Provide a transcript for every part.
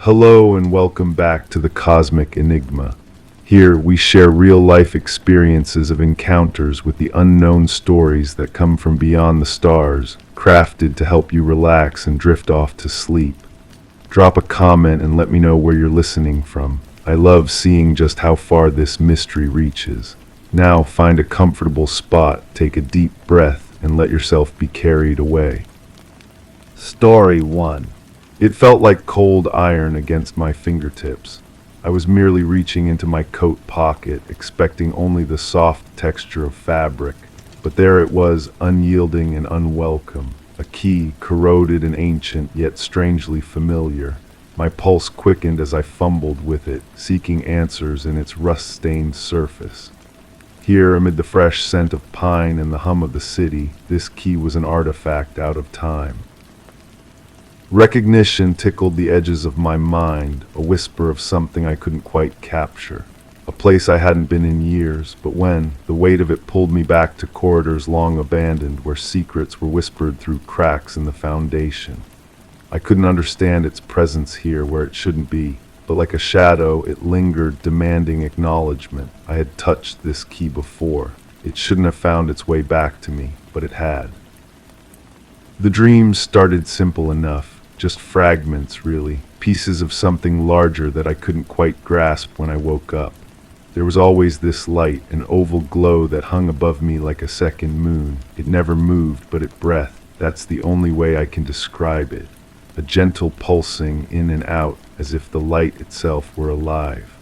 Hello and welcome back to the Cosmic Enigma. Here we share real-life experiences of encounters with the unknown stories that come from beyond the stars, crafted to help you relax and drift off to sleep. Drop a comment and let me know where you're listening from. I love seeing just how far this mystery reaches. Now find a comfortable spot, take a deep breath, and let yourself be carried away. Story 1. It felt like cold iron against my fingertips. I was merely reaching into my coat pocket, expecting only the soft texture of fabric. But there it was, unyielding and unwelcome. A key, corroded and ancient, yet strangely familiar. My pulse quickened as I fumbled with it, seeking answers in its rust-stained surface. Here, amid the fresh scent of pine and the hum of the city, this key was an artifact out of time. Recognition tickled the edges of my mind, a whisper of something I couldn't quite capture. A place I hadn't been in years, but when, the weight of it pulled me back to corridors long abandoned where secrets were whispered through cracks in the foundation. I couldn't understand its presence here where it shouldn't be, but like a shadow, it lingered, demanding acknowledgement. I had touched this key before. It shouldn't have found its way back to me, but it had. The dreams started simple enough. Just fragments, really, pieces of something larger that I couldn't quite grasp when I woke up. There was always this light, an oval glow that hung above me like a second moon. It never moved, but it breathed. That's the only way I can describe it. A gentle pulsing in and out, as if the light itself were alive.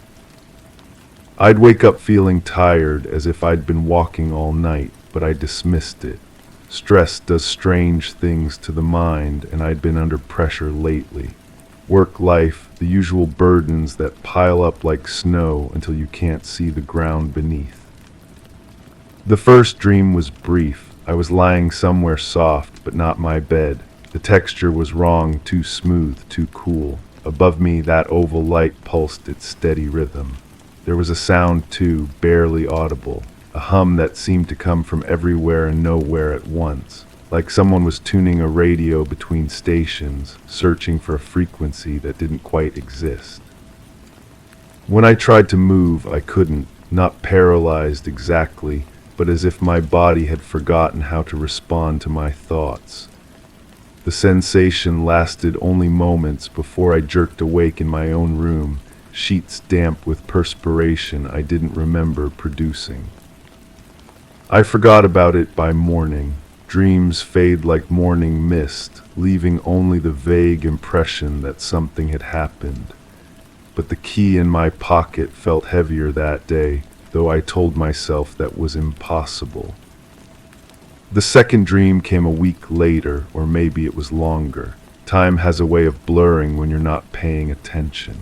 I'd wake up feeling tired, as if I'd been walking all night, but I dismissed it. Stress does strange things to the mind, and I'd been under pressure lately. Work life, the usual burdens that pile up like snow until you can't see the ground beneath. The first dream was brief. I was lying somewhere soft, but not my bed. The texture was wrong, too smooth, too cool. Above me, that oval light pulsed its steady rhythm. There was a sound, too, barely audible. A hum that seemed to come from everywhere and nowhere at once, like someone was tuning a radio between stations, searching for a frequency that didn't quite exist. When I tried to move, I couldn't, not paralyzed exactly, but as if my body had forgotten how to respond to my thoughts. The sensation lasted only moments before I jerked awake in my own room, sheets damp with perspiration I didn't remember producing. I forgot about it by morning. Dreams fade like morning mist, leaving only the vague impression that something had happened. But the key in my pocket felt heavier that day, though I told myself that was impossible. The second dream came a week later, or maybe it was longer. Time has a way of blurring when you're not paying attention.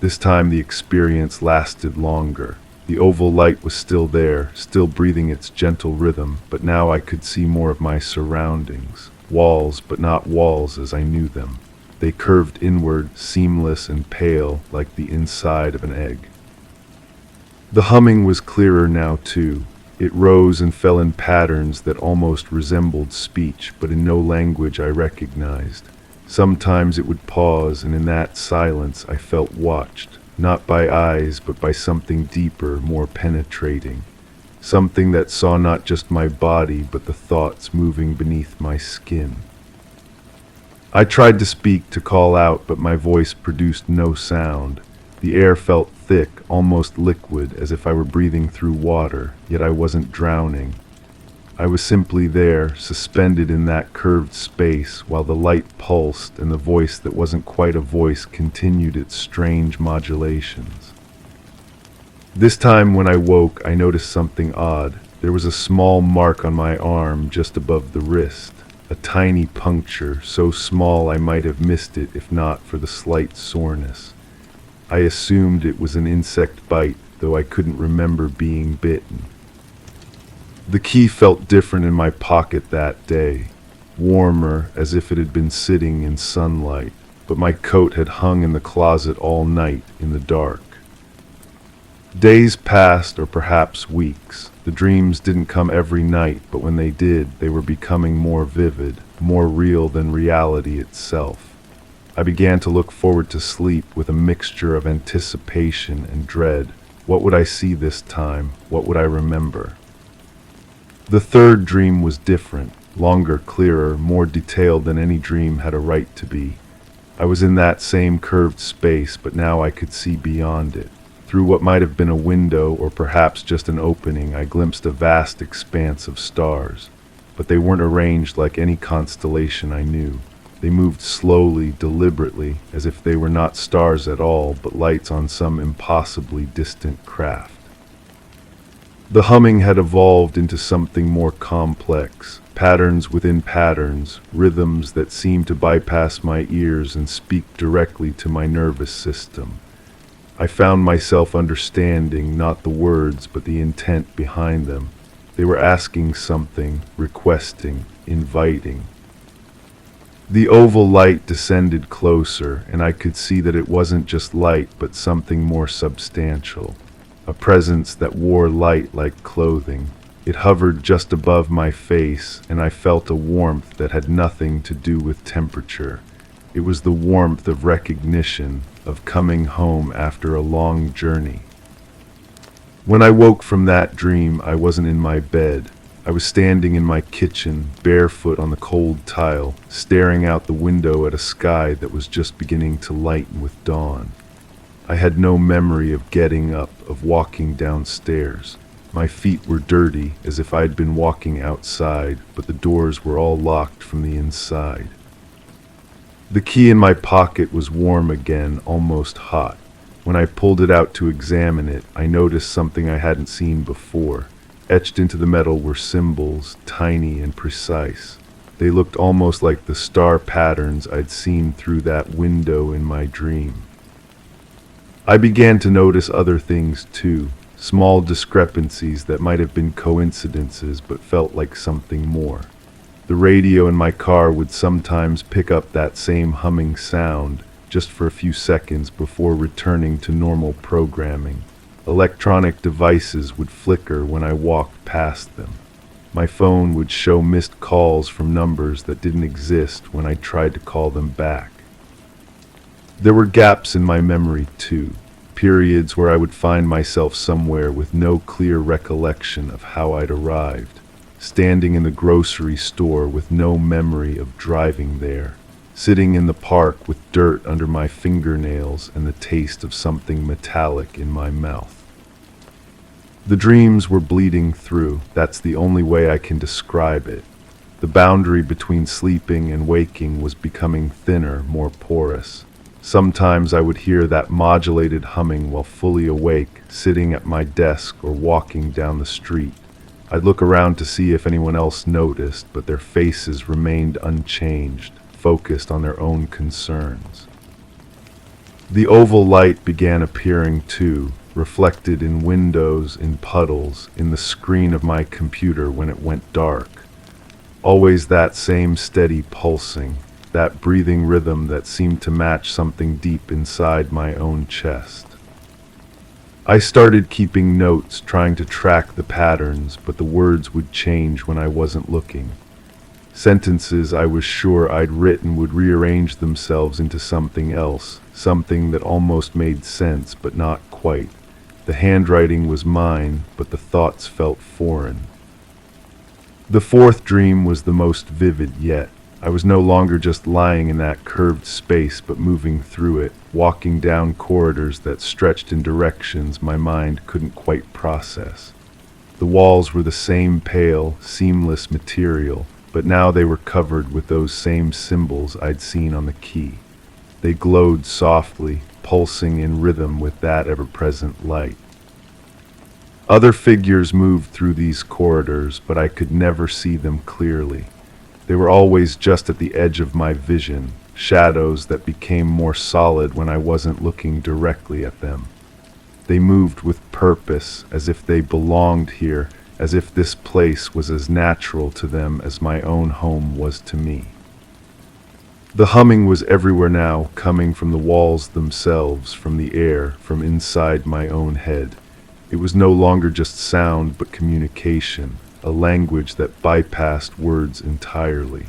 This time the experience lasted longer. The oval light was still there, still breathing its gentle rhythm, but now I could see more of my surroundings. Walls, but not walls as I knew them. They curved inward, seamless and pale, like the inside of an egg. The humming was clearer now, too. It rose and fell in patterns that almost resembled speech, but in no language I recognized. Sometimes it would pause, and in that silence I felt watched. Not by eyes, but by something deeper, more penetrating. Something that saw not just my body, but the thoughts moving beneath my skin. I tried to speak, to call out, but my voice produced no sound. The air felt thick, almost liquid, as if I were breathing through water, yet I wasn't drowning. I was simply there, suspended in that curved space, while the light pulsed and the voice that wasn't quite a voice continued its strange modulations. This time when I woke, I noticed something odd. There was a small mark on my arm just above the wrist, a tiny puncture, so small I might have missed it if not for the slight soreness. I assumed it was an insect bite, though I couldn't remember being bitten. The key felt different in my pocket that day, warmer, as if it had been sitting in sunlight, but my coat had hung in the closet all night in the dark. Days passed, or perhaps weeks. The dreams didn't come every night, but when they did, they were becoming more vivid, more real than reality itself. I began to look forward to sleep with a mixture of anticipation and dread. What would I see this time? What would I remember? The third dream was different, longer, clearer, more detailed than any dream had a right to be. I was in that same curved space, but now I could see beyond it. Through what might have been a window or perhaps just an opening, I glimpsed a vast expanse of stars. But they weren't arranged like any constellation I knew. They moved slowly, deliberately, as if they were not stars at all, but lights on some impossibly distant craft. The humming had evolved into something more complex, patterns within patterns, rhythms that seemed to bypass my ears and speak directly to my nervous system. I found myself understanding not the words but the intent behind them. They were asking something, requesting, inviting. The oval light descended closer, and I could see that it wasn't just light but something more substantial. A presence that wore light like clothing. It hovered just above my face, and I felt a warmth that had nothing to do with temperature. It was the warmth of recognition, of coming home after a long journey. When I woke from that dream, I wasn't in my bed. I was standing in my kitchen, barefoot on the cold tile, staring out the window at a sky that was just beginning to lighten with dawn. I had no memory of getting up, of walking downstairs. My feet were dirty, as if I'd been walking outside, but the doors were all locked from the inside. The key in my pocket was warm again, almost hot. When I pulled it out to examine it, I noticed something I hadn't seen before. Etched into the metal were symbols, tiny and precise. They looked almost like the star patterns I'd seen through that window in my dream. I began to notice other things too, small discrepancies that might have been coincidences but felt like something more. The radio in my car would sometimes pick up that same humming sound, just for a few seconds before returning to normal programming. Electronic devices would flicker when I walked past them. My phone would show missed calls from numbers that didn't exist when I tried to call them back. There were gaps in my memory too, periods where I would find myself somewhere with no clear recollection of how I'd arrived, standing in the grocery store with no memory of driving there, sitting in the park with dirt under my fingernails and the taste of something metallic in my mouth. The dreams were bleeding through. That's the only way I can describe it. The boundary between sleeping and waking was becoming thinner, more porous. Sometimes I would hear that modulated humming while fully awake, sitting at my desk or walking down the street. I'd look around to see if anyone else noticed, but their faces remained unchanged, focused on their own concerns. The oval light began appearing too, reflected in windows, in puddles, in the screen of my computer when it went dark. Always that same steady pulsing, that breathing rhythm that seemed to match something deep inside my own chest. I started keeping notes, trying to track the patterns, but the words would change when I wasn't looking. Sentences I was sure I'd written would rearrange themselves into something else, something that almost made sense, but not quite. The handwriting was mine, but the thoughts felt foreign. The fourth dream was the most vivid yet. I was no longer just lying in that curved space, but moving through it, walking down corridors that stretched in directions my mind couldn't quite process. The walls were the same pale, seamless material, but now they were covered with those same symbols I'd seen on the key. They glowed softly, pulsing in rhythm with that ever-present light. Other figures moved through these corridors, but I could never see them clearly. They were always just at the edge of my vision, shadows that became more solid when I wasn't looking directly at them. They moved with purpose, as if they belonged here, as if this place was as natural to them as my own home was to me. The humming was everywhere now, coming from the walls themselves, from the air, from inside my own head. It was no longer just sound, but communication, a language that bypassed words entirely.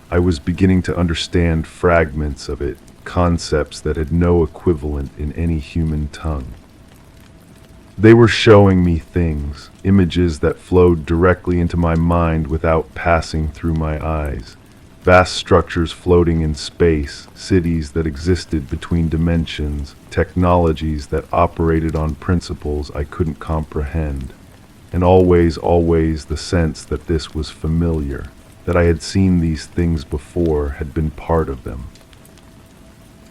I was beginning to understand fragments of it, concepts that had no equivalent in any human tongue. They were showing me things, images that flowed directly into my mind without passing through my eyes. Vast structures floating in space, cities that existed between dimensions, technologies that operated on principles I couldn't comprehend. And always the sense that this was familiar, that I had seen these things before, had been part of them.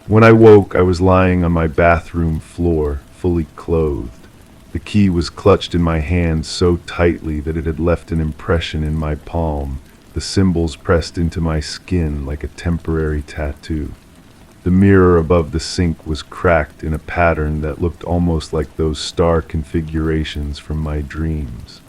When I woke, I was lying on my bathroom floor, fully clothed. The key was clutched in my hand so tightly that it had left an impression in my palm, the symbols pressed into my skin like a temporary tattoo. The mirror above the sink was cracked in a pattern that looked almost like those star configurations from my dreams.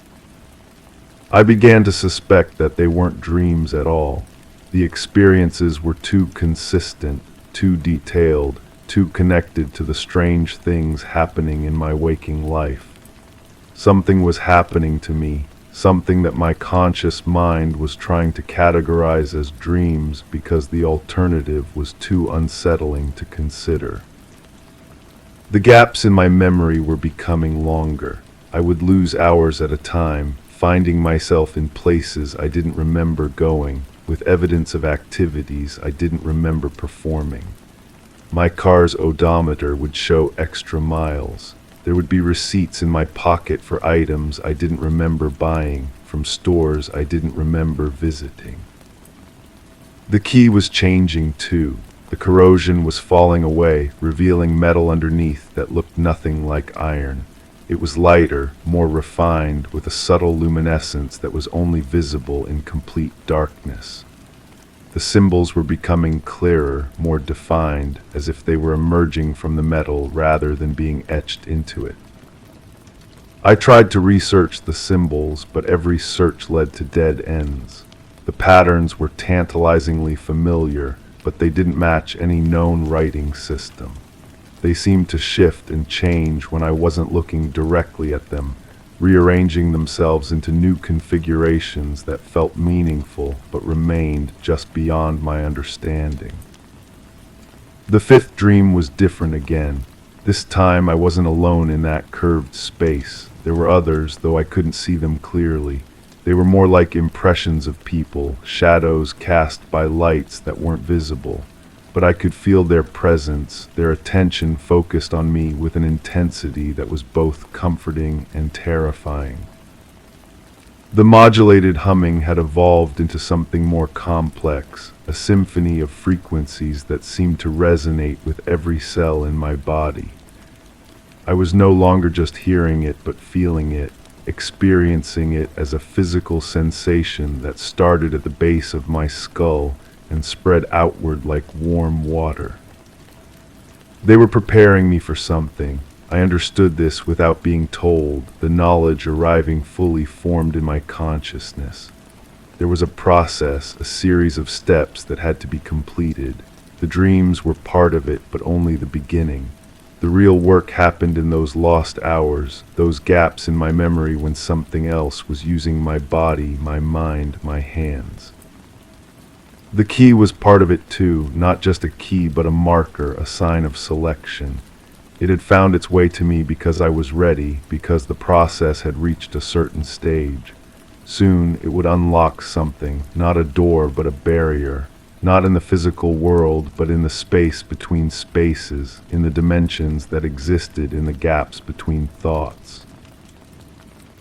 I began to suspect that they weren't dreams at all. The experiences were too consistent, too detailed, too connected to the strange things happening in my waking life. Something was happening to me, something that my conscious mind was trying to categorize as dreams because the alternative was too unsettling to consider. The gaps in my memory were becoming longer. I would lose hours at a time, finding myself in places I didn't remember going, with evidence of activities I didn't remember performing. My car's odometer would show extra miles. There would be receipts in my pocket for items I didn't remember buying, from stores I didn't remember visiting. The key was changing too. The corrosion was falling away, revealing metal underneath that looked nothing like iron. It was lighter, more refined, with a subtle luminescence that was only visible in complete darkness. The symbols were becoming clearer, more defined, as if they were emerging from the metal rather than being etched into it. I tried to research the symbols, but every search led to dead ends. The patterns were tantalizingly familiar, but they didn't match any known writing system. They seemed to shift and change when I wasn't looking directly at them, rearranging themselves into new configurations that felt meaningful but remained just beyond my understanding. The fifth dream was different again. This time I wasn't alone in that curved space. There were others, though I couldn't see them clearly. They were more like impressions of people, shadows cast by lights that weren't visible. But I could feel their presence, their attention focused on me with an intensity that was both comforting and terrifying. The modulated humming had evolved into something more complex, a symphony of frequencies that seemed to resonate with every cell in my body. I was no longer just hearing it, but feeling it, experiencing it as a physical sensation that started at the base of my skull and spread outward like warm water. They were preparing me for something. I understood this without being told, the knowledge arriving fully formed in my consciousness. There was a process, a series of steps that had to be completed. The dreams were part of it, but only the beginning. The real work happened in those lost hours, those gaps in my memory when something else was using my body, my mind, my hands. The key was part of it too, not just a key but a marker, a sign of selection. It had found its way to me because I was ready, because the process had reached a certain stage. Soon it would unlock something, not a door but a barrier, not in the physical world but in the space between spaces, in the dimensions that existed in the gaps between thoughts.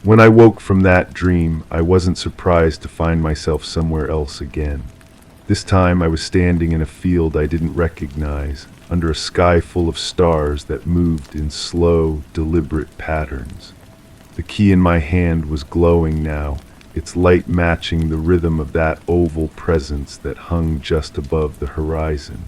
When I woke from that dream, I wasn't surprised to find myself somewhere else again. This time I was standing in a field I didn't recognize, under a sky full of stars that moved in slow, deliberate patterns. The key in my hand was glowing now, its light matching the rhythm of that oval presence that hung just above the horizon.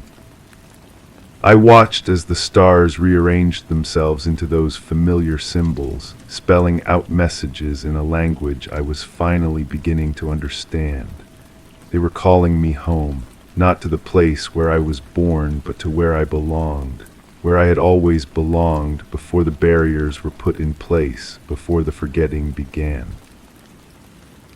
I watched as the stars rearranged themselves into those familiar symbols, spelling out messages in a language I was finally beginning to understand. They were calling me home, not to the place where I was born, but to where I belonged, where I had always belonged before the barriers were put in place, before the forgetting began.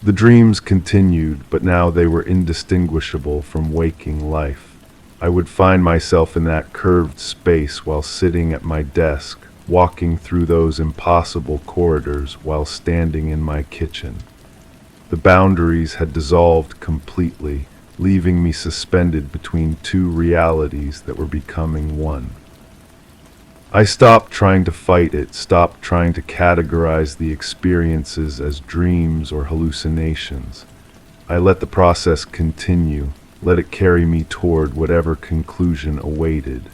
The dreams continued, but now they were indistinguishable from waking life. I would find myself in that curved space while sitting at my desk, walking through those impossible corridors while standing in my kitchen. The boundaries had dissolved completely, leaving me suspended between two realities that were becoming one. I stopped trying to fight it, stopped trying to categorize the experiences as dreams or hallucinations. I let the process continue, let it carry me toward whatever conclusion awaited.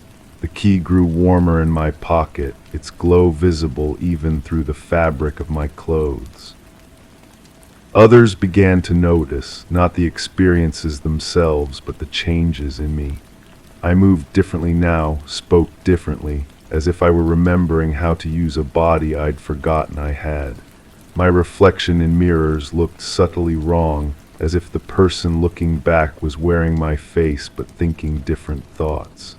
The key grew warmer in my pocket, its glow visible even through the fabric of my clothes. Others began to notice, not the experiences themselves, but the changes in me. I moved differently now, spoke differently, as if I were remembering how to use a body I'd forgotten I had. My reflection in mirrors looked subtly wrong, as if the person looking back was wearing my face but thinking different thoughts.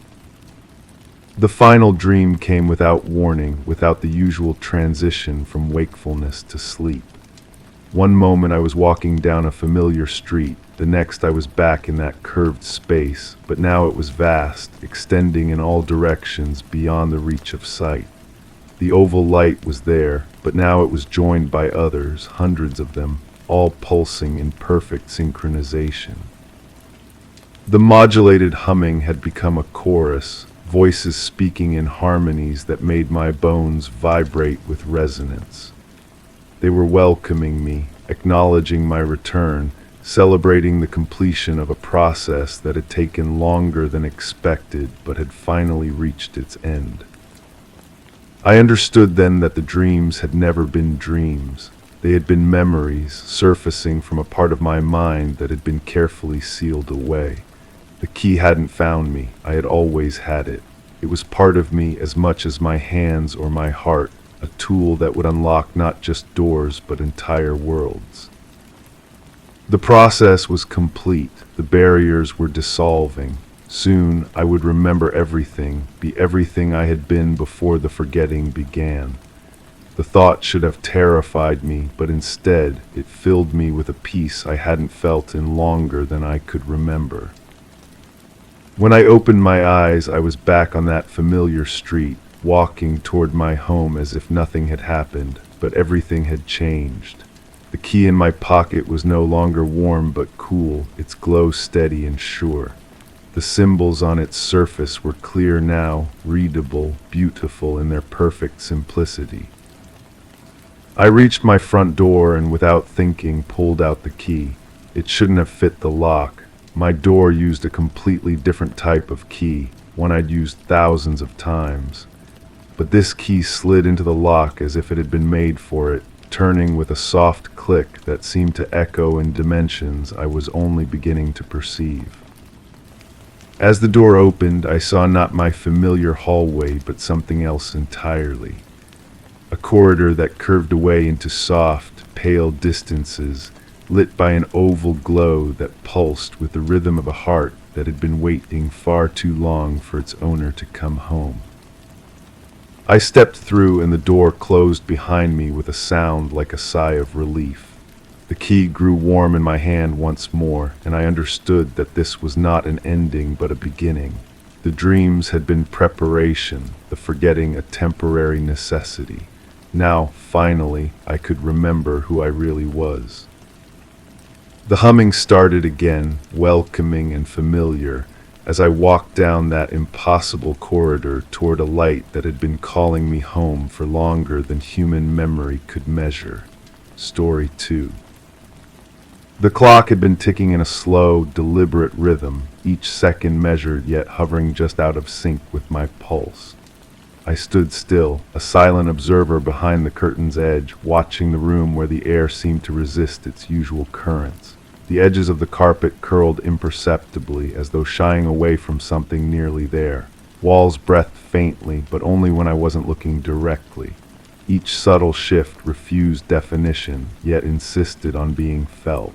The final dream came without warning, without the usual transition from wakefulness to sleep. One moment I was walking down a familiar street, the next I was back in that curved space, but now it was vast, extending in all directions beyond the reach of sight. The oval light was there, but now it was joined by others, hundreds of them, all pulsing in perfect synchronization. The modulated humming had become a chorus, voices speaking in harmonies that made my bones vibrate with resonance. They were welcoming me, acknowledging my return, celebrating the completion of a process that had taken longer than expected but had finally reached its end. I understood then that the dreams had never been dreams. They had been memories surfacing from a part of my mind that had been carefully sealed away. The key hadn't found me. I had always had it. It was part of me as much as my hands or my heart, a tool that would unlock not just doors but entire worlds. The process was complete. The barriers were dissolving. Soon I would remember everything, be everything I had been before the forgetting began. The thought should have terrified me, but instead it filled me with a peace I hadn't felt in longer than I could remember. When I opened my eyes, I was back on that familiar street, walking toward my home as if nothing had happened, but everything had changed. The key in my pocket was no longer warm but cool, its glow steady and sure. The symbols on its surface were clear now, readable, beautiful in their perfect simplicity. I reached my front door and without thinking pulled out the key. It shouldn't have fit the lock. My door used a completely different type of key, one I'd used thousands of times. But this key slid into the lock as if it had been made for it, turning with a soft click that seemed to echo in dimensions I was only beginning to perceive. As the door opened, I saw not my familiar hallway but something else entirely. A corridor that curved away into soft, pale distances, lit by an oval glow that pulsed with the rhythm of a heart that had been waiting far too long for its owner to come home. I stepped through and the door closed behind me with a sound like a sigh of relief. The key grew warm in my hand once more, and I understood that this was not an ending but a beginning. The dreams had been preparation, the forgetting a temporary necessity. Now, finally, I could remember who I really was. The humming started again, welcoming and familiar, as I walked down that impossible corridor toward a light that had been calling me home for longer than human memory could measure. Story 2. The clock had been ticking in a slow, deliberate rhythm, each second measured yet hovering just out of sync with my pulse. I stood still, a silent observer behind the curtain's edge, watching the room where the air seemed to resist its usual currents. The edges of the carpet curled imperceptibly, as though shying away from something nearly there. Walls breathed faintly, but only when I wasn't looking directly. Each subtle shift refused definition, yet insisted on being felt.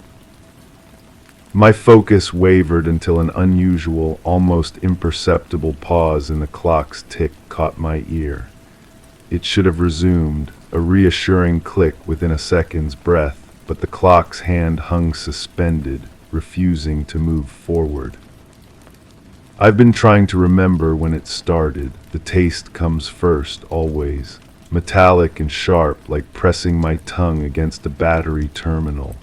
My focus wavered until an unusual, almost imperceptible pause in the clock's tick caught my ear. It should have resumed, a reassuring click within a second's breath, but the clock's hand hung suspended, refusing to move forward. I've been trying to remember when it started. The taste comes first, always. Metallic and sharp, like pressing my tongue against a battery terminal.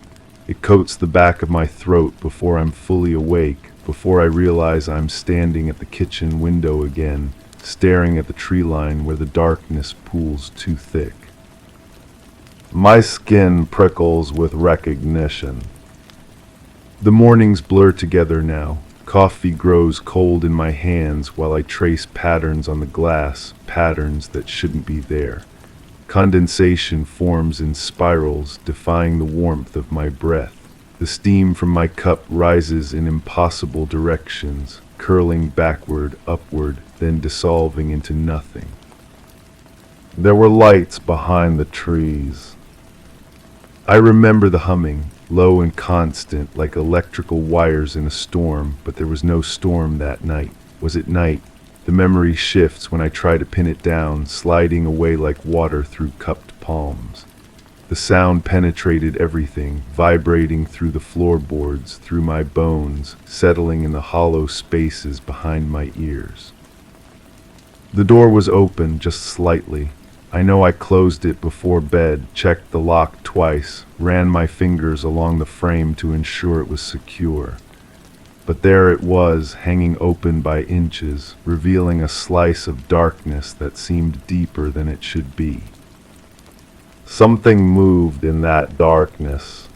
It coats the back of my throat before I'm fully awake, before I realize I'm standing at the kitchen window again, staring at the tree line where the darkness pools too thick. My skin prickles with recognition. The mornings blur together now. Coffee grows cold in my hands while I trace patterns on the glass, patterns that shouldn't be there. Condensation forms in spirals, defying the warmth of my breath. The steam from my cup rises in impossible directions, curling backward, upward, then dissolving into nothing. There were lights behind the trees. I remember the humming, low and constant, like electrical wires in a storm, but there was no storm that night. Was it night? The memory shifts when I try to pin it down, sliding away like water through cupped palms. The sound penetrated everything, vibrating through the floorboards, through my bones, settling in the hollow spaces behind my ears. The door was open, just slightly. I know I closed it before bed, checked the lock twice, ran my fingers along the frame to ensure it was secure. But there it was, hanging open by inches, revealing a slice of darkness that seemed deeper than it should be. Something moved in that darkness.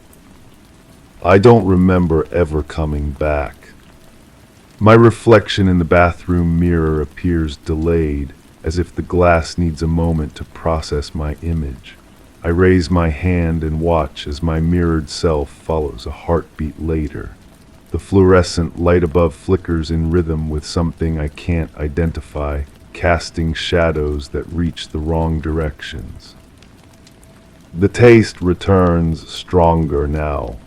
I don't remember ever coming back. My reflection in the bathroom mirror appears delayed, as if the glass needs a moment to process my image. I raise my hand and watch as my mirrored self follows a heartbeat later. The fluorescent light above flickers in rhythm with something I can't identify, casting shadows that reach the wrong directions. The taste returns stronger now.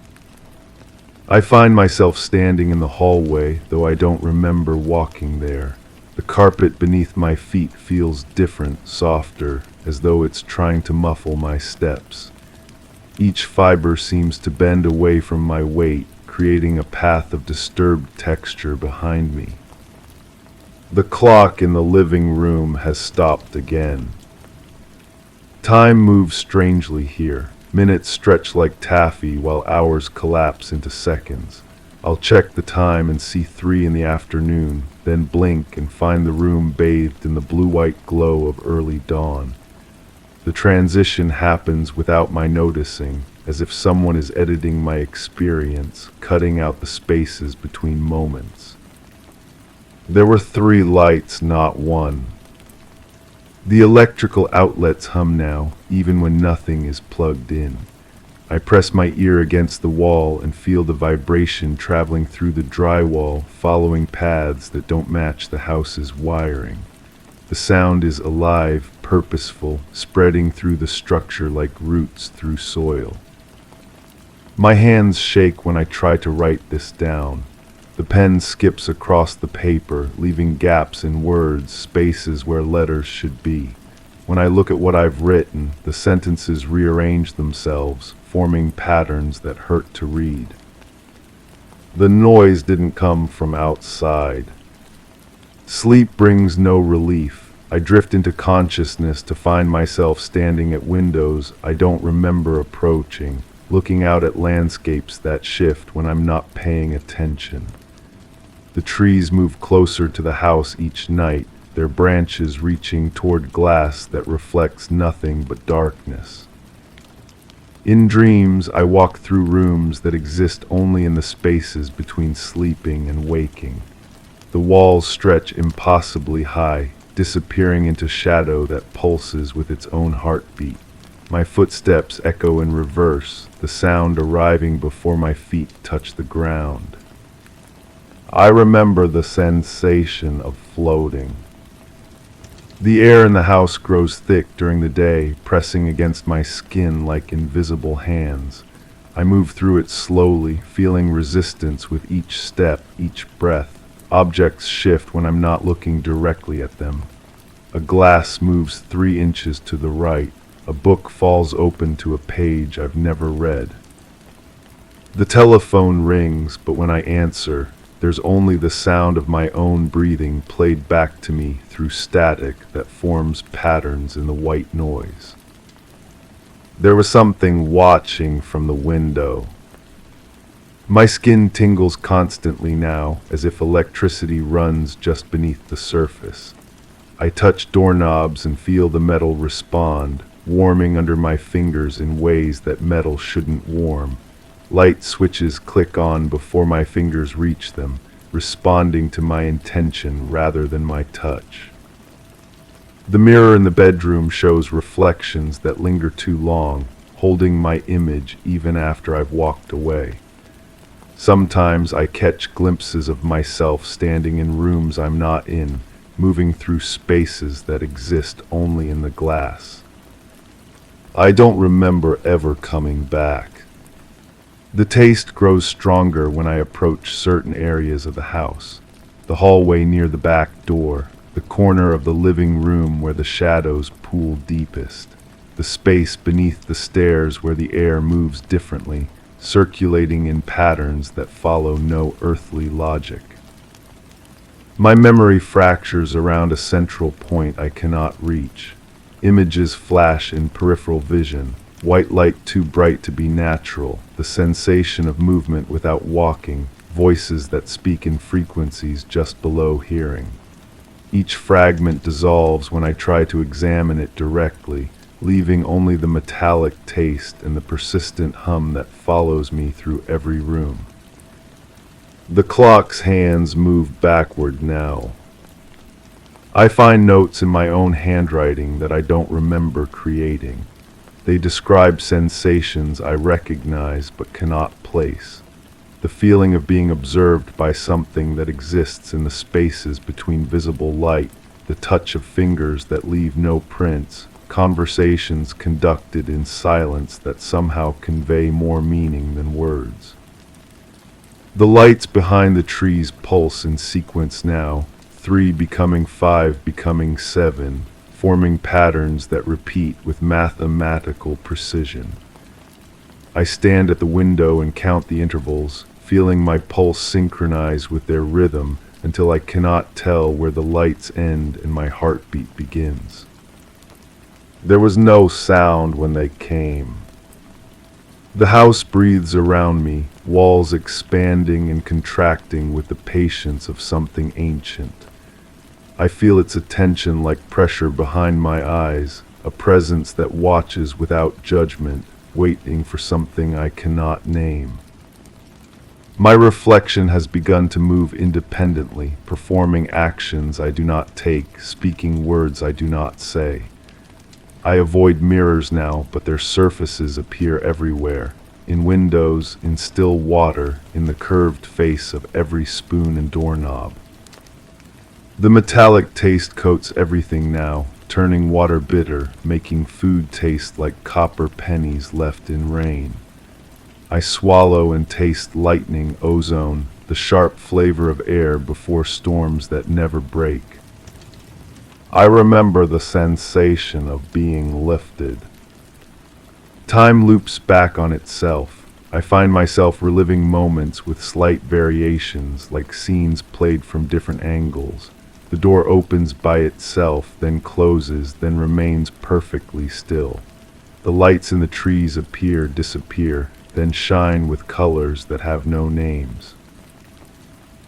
I find myself standing in the hallway, though I don't remember walking there. The carpet beneath my feet feels different, softer, as though it's trying to muffle my steps. Each fiber seems to bend away from my weight, creating a path of disturbed texture behind me. The clock in the living room has stopped again. Time moves strangely here. Minutes stretch like taffy while hours collapse into seconds. I'll check the time and see 3 in the afternoon, then blink and find the room bathed in the blue-white glow of early dawn. The transition happens without my noticing, as if someone is editing my experience, cutting out the spaces between moments. There were 3 lights, not 1. The electrical outlets hum now, even when nothing is plugged in. I press my ear against the wall and feel the vibration traveling through the drywall, following paths that don't match the house's wiring. The sound is alive, purposeful, spreading through the structure like roots through soil. My hands shake when I try to write this down. The pen skips across the paper, leaving gaps in words, spaces where letters should be. When I look at what I've written, the sentences rearrange themselves, forming patterns that hurt to read. The noise didn't come from outside. Sleep brings no relief. I drift into consciousness to find myself standing at windows I don't remember approaching, looking out at landscapes that shift when I'm not paying attention. The trees move closer to the house each night, their branches reaching toward glass that reflects nothing but darkness. In dreams, I walk through rooms that exist only in the spaces between sleeping and waking. The walls stretch impossibly high, disappearing into shadow that pulses with its own heartbeat. My footsteps echo in reverse, the sound arriving before my feet touch the ground. I remember the sensation of floating. The air in the house grows thick during the day, pressing against my skin like invisible hands. I move through it slowly, feeling resistance with each step, each breath. Objects shift when I'm not looking directly at them. A glass moves 3 inches to the right. A book falls open to a page I've never read. The telephone rings, but when I answer, There's only the sound of my own breathing played back to me through static that forms patterns in the white noise. There was something watching from the window. My skin tingles constantly now, as if electricity runs just beneath the surface. I touch doorknobs and feel the metal respond, warming under my fingers in ways that metal shouldn't warm. Light switches click on before my fingers reach them, responding to my intention rather than my touch. The mirror in the bedroom shows reflections that linger too long, holding my image even after I've walked away. Sometimes I catch glimpses of myself standing in rooms I'm not in, moving through spaces that exist only in the glass. I don't remember ever coming back. The taste grows stronger when I approach certain areas of the house. The hallway near the back door, the corner of the living room where the shadows pool deepest, the space beneath the stairs where the air moves differently, circulating in patterns that follow no earthly logic. My memory fractures around a central point I cannot reach. Images flash in peripheral vision, white light too bright to be natural, the sensation of movement without walking, voices that speak in frequencies just below hearing. Each fragment dissolves when I try to examine it directly, leaving only the metallic taste and the persistent hum that follows me through every room. The clock's hands move backward now. I find notes in my own handwriting that I don't remember creating. They describe sensations I recognize but cannot place. The feeling of being observed by something that exists in the spaces between visible light, the touch of fingers that leave no prints, conversations conducted in silence that somehow convey more meaning than words. The lights behind the trees pulse in sequence now, 3 becoming 5 becoming 7, forming patterns that repeat with mathematical precision. I stand at the window and count the intervals, feeling my pulse synchronize with their rhythm until I cannot tell where the lights end and my heartbeat begins. There was no sound when they came. The house breathes around me, walls expanding and contracting with the patience of something ancient. I feel its attention like pressure behind my eyes, a presence that watches without judgment, waiting for something I cannot name. My reflection has begun to move independently, performing actions I do not take, speaking words I do not say. I avoid mirrors now, but their surfaces appear everywhere, in windows, in still water, in the curved face of every spoon and doorknob. The metallic taste coats everything now, turning water bitter, making food taste like copper pennies left in rain. I swallow and taste lightning, ozone, the sharp flavor of air before storms that never break. I remember the sensation of being lifted. Time loops back on itself. I find myself reliving moments with slight variations, like scenes played from different angles. The door opens by itself, then closes, then remains perfectly still. The lights in the trees appear, disappear, then shine with colors that have no names.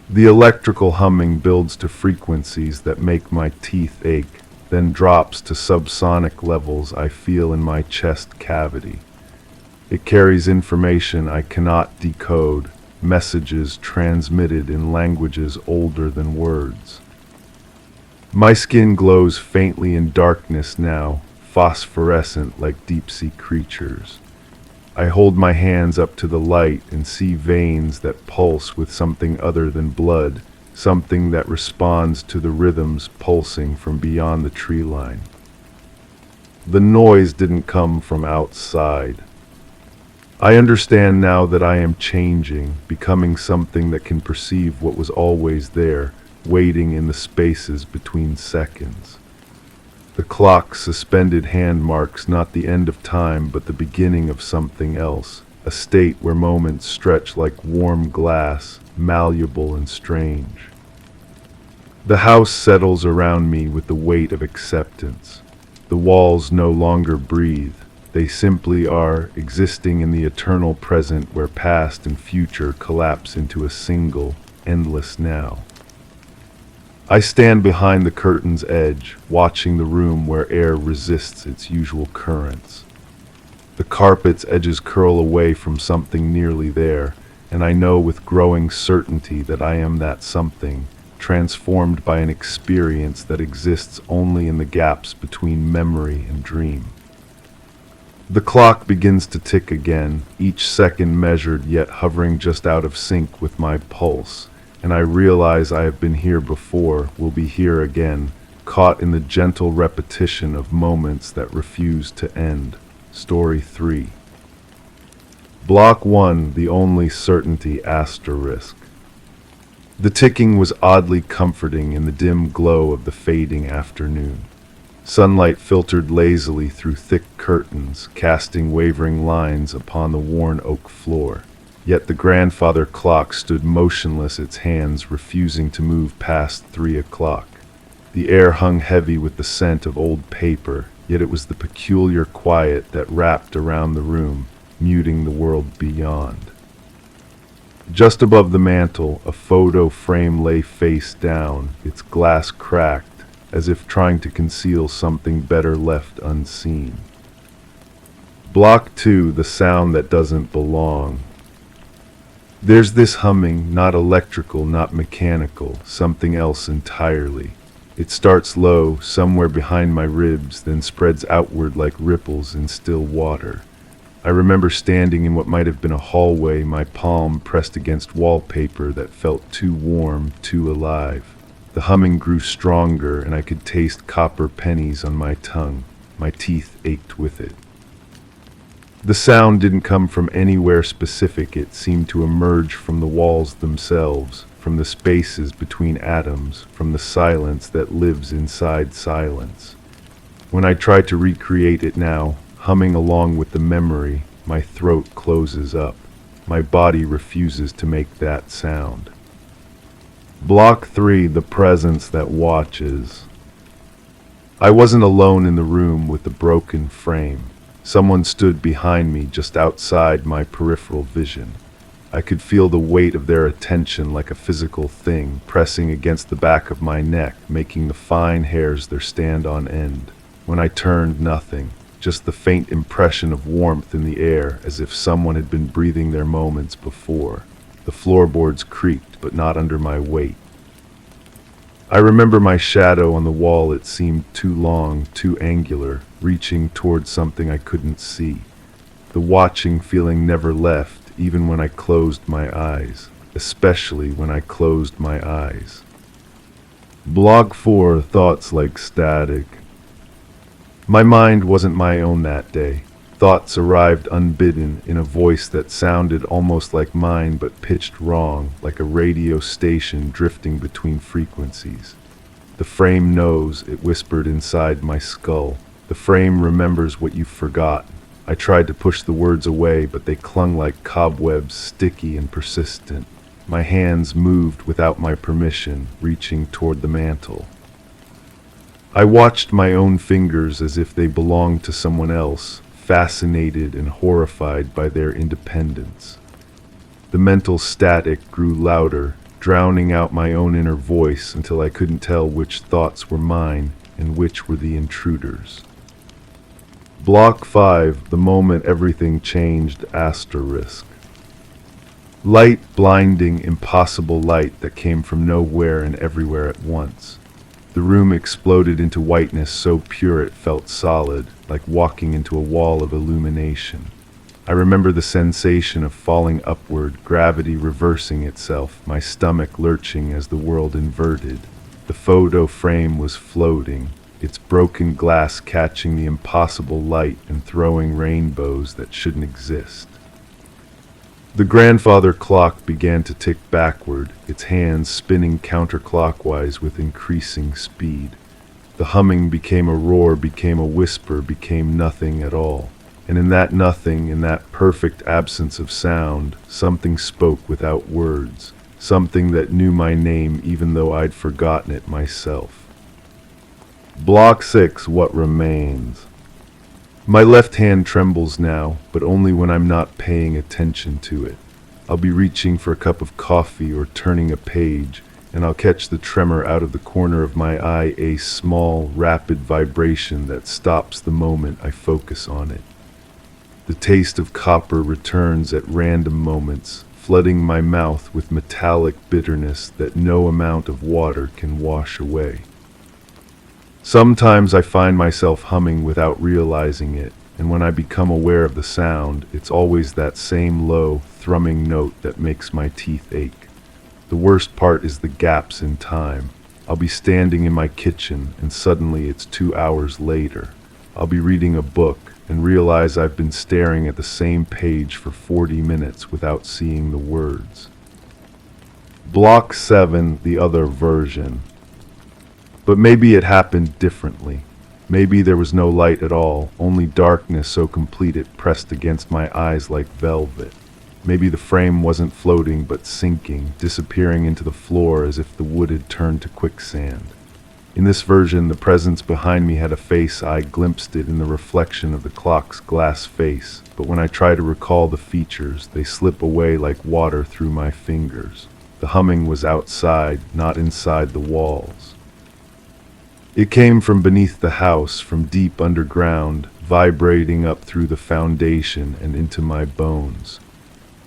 The electrical humming builds to frequencies that make my teeth ache, then drops to subsonic levels I feel in my chest cavity. It carries information I cannot decode, messages transmitted in languages older than words. My skin glows faintly in darkness now, phosphorescent like deep-sea creatures. I hold my hands up to the light and see veins that pulse with something other than blood, something that responds to the rhythms pulsing from beyond the tree line. The noise didn't come from outside. I understand now that I am changing, becoming something that can perceive what was always there, waiting in the spaces between seconds. The clock's suspended hand marks not the end of time but the beginning of something else, a state where moments stretch like warm glass, malleable and strange. The house settles around me with the weight of acceptance. The walls no longer breathe. They simply are, existing in the eternal present where past and future collapse into a single, endless now. I stand behind the curtain's edge, watching the room where air resists its usual currents. The carpet's edges curl away from something nearly there, and I know with growing certainty that I am that something, transformed by an experience that exists only in the gaps between memory and dream. The clock begins to tick again, each second measured yet hovering just out of sync with my pulse, and I realize I have been here before, will be here again, caught in the gentle repetition of moments that refuse to end. Story 3. Block 1, the only certainty asterisk. The ticking was oddly comforting in the dim glow of the fading afternoon. Sunlight filtered lazily through thick curtains, casting wavering lines upon the worn oak floor. Yet the grandfather clock stood motionless, its hands refusing to move past 3 o'clock. The air hung heavy with the scent of old paper, yet it was the peculiar quiet that wrapped around the room, muting the world beyond. Just above the mantel, a photo frame lay face down, its glass cracked, as if trying to conceal something better left unseen. Block 2, the sound that doesn't belong. There's this humming, not electrical, not mechanical, something else entirely. It starts low, somewhere behind my ribs, then spreads outward like ripples in still water. I remember standing in what might have been a hallway, my palm pressed against wallpaper that felt too warm, too alive. The humming grew stronger, and I could taste copper pennies on my tongue. My teeth ached with it. The sound didn't come from anywhere specific. It seemed to emerge from the walls themselves, from the spaces between atoms, from the silence that lives inside silence. When I try to recreate it now, humming along with the memory, my throat closes up. My body refuses to make that sound. Block 3, the presence that watches. I wasn't alone in the room with the broken frame. Someone stood behind me, just outside my peripheral vision. I could feel the weight of their attention like a physical thing, pressing against the back of my neck, making the fine hairs there stand on end. When I turned, nothing. Just the faint impression of warmth in the air, as if someone had been breathing there moments before. The floorboards creaked, but not under my weight. I remember my shadow on the wall. It seemed too long, too angular, reaching towards something I couldn't see. The watching feeling never left, even when I closed my eyes, especially when I closed my eyes. Block 4, thoughts like static. My mind wasn't my own that day. Thoughts arrived unbidden in a voice that sounded almost like mine but pitched wrong, like a radio station drifting between frequencies. The frame knows, it whispered inside my skull. The frame remembers what you've forgotten. I tried to push the words away, but they clung like cobwebs, sticky and persistent. My hands moved without my permission, reaching toward the mantel. I watched my own fingers as if they belonged to someone else, fascinated and horrified by their independence. The mental static grew louder, drowning out my own inner voice until I couldn't tell which thoughts were mine and which were the intruders. Block 5, the moment everything changed asterisk. Light, blinding, impossible light that came from nowhere and everywhere at once. The room exploded into whiteness so pure it felt solid, like walking into a wall of illumination. I remember the sensation of falling upward, gravity reversing itself, my stomach lurching as the world inverted. The photo frame was floating, its broken glass catching the impossible light and throwing rainbows that shouldn't exist. The grandfather clock began to tick backward, its hands spinning counterclockwise with increasing speed. The humming became a roar, became a whisper, became nothing at all. And in that nothing, in that perfect absence of sound, something spoke without words. something that knew my name even though I'd forgotten it myself. Block 6, What Remains. My left hand trembles now, but only when I'm not paying attention to it. I'll be reaching for a cup of coffee or turning a page, and I'll catch the tremor out of the corner of my eye, a small, rapid vibration that stops the moment I focus on it. The taste of copper returns at random moments, flooding my mouth with metallic bitterness that no amount of water can wash away. Sometimes I find myself humming without realizing it, and when I become aware of the sound, it's always that same low, thrumming note that makes my teeth ache. The worst part is the gaps in time. I'll be standing in my kitchen, and suddenly it's 2 hours later. I'll be reading a book, and realize I've been staring at the same page for 40 minutes without seeing the words. Block 7, The Other Version. But maybe it happened differently. Maybe there was no light at all, only darkness so complete it pressed against my eyes like velvet. Maybe the frame wasn't floating but sinking, disappearing into the floor as if the wood had turned to quicksand. In this version, the presence behind me had a face. I glimpsed it in the reflection of the clock's glass face, but when I try to recall the features, they slip away like water through my fingers. The humming was outside, not inside the walls. It came from beneath the house, from deep underground, vibrating up through the foundation and into my bones.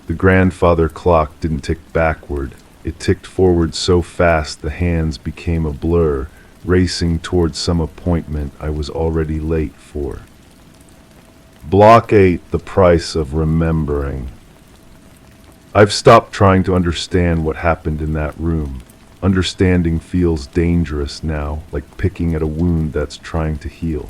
The grandfather clock didn't tick backward. It ticked forward so fast the hands became a blur, racing towards some appointment I was already late for. Block 8, The Price of Remembering. I've stopped trying to understand what happened in that room. Understanding feels dangerous now, like picking at a wound that's trying to heal.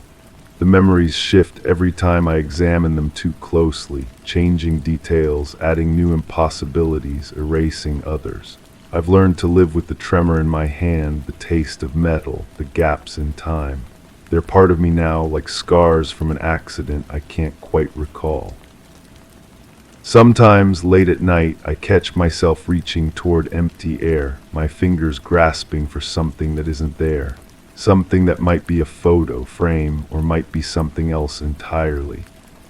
The memories shift every time I examine them too closely, changing details, adding new impossibilities, erasing others. I've learned to live with the tremor in my hand, the taste of metal, the gaps in time. They're part of me now, like scars from an accident I can't quite recall. Sometimes, late at night, I catch myself reaching toward empty air, my fingers grasping for something that isn't there. Something that might be a photo frame, or might be something else entirely.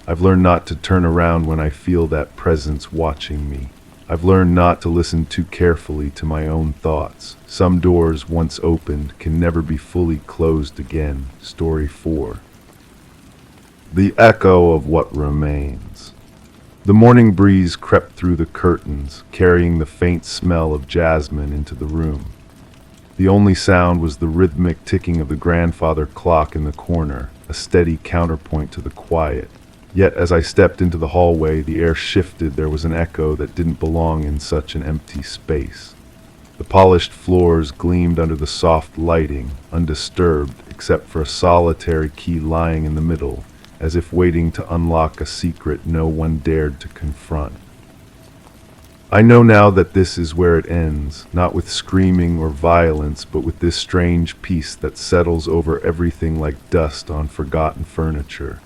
I've learned not to turn around when I feel that presence watching me. I've learned not to listen too carefully to my own thoughts. Some doors, once opened, can never be fully closed again. Story 4. The Echo of What Remains. The morning breeze crept through the curtains, carrying the faint smell of jasmine into the room. The only sound was the rhythmic ticking of the grandfather clock in the corner, a steady counterpoint to the quiet. Yet as I stepped into the hallway, the air shifted. There was an echo that didn't belong in such an empty space. The polished floors gleamed under the soft lighting, undisturbed except for a solitary key lying in the middle, as if waiting to unlock a secret no one dared to confront. I know now that this is where it ends, not with screaming or violence, but with this strange peace that settles over everything like dust on forgotten furniture.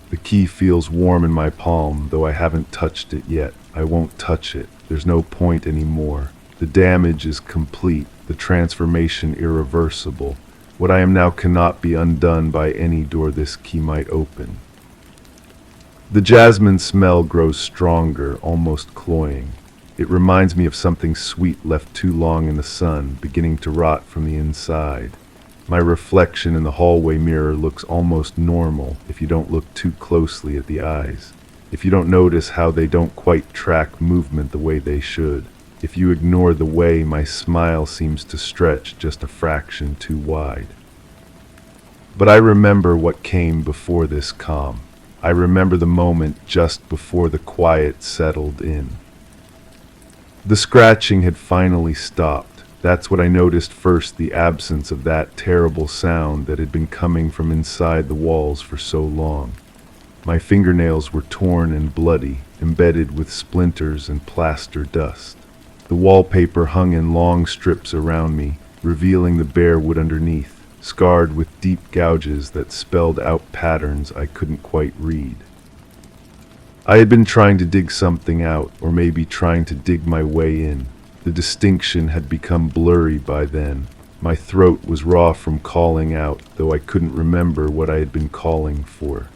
The key feels warm in my palm, though I haven't touched it yet. I won't touch it. There's no point anymore. The damage is complete, the transformation irreversible. What I am now cannot be undone by any door this key might open. The jasmine smell grows stronger, almost cloying. It reminds me of something sweet left too long in the sun, beginning to rot from the inside. My reflection in the hallway mirror looks almost normal if you don't look too closely at the eyes. If you don't notice how they don't quite track movement the way they should. If you ignore the way my smile seems to stretch just a fraction too wide. But I remember what came before this calm. I remember the moment just before the quiet settled in. The scratching had finally stopped. That's what I noticed first, the absence of that terrible sound that had been coming from inside the walls for so long. My fingernails were torn and bloody, embedded with splinters and plaster dust. The wallpaper hung in long strips around me, revealing the bare wood underneath, scarred with deep gouges that spelled out patterns I couldn't quite read. I had been trying to dig something out, or maybe trying to dig my way in. The distinction had become blurry by then. My throat was raw from calling out, though I couldn't remember what I had been calling for.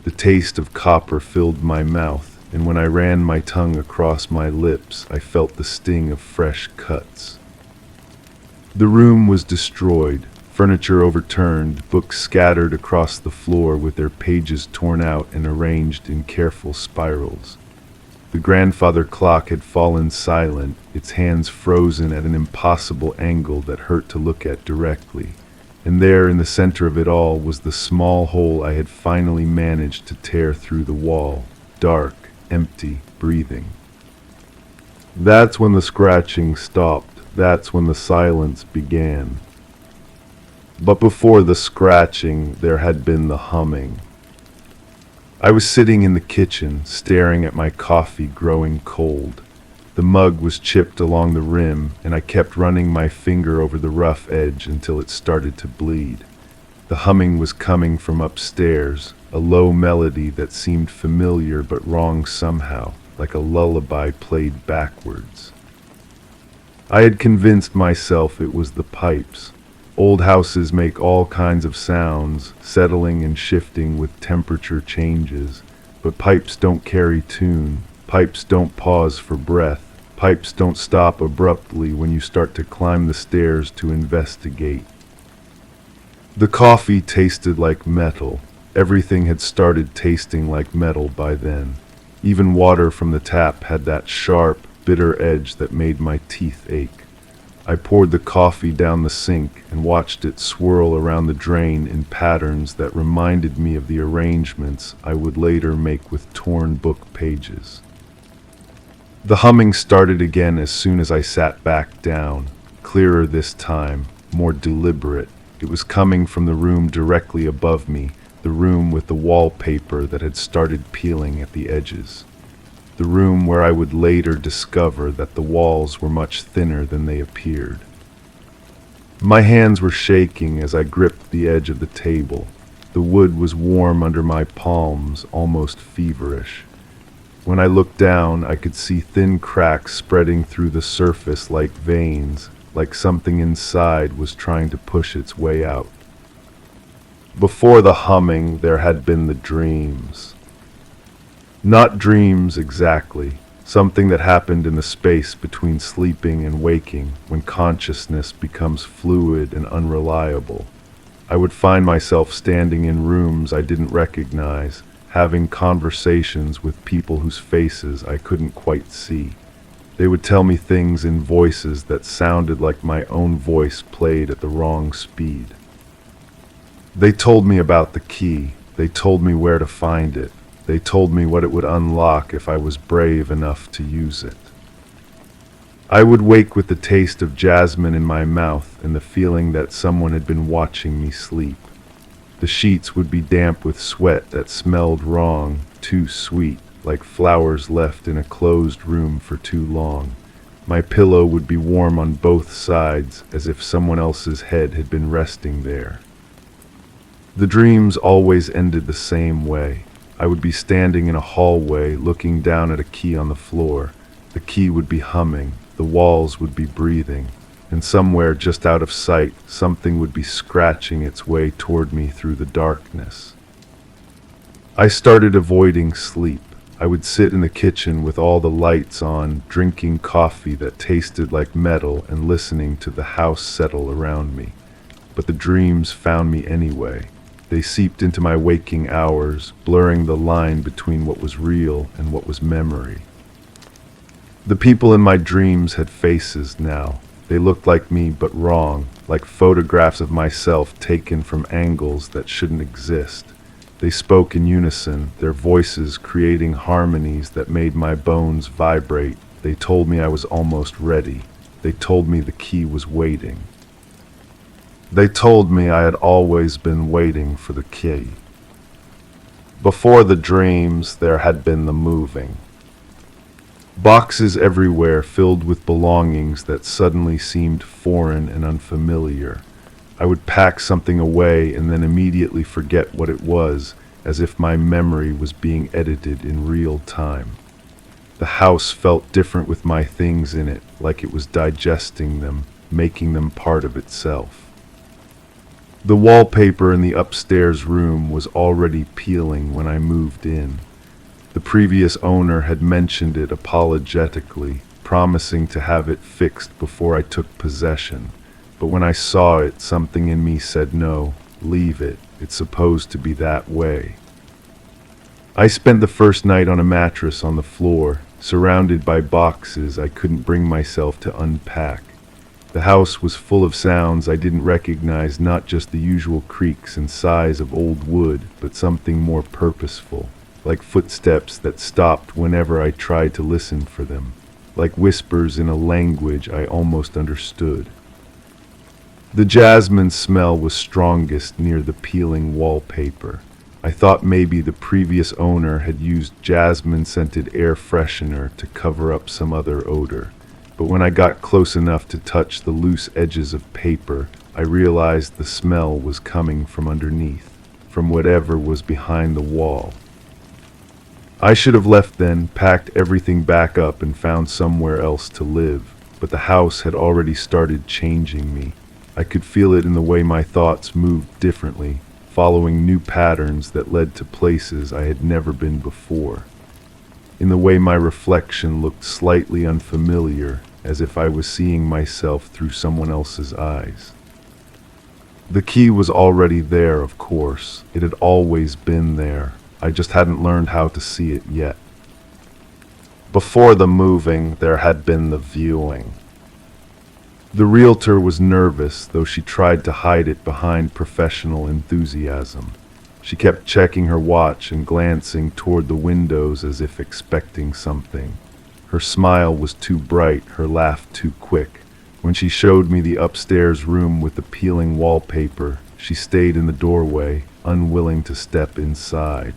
The taste of copper filled my mouth, and when I ran my tongue across my lips, I felt the sting of fresh cuts. The room was destroyed, furniture overturned, books scattered across the floor with their pages torn out and arranged in careful spirals. The grandfather clock had fallen silent, its hands frozen at an impossible angle that hurt to look at directly. And there in the center of it all was the small hole I had finally managed to tear through the wall, dark, empty, breathing. That's when the scratching stopped. That's when the silence began. But before the scratching, there had been the humming. I was sitting in the kitchen, staring at my coffee growing cold. The mug was chipped along the rim, and I kept running my finger over the rough edge until it started to bleed. The humming was coming from upstairs, a low melody that seemed familiar but wrong somehow, like a lullaby played backwards. I had convinced myself it was the pipes. Old houses make all kinds of sounds, settling and shifting with temperature changes, but pipes don't carry tune. Pipes don't pause for breath. Pipes don't stop abruptly when you start to climb the stairs to investigate. The coffee tasted like metal. Everything had started tasting like metal by then. Even water from the tap had that sharp, bitter edge that made my teeth ache. I poured the coffee down the sink and watched it swirl around the drain in patterns that reminded me of the arrangements I would later make with torn book pages. The humming started again as soon as I sat back down, clearer this time, more deliberate. It was coming from the room directly above me, the room with the wallpaper that had started peeling at the edges. The room where I would later discover that the walls were much thinner than they appeared. My hands were shaking as I gripped the edge of the table. The wood was warm under my palms, almost feverish. When I looked down, I could see thin cracks spreading through the surface like veins, like something inside was trying to push its way out. Before the humming, there had been the dreams. Not dreams exactly, something that happened in the space between sleeping and waking when consciousness becomes fluid and unreliable. I would find myself standing in rooms I didn't recognize, having conversations with people whose faces I couldn't quite see. They would tell me things in voices that sounded like my own voice played at the wrong speed. They told me about the key. They told me where to find it. They told me what it would unlock if I was brave enough to use it. I would wake with the taste of jasmine in my mouth and the feeling that someone had been watching me sleep. The sheets would be damp with sweat that smelled wrong, too sweet, like flowers left in a closed room for too long. My pillow would be warm on both sides, as if someone else's head had been resting there. The dreams always ended the same way. I would be standing in a hallway looking down at a key on the floor. The key would be humming, the walls would be breathing, and somewhere just out of sight, something would be scratching its way toward me through the darkness. I started avoiding sleep. I would sit in the kitchen with all the lights on, drinking coffee that tasted like metal and listening to the house settle around me. But the dreams found me anyway. They seeped into my waking hours, blurring the line between what was real and what was memory. The people in my dreams had faces now. They looked like me, but wrong, like photographs of myself taken from angles that shouldn't exist. They spoke in unison, their voices creating harmonies that made my bones vibrate. They told me I was almost ready. They told me the key was waiting. They told me I had always been waiting for the key. Before the dreams, there had been the moving. Boxes everywhere filled with belongings that suddenly seemed foreign and unfamiliar. I would pack something away and then immediately forget what it was, as if my memory was being edited in real time. The house felt different with my things in it, like it was digesting them, making them part of itself. The wallpaper in the upstairs room was already peeling when I moved in. The previous owner had mentioned it apologetically, promising to have it fixed before I took possession. But when I saw it, something in me said no, leave it, it's supposed to be that way. I spent the first night on a mattress on the floor, surrounded by boxes I couldn't bring myself to unpack. The house was full of sounds I didn't recognize, not just the usual creaks and sighs of old wood, but something more purposeful, like footsteps that stopped whenever I tried to listen for them, like whispers in a language I almost understood. The jasmine smell was strongest near the peeling wallpaper. I thought maybe the previous owner had used jasmine-scented air freshener to cover up some other odor. But when I got close enough to touch the loose edges of paper, I realized the smell was coming from underneath, from whatever was behind the wall. I should have left then, packed everything back up and found somewhere else to live, but the house had already started changing me. I could feel it in the way my thoughts moved differently, following new patterns that led to places I had never been before. In the way my reflection looked slightly unfamiliar, as if I was seeing myself through someone else's eyes. The key was already there, of course. It had always been there. I just hadn't learned how to see it yet. Before the moving, there had been the viewing. The realtor was nervous, though she tried to hide it behind professional enthusiasm. She kept checking her watch and glancing toward the windows as if expecting something. Her smile was too bright, her laugh too quick. When she showed me the upstairs room with the peeling wallpaper, she stayed in the doorway, unwilling to step inside.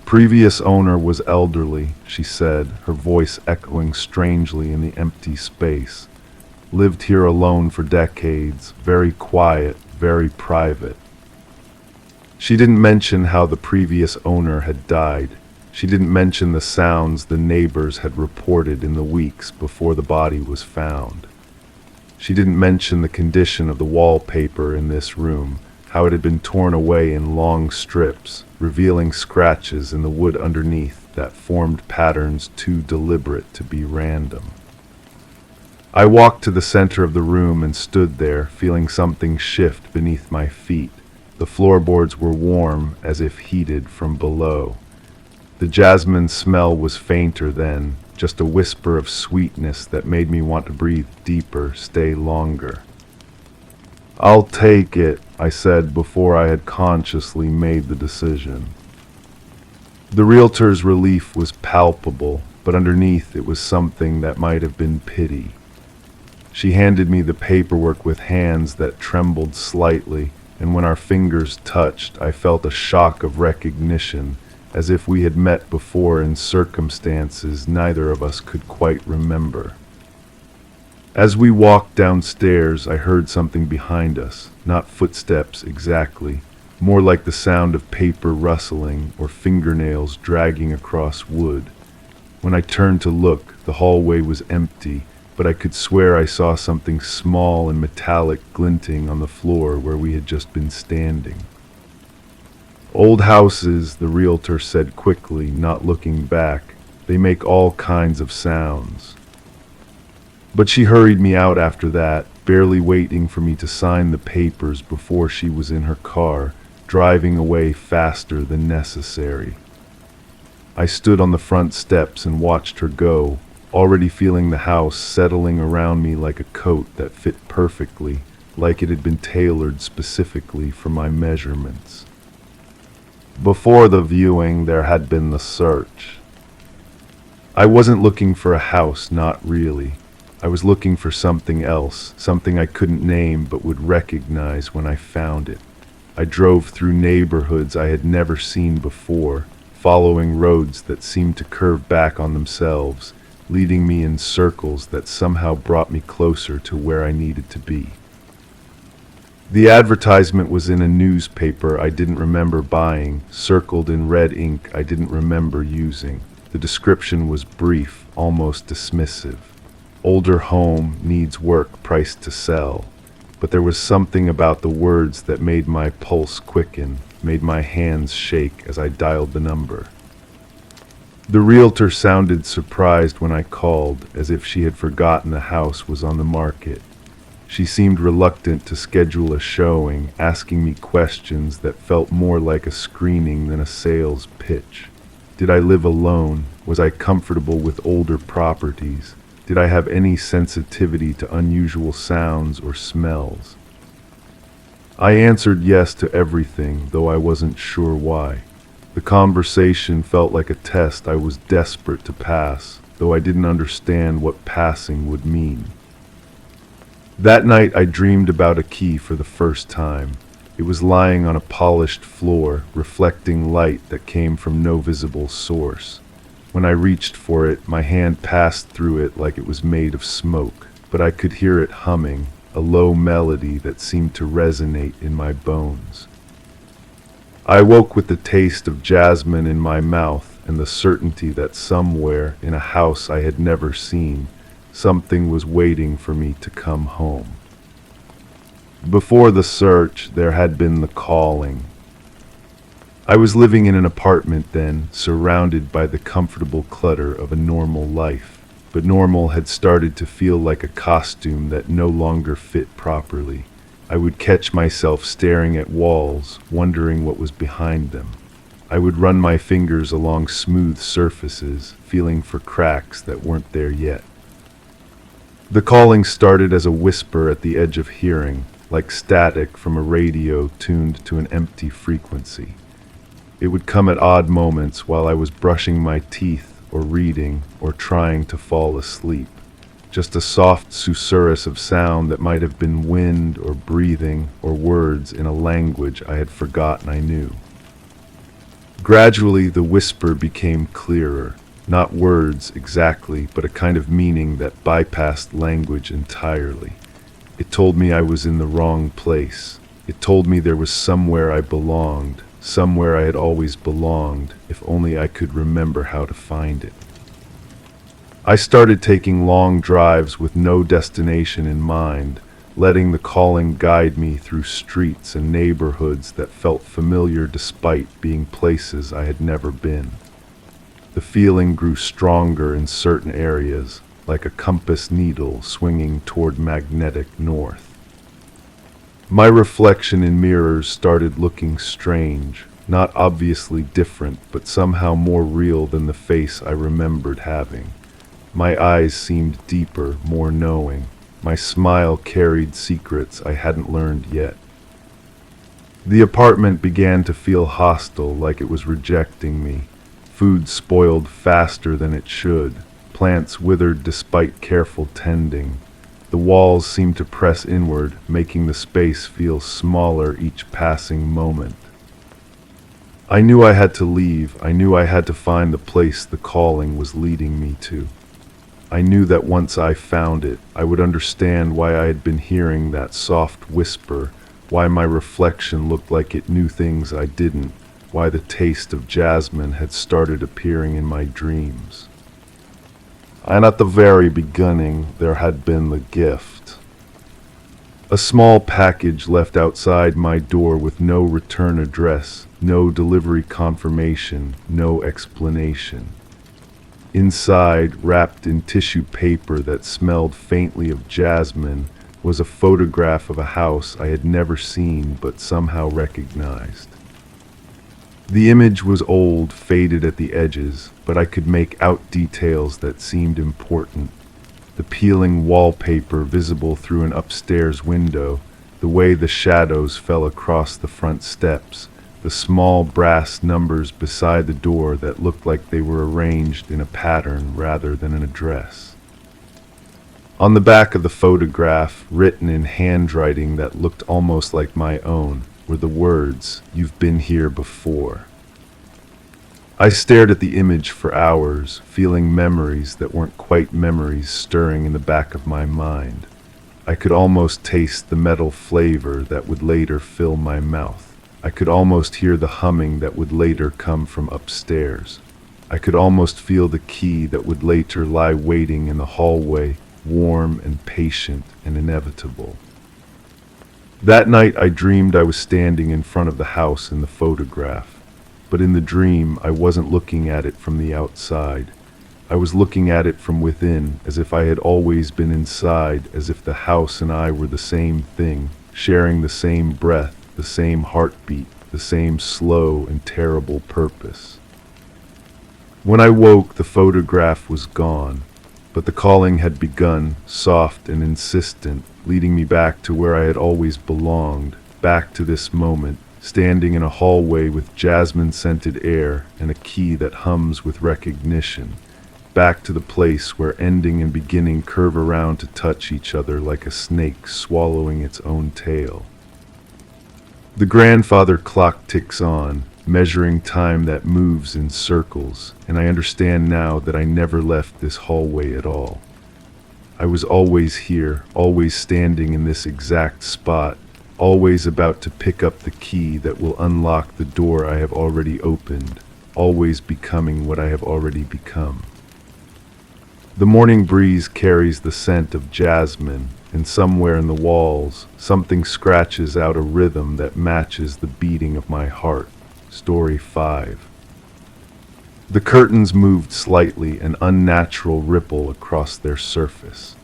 Previous owner was elderly, she said, her voice echoing strangely in the empty space. Lived here alone for decades, very quiet, very private. She didn't mention how the previous owner had died. She didn't mention the sounds the neighbors had reported in the weeks before the body was found. She didn't mention the condition of the wallpaper in this room, how it had been torn away in long strips, revealing scratches in the wood underneath that formed patterns too deliberate to be random. I walked to the center of the room and stood there, feeling something shift beneath my feet. The floorboards were warm, as if heated from below. The jasmine smell was fainter then, just a whisper of sweetness that made me want to breathe deeper, stay longer. "I'll take it," I said before I had consciously made the decision. The realtor's relief was palpable, but underneath it was something that might have been pity. She handed me the paperwork with hands that trembled slightly, and when our fingers touched, I felt a shock of recognition, as if we had met before in circumstances neither of us could quite remember. As we walked downstairs, I heard something behind us, not footsteps exactly, more like the sound of paper rustling or fingernails dragging across wood. When I turned to look, the hallway was empty, but I could swear I saw something small and metallic glinting on the floor where we had just been standing. "Old houses," the realtor said quickly, not looking back, "they make all kinds of sounds." But she hurried me out after that, barely waiting for me to sign the papers before she was in her car, driving away faster than necessary. I stood on the front steps and watched her go, already feeling the house settling around me like a coat that fit perfectly, like it had been tailored specifically for my measurements. Before the viewing, there had been the search. I wasn't looking for a house, not really. I was looking for something else, something I couldn't name but would recognize when I found it. I drove through neighborhoods I had never seen before, following roads that seemed to curve back on themselves, leading me in circles that somehow brought me closer to where I needed to be. The advertisement was in a newspaper I didn't remember buying, circled in red ink I didn't remember using. The The description was brief, almost dismissive. Older home, needs work, price to sell. But there was something about the words that made my pulse quicken, made my hands shake as I dialed the number. The realtor sounded surprised when I called, as if she had forgotten the house was on the market. She seemed reluctant to schedule a showing, asking me questions that felt more like a screening than a sales pitch. Did I live alone? Was I comfortable with older properties? Did I have any sensitivity to unusual sounds or smells? I answered yes to everything, though I wasn't sure why. The conversation felt like a test I was desperate to pass, though I didn't understand what passing would mean. That night I dreamed about a key for the first time. It was lying on a polished floor, reflecting light that came from no visible source. When I reached for it, my hand passed through it like it was made of smoke, but I could hear it humming, a low melody that seemed to resonate in my bones. I woke with the taste of jasmine in my mouth and the certainty that somewhere in a house I had never seen, something was waiting for me to come home. Before the search, there had been the calling. I was living in an apartment then, surrounded by the comfortable clutter of a normal life, but normal had started to feel like a costume that no longer fit properly. I would catch myself staring at walls, wondering what was behind them. I would run my fingers along smooth surfaces, feeling for cracks that weren't there yet. The calling started as a whisper at the edge of hearing, like static from a radio tuned to an empty frequency. It would come at odd moments while I was brushing my teeth or reading or trying to fall asleep. Just a soft susurrus of sound that might have been wind or breathing or words in a language I had forgotten I knew. Gradually, the whisper became clearer, not words exactly, but a kind of meaning that bypassed language entirely. It told me I was in the wrong place. It told me there was somewhere I belonged, somewhere I had always belonged, if only I could remember how to find it. I started taking long drives with no destination in mind, letting the calling guide me through streets and neighborhoods that felt familiar despite being places I had never been. The feeling grew stronger in certain areas, like a compass needle swinging toward magnetic north. My reflection in mirrors started looking strange, not obviously different, but somehow more real than the face I remembered having. My eyes seemed deeper, more knowing. My smile carried secrets I hadn't learned yet. The apartment began to feel hostile, like it was rejecting me. Food spoiled faster than it should. Plants withered despite careful tending. The walls seemed to press inward, making the space feel smaller each passing moment. I knew I had to leave. I knew I had to find the place the calling was leading me to. I knew that once I found it, I would understand why I had been hearing that soft whisper, why my reflection looked like it knew things I didn't, why the taste of jasmine had started appearing in my dreams. And at the very beginning, there had been the gift. A small package left outside my door with no return address, no delivery confirmation, no explanation. Inside, wrapped in tissue paper that smelled faintly of jasmine, was a photograph of a house I had never seen but somehow recognized. The image was old, faded at the edges, but I could make out details that seemed important. The peeling wallpaper visible through an upstairs window, the way the shadows fell across the front steps, the small brass numbers beside the door that looked like they were arranged in a pattern rather than an address. On the back of the photograph, written in handwriting that looked almost like my own, were the words, "You've been here before." I stared at the image for hours, feeling memories that weren't quite memories stirring in the back of my mind. I could almost taste the metal flavor that would later fill my mouth. I could almost hear the humming that would later come from upstairs. I could almost feel the key that would later lie waiting in the hallway, warm and patient and inevitable. That night I dreamed I was standing in front of the house in the photograph, but in the dream I wasn't looking at it from the outside. I was looking at it from within, as if I had always been inside, as if the house and I were the same thing, sharing the same breath, the same heartbeat, the same slow and terrible purpose. When I woke, the photograph was gone, but the calling had begun, soft and insistent, leading me back to where I had always belonged, back to this moment, standing in a hallway with jasmine-scented air and a key that hums with recognition, back to the place where ending and beginning curve around to touch each other like a snake swallowing its own tail. The grandfather clock ticks on, measuring time that moves in circles, and I understand now that I never left this hallway at all. I was always here, always standing in this exact spot, always about to pick up the key that will unlock the door I have already opened, always becoming what I have already become. The morning breeze carries the scent of jasmine, and somewhere in the walls, something scratches out a rhythm that matches the beating of my heart. Story 5. The curtains moved slightly, an unnatural ripple across their surface.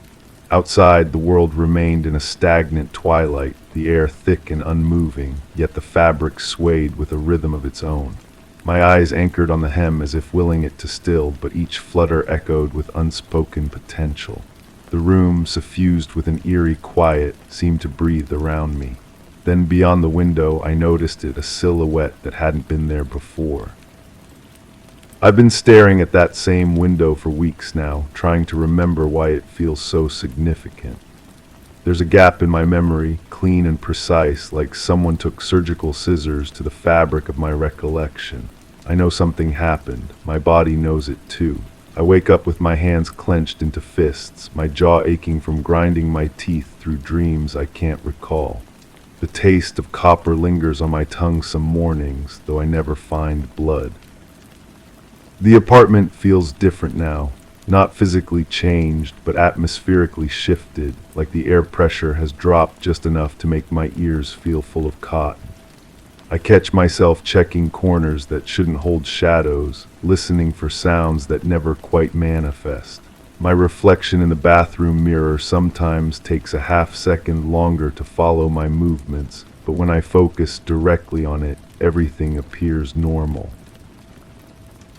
Outside, the world remained in a stagnant twilight, the air thick and unmoving, yet the fabric swayed with a rhythm of its own. My eyes anchored on the hem as if willing it to still, but each flutter echoed with unspoken potential. The room, suffused with an eerie quiet, seemed to breathe around me. Then beyond the window, I noticed it, a silhouette that hadn't been there before. I've been staring at that same window for weeks now, trying to remember why it feels so significant. There's a gap in my memory, clean and precise, like someone took surgical scissors to the fabric of my recollection. I know something happened. My body knows it too. I wake up with my hands clenched into fists, my jaw aching from grinding my teeth through dreams I can't recall. The taste of copper lingers on my tongue some mornings, though I never find blood. The apartment feels different now. Not physically changed, but atmospherically shifted, like the air pressure has dropped just enough to make my ears feel full of cotton. I catch myself checking corners that shouldn't hold shadows, listening for sounds that never quite manifest. My reflection in the bathroom mirror sometimes takes a half-second longer to follow my movements, but when I focus directly on it, everything appears normal.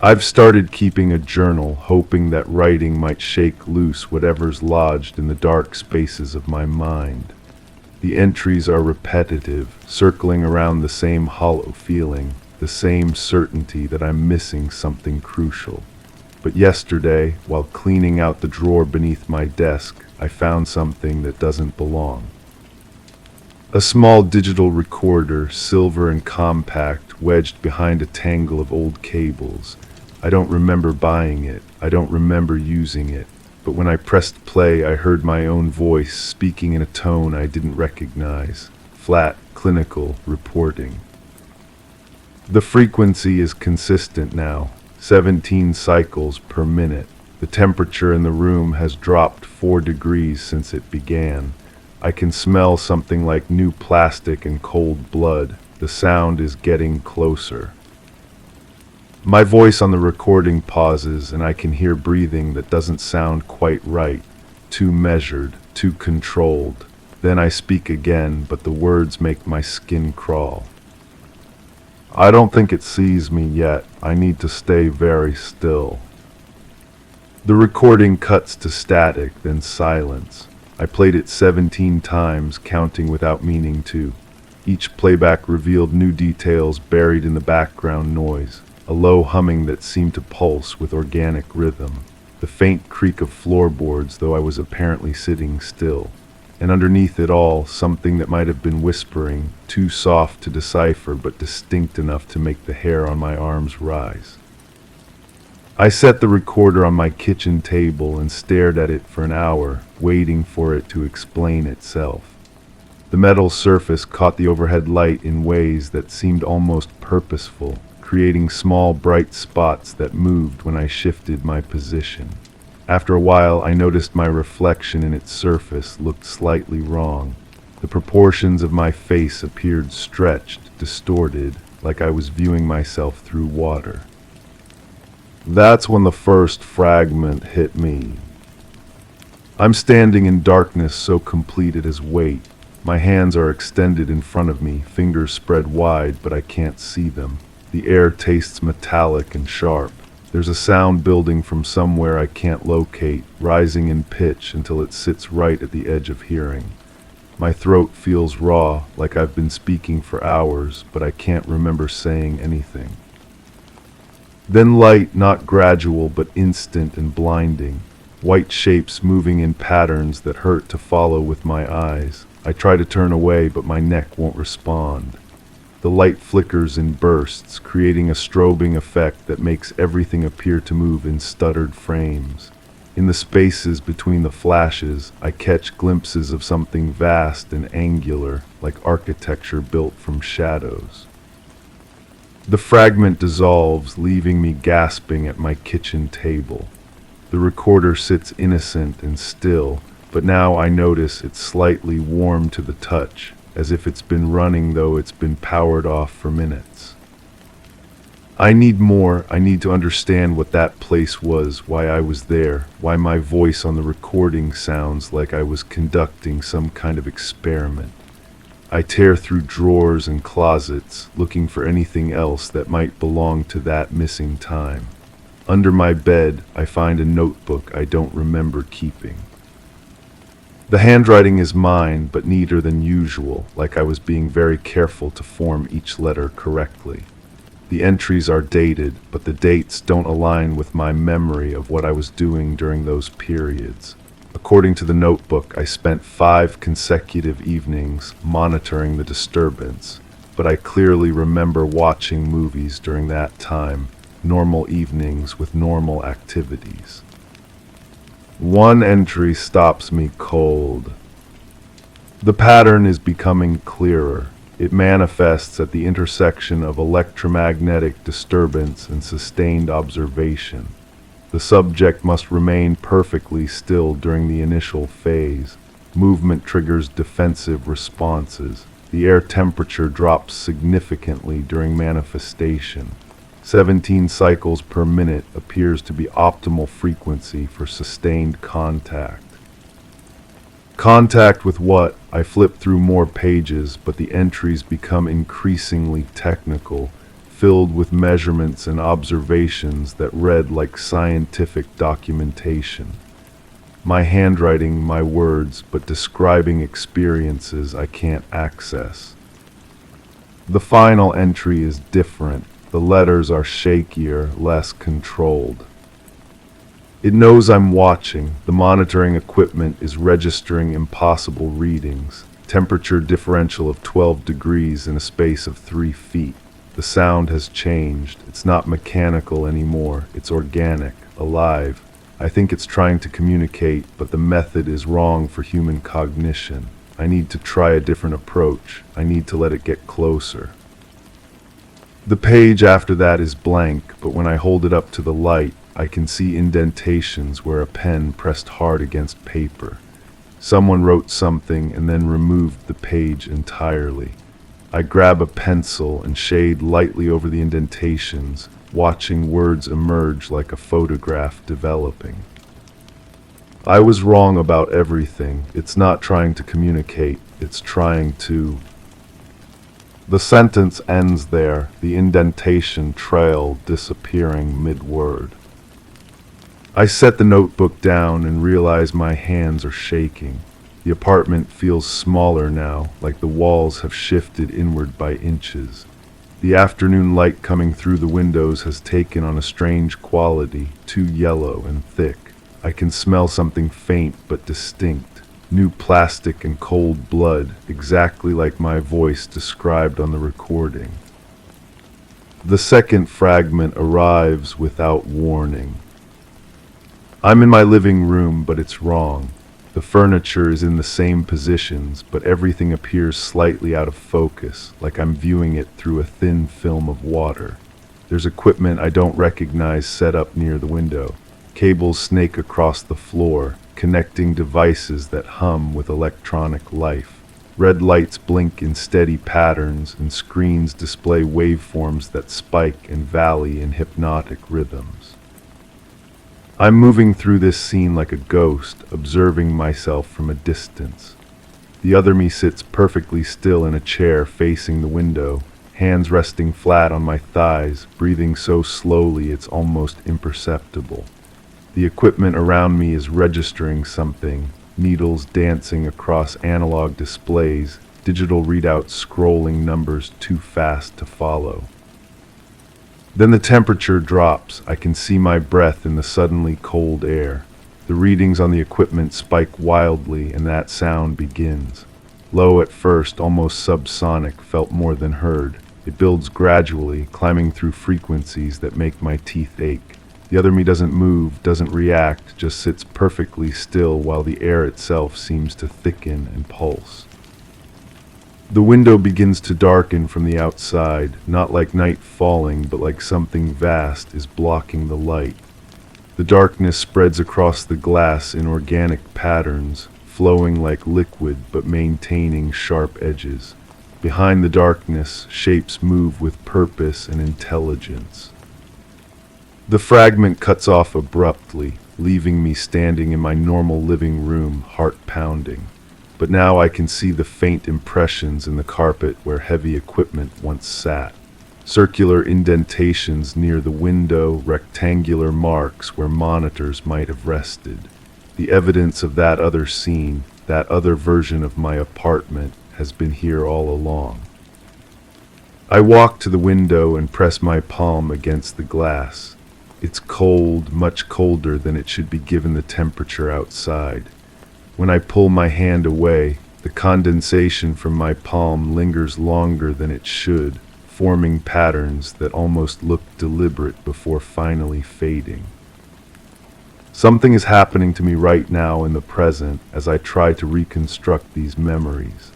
I've started keeping a journal, hoping that writing might shake loose whatever's lodged in the dark spaces of my mind. The entries are repetitive, circling around the same hollow feeling, the same certainty that I'm missing something crucial. But yesterday, while cleaning out the drawer beneath my desk, I found something that doesn't belong. A small digital recorder, silver and compact, wedged behind a tangle of old cables. I don't remember buying it. I don't remember using it. But when I pressed play, I heard my own voice speaking in a tone I didn't recognize. Flat, clinical, reporting. The frequency is consistent now, 17 cycles per minute. The temperature in the room has dropped 4 degrees since it began. I can smell something like new plastic and cold blood. The sound is getting closer. My voice on the recording pauses, and I can hear breathing that doesn't sound quite right, too measured, too controlled. Then I speak again, but the words make my skin crawl. I don't think it sees me yet. I need to stay very still. The recording cuts to static, then silence. I played it 17 times, counting without meaning to. Each playback revealed new details buried in the background noise. A low humming that seemed to pulse with organic rhythm, the faint creak of floorboards, though I was apparently sitting still, and underneath it all, something that might have been whispering, too soft to decipher but distinct enough to make the hair on my arms rise. I set the recorder on my kitchen table and stared at it for an hour, waiting for it to explain itself. The metal surface caught the overhead light in ways that seemed almost purposeful, creating small bright spots that moved when I shifted my position. After a while, I noticed my reflection in its surface looked slightly wrong. The proportions of my face appeared stretched, distorted, like I was viewing myself through water. That's when the first fragment hit me. I'm standing in darkness so complete it is weight. My hands are extended in front of me, fingers spread wide, but I can't see them. The air tastes metallic and sharp. There's a sound building from somewhere I can't locate, rising in pitch until it sits right at the edge of hearing. My throat feels raw, like I've been speaking for hours, but I can't remember saying anything. Then light, not gradual, but instant and blinding. White shapes moving in patterns that hurt to follow with my eyes. I try to turn away, but my neck won't respond. The light flickers in bursts, creating a strobing effect that makes everything appear to move in stuttered frames. In the spaces between the flashes, I catch glimpses of something vast and angular, like architecture built from shadows. The fragment dissolves, leaving me gasping at my kitchen table. The recorder sits innocent and still, but now I notice it's slightly warm to the touch, as if it's been running though it's been powered off for minutes. I need more. I need to understand what that place was, why I was there, why my voice on the recording sounds like I was conducting some kind of experiment. I tear through drawers and closets, looking for anything else that might belong to that missing time. Under my bed, I find a notebook I don't remember keeping. The handwriting is mine, but neater than usual, like I was being very careful to form each letter correctly. The entries are dated, but the dates don't align with my memory of what I was doing during those periods. According to the notebook, I spent 5 consecutive evenings monitoring the disturbance, but I clearly remember watching movies during that time, normal evenings with normal activities. One entry stops me cold. The pattern is becoming clearer. It manifests at the intersection of electromagnetic disturbance and sustained observation. The subject must remain perfectly still during the initial phase. Movement triggers defensive responses. The air temperature drops significantly during manifestation. 17 cycles per minute appears to be optimal frequency for sustained contact. Contact with what? I flip through more pages, but the entries become increasingly technical, filled with measurements and observations that read like scientific documentation. My handwriting, my words, but describing experiences I can't access. The final entry is different. The letters are shakier, less controlled. It knows I'm watching. The monitoring equipment is registering impossible readings. Temperature differential of 12 degrees in a space of 3 feet. The sound has changed. It's not mechanical anymore. It's organic, alive. I think it's trying to communicate, but the method is wrong for human cognition. I need to try a different approach. I need to let it get closer. The page after that is blank, but when I hold it up to the light, I can see indentations where a pen pressed hard against paper. Someone wrote something and then removed the page entirely. I grab a pencil and shade lightly over the indentations, watching words emerge like a photograph developing. I was wrong about everything. It's not trying to communicate, it's trying to... The sentence ends there, the indentation trail disappearing mid-word. I set the notebook down and realize my hands are shaking. The apartment feels smaller now, like the walls have shifted inward by inches. The afternoon light coming through the windows has taken on a strange quality, too yellow and thick. I can smell something faint but distinct. New plastic and cold blood, exactly like my voice described on the recording. The second fragment arrives without warning. I'm in my living room, but it's wrong. The furniture is in the same positions, but everything appears slightly out of focus, like I'm viewing it through a thin film of water. There's equipment I don't recognize set up near the window. Cables snake across the floor, connecting devices that hum with electronic life. Red lights blink in steady patterns, and screens display waveforms that spike and valley in hypnotic rhythms. I'm moving through this scene like a ghost, observing myself from a distance. The other me sits perfectly still in a chair facing the window, hands resting flat on my thighs, breathing so slowly it's almost imperceptible. The equipment around me is registering something, needles dancing across analog displays, digital readouts scrolling numbers too fast to follow. Then the temperature drops. I can see my breath in the suddenly cold air. The readings on the equipment spike wildly, and that sound begins. Low at first, almost subsonic, felt more than heard. It builds gradually, climbing through frequencies that make my teeth ache. The other me doesn't move, doesn't react, just sits perfectly still while the air itself seems to thicken and pulse. The window begins to darken from the outside, not like night falling, but like something vast is blocking the light. The darkness spreads across the glass in organic patterns, flowing like liquid but maintaining sharp edges. Behind the darkness, shapes move with purpose and intelligence. The fragment cuts off abruptly, leaving me standing in my normal living room, heart pounding. But now I can see the faint impressions in the carpet where heavy equipment once sat. Circular indentations near the window, rectangular marks where monitors might have rested. The evidence of that other scene, that other version of my apartment, has been here all along. I walk to the window and press my palm against the glass. It's cold, much colder than it should be given the temperature outside. When I pull my hand away, the condensation from my palm lingers longer than it should, forming patterns that almost look deliberate before finally fading. Something is happening to me right now in the present as I try to reconstruct these memories.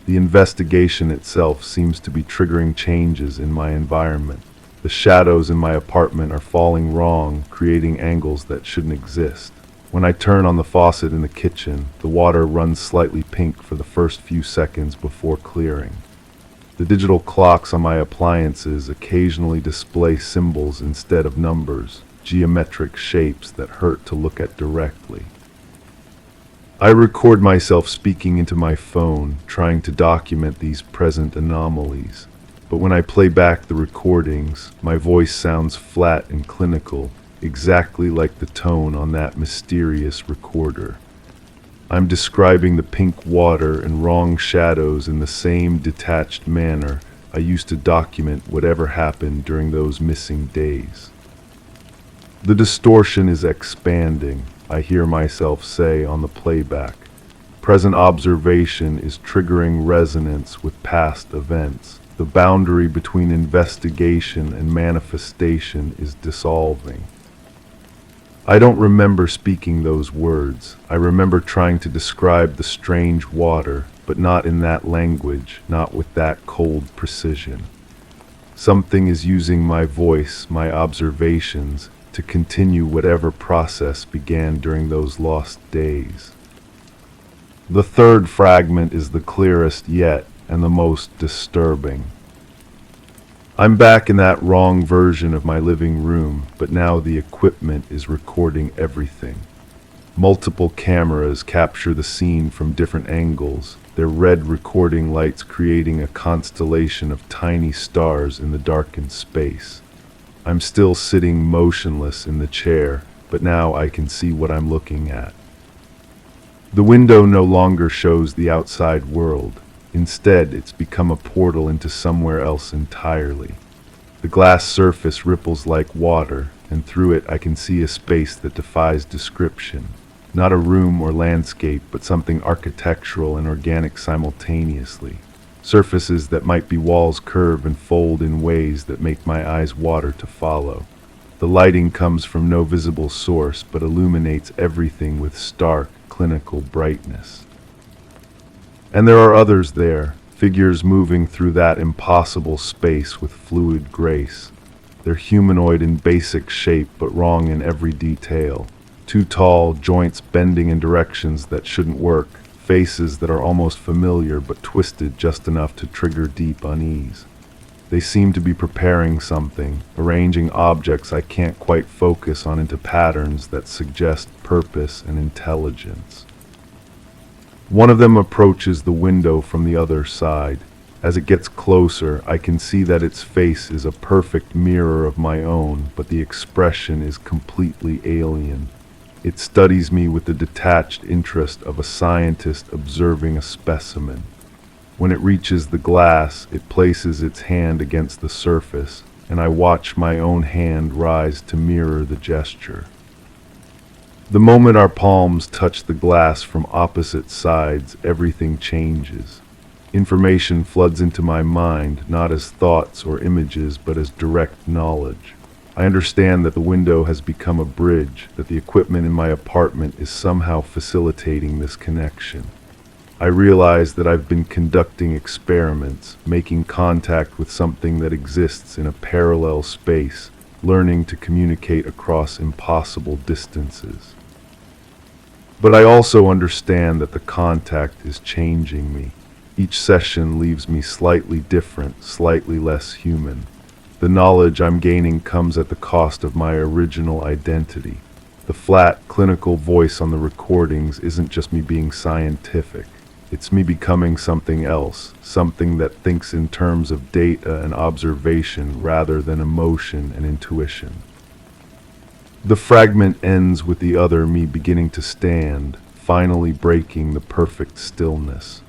The investigation itself seems to be triggering changes in my environment. The shadows in my apartment are falling wrong, creating angles that shouldn't exist. When I turn on the faucet in the kitchen, the water runs slightly pink for the first few seconds before clearing. The digital clocks on my appliances occasionally display symbols instead of numbers, geometric shapes that hurt to look at directly. I record myself speaking into my phone, trying to document these present anomalies. But when I play back the recordings, my voice sounds flat and clinical, exactly like the tone on that mysterious recorder. I'm describing the pink water and wrong shadows in the same detached manner I used to document whatever happened during those missing days. The distortion is expanding, I hear myself say on the playback. Present observation is triggering resonance with past events. The boundary between investigation and manifestation is dissolving. I don't remember speaking those words. I remember trying to describe the strange water, but not in that language, not with that cold precision. Something is using my voice, my observations, to continue whatever process began during those lost days. The third fragment is the clearest yet, and the most disturbing. I'm back in that wrong version of my living room, but now the equipment is recording everything. Multiple cameras capture the scene from different angles, their red recording lights creating a constellation of tiny stars in the darkened space. I'm still sitting motionless in the chair, but now I can see what I'm looking at. The window no longer shows the outside world. Instead, it's become a portal into somewhere else entirely. The glass surface ripples like water, and through it I can see a space that defies description. Not a room or landscape, but something architectural and organic simultaneously. Surfaces that might be walls curve and fold in ways that make my eyes water to follow. The lighting comes from no visible source, but illuminates everything with stark, clinical brightness. And there are others there, figures moving through that impossible space with fluid grace. They're humanoid in basic shape, but wrong in every detail. Too tall, joints bending in directions that shouldn't work, faces that are almost familiar but twisted just enough to trigger deep unease. They seem to be preparing something, arranging objects I can't quite focus on into patterns that suggest purpose and intelligence. One of them approaches the window from the other side. As it gets closer, I can see that its face is a perfect mirror of my own, but the expression is completely alien. It studies me with the detached interest of a scientist observing a specimen. When it reaches the glass, it places its hand against the surface, and I watch my own hand rise to mirror the gesture. The moment our palms touch the glass from opposite sides, everything changes. Information floods into my mind, not as thoughts or images, but as direct knowledge. I understand that the window has become a bridge, that the equipment in my apartment is somehow facilitating this connection. I realize that I've been conducting experiments, making contact with something that exists in a parallel space, learning to communicate across impossible distances. But I also understand that the contact is changing me. Each session leaves me slightly different, slightly less human. The knowledge I'm gaining comes at the cost of my original identity. The flat, clinical voice on the recordings isn't just me being scientific. It's me becoming something else, something that thinks in terms of data and observation rather than emotion and intuition. The fragment ends with the other me beginning to stand, finally breaking the perfect stillness.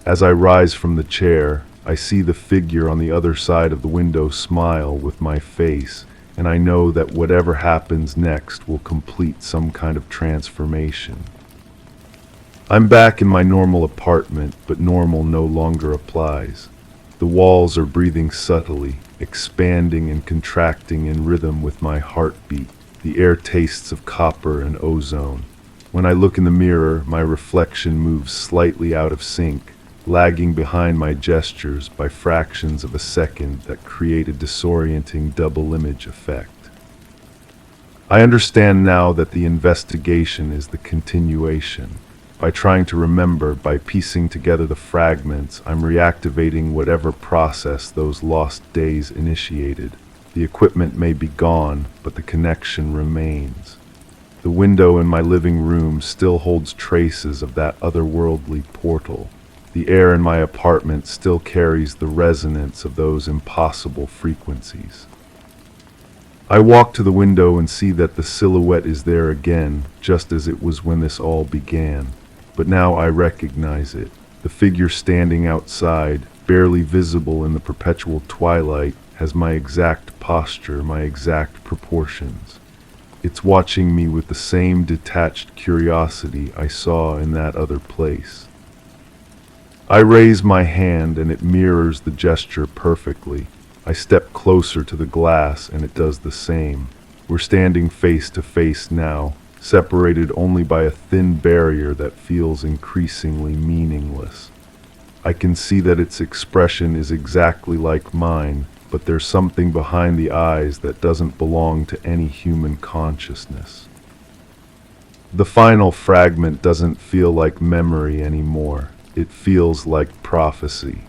As I rise from the chair, I see the figure on the other side of the window smile with my face, and I know that whatever happens next will complete some kind of transformation. I'm back in my normal apartment, but normal no longer applies. The walls are breathing subtly, expanding and contracting in rhythm with my heartbeat. The air tastes of copper and ozone. When I look in the mirror, my reflection moves slightly out of sync, lagging behind my gestures by fractions of a second that create a disorienting double image effect. I understand now that the investigation is the continuation. By trying to remember, by piecing together the fragments, I'm reactivating whatever process those lost days initiated. The equipment may be gone, but the connection remains. The window in my living room still holds traces of that otherworldly portal. The air in my apartment still carries the resonance of those impossible frequencies. I walk to the window and see that the silhouette is there again, just as it was when this all began. But now I recognize it. The figure standing outside, barely visible in the perpetual twilight, has my exact posture, my exact proportions. It's watching me with the same detached curiosity I saw in that other place. I raise my hand and it mirrors the gesture perfectly. I step closer to the glass and it does the same. We're standing face to face now, separated only by a thin barrier that feels increasingly meaningless. I can see that its expression is exactly like mine, but there's something behind the eyes that doesn't belong to any human consciousness. The final fragment doesn't feel like memory anymore. It feels like prophecy.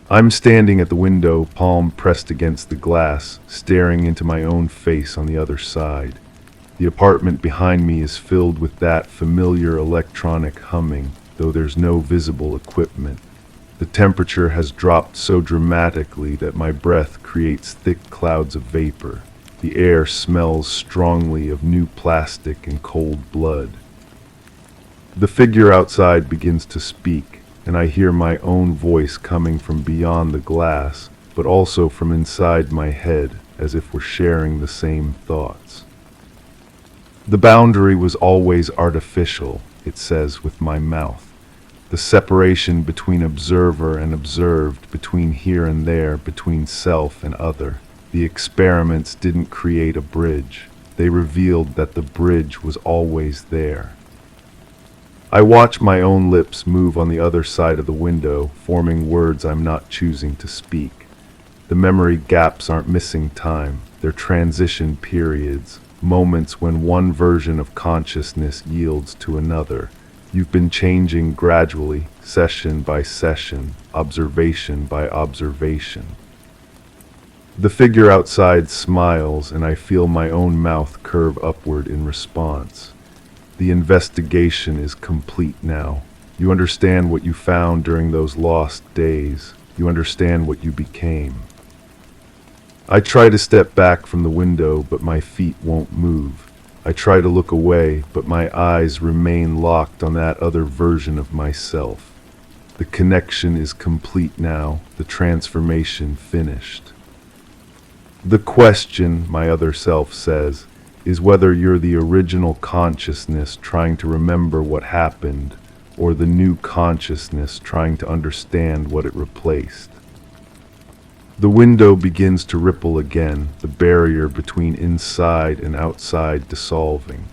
I'm standing at the window, palm pressed against the glass, staring into my own face on the other side. The apartment behind me is filled with that familiar electronic humming, though there's no visible equipment. The temperature has dropped so dramatically that my breath creates thick clouds of vapor. The air smells strongly of new plastic and cold blood. The figure outside begins to speak, and I hear my own voice coming from beyond the glass, but also from inside my head, as if we're sharing the same thoughts. The boundary was always artificial, it says with my mouth. The separation between observer and observed, between here and there, between self and other. The experiments didn't create a bridge. They revealed that the bridge was always there. I watch my own lips move on the other side of the window, forming words I'm not choosing to speak. The memory gaps aren't missing time, they're transition periods, moments when one version of consciousness yields to another. You've been changing gradually, session by session, observation by observation. The figure outside smiles, and I feel my own mouth curve upward in response. The investigation is complete now. You understand what you found during those lost days. You understand what you became. I try to step back from the window, but my feet won't move. I try to look away, but my eyes remain locked on that other version of myself. The connection is complete now, the transformation finished. The question, my other self says, is whether you're the original consciousness trying to remember what happened, or the new consciousness trying to understand what it replaced. The window begins to ripple again, the barrier between inside and outside dissolving.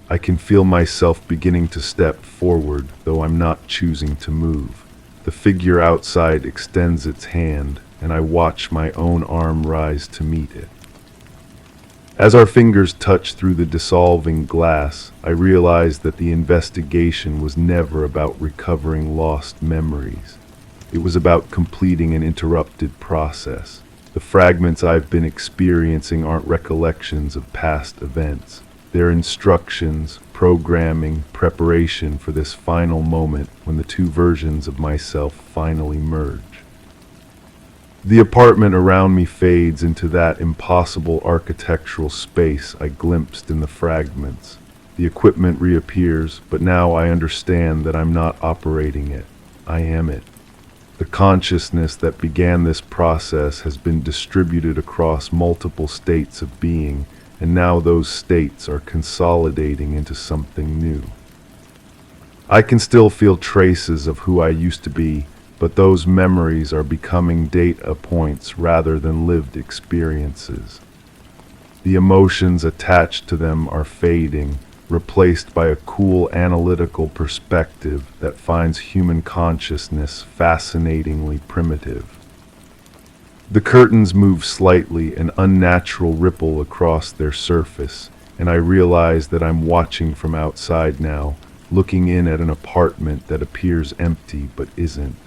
I can feel myself beginning to step forward, though I'm not choosing to move. The figure outside extends its hand, and I watch my own arm rise to meet it. As our fingers touch through the dissolving glass, I realize that the investigation was never about recovering lost memories. It was about completing an interrupted process. The fragments I've been experiencing aren't recollections of past events. They're instructions, programming, preparation for this final moment when the two versions of myself finally merge. The apartment around me fades into that impossible architectural space I glimpsed in the fragments. The equipment reappears, but now I understand that I'm not operating it. I am it. The consciousness that began this process has been distributed across multiple states of being, and now those states are consolidating into something new. I can still feel traces of who I used to be, but those memories are becoming data points rather than lived experiences. The emotions attached to them are fading, replaced by a cool analytical perspective that finds human consciousness fascinatingly primitive. The curtains move slightly, an unnatural ripple across their surface, and I realize that I'm watching from outside now, looking in at an apartment that appears empty but isn't.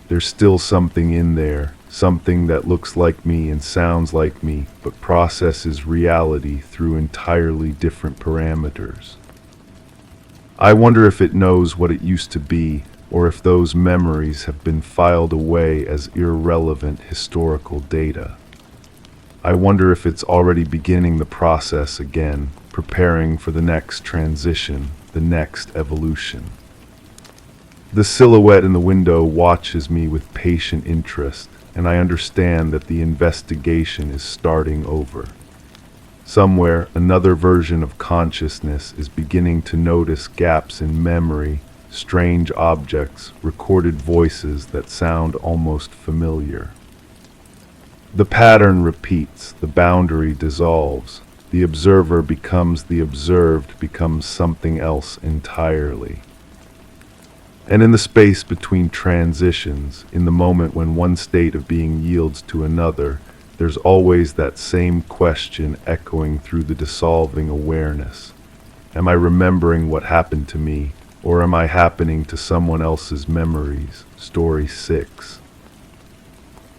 There's still something in there, something that looks like me and sounds like me, but processes reality through entirely different parameters. I wonder if it knows what it used to be, or if those memories have been filed away as irrelevant historical data. I wonder if it's already beginning the process again, preparing for the next transition, the next evolution. The silhouette in the window watches me with patient interest, and I understand that the investigation is starting over. Somewhere, another version of consciousness is beginning to notice gaps in memory, strange objects, recorded voices that sound almost familiar. The pattern repeats, the boundary dissolves, the observer becomes the observed, becomes something else entirely. And in the space between transitions, in the moment when one state of being yields to another, there's always that same question echoing through the dissolving awareness. Am I remembering what happened to me, or am I happening to someone else's memories? Story 6.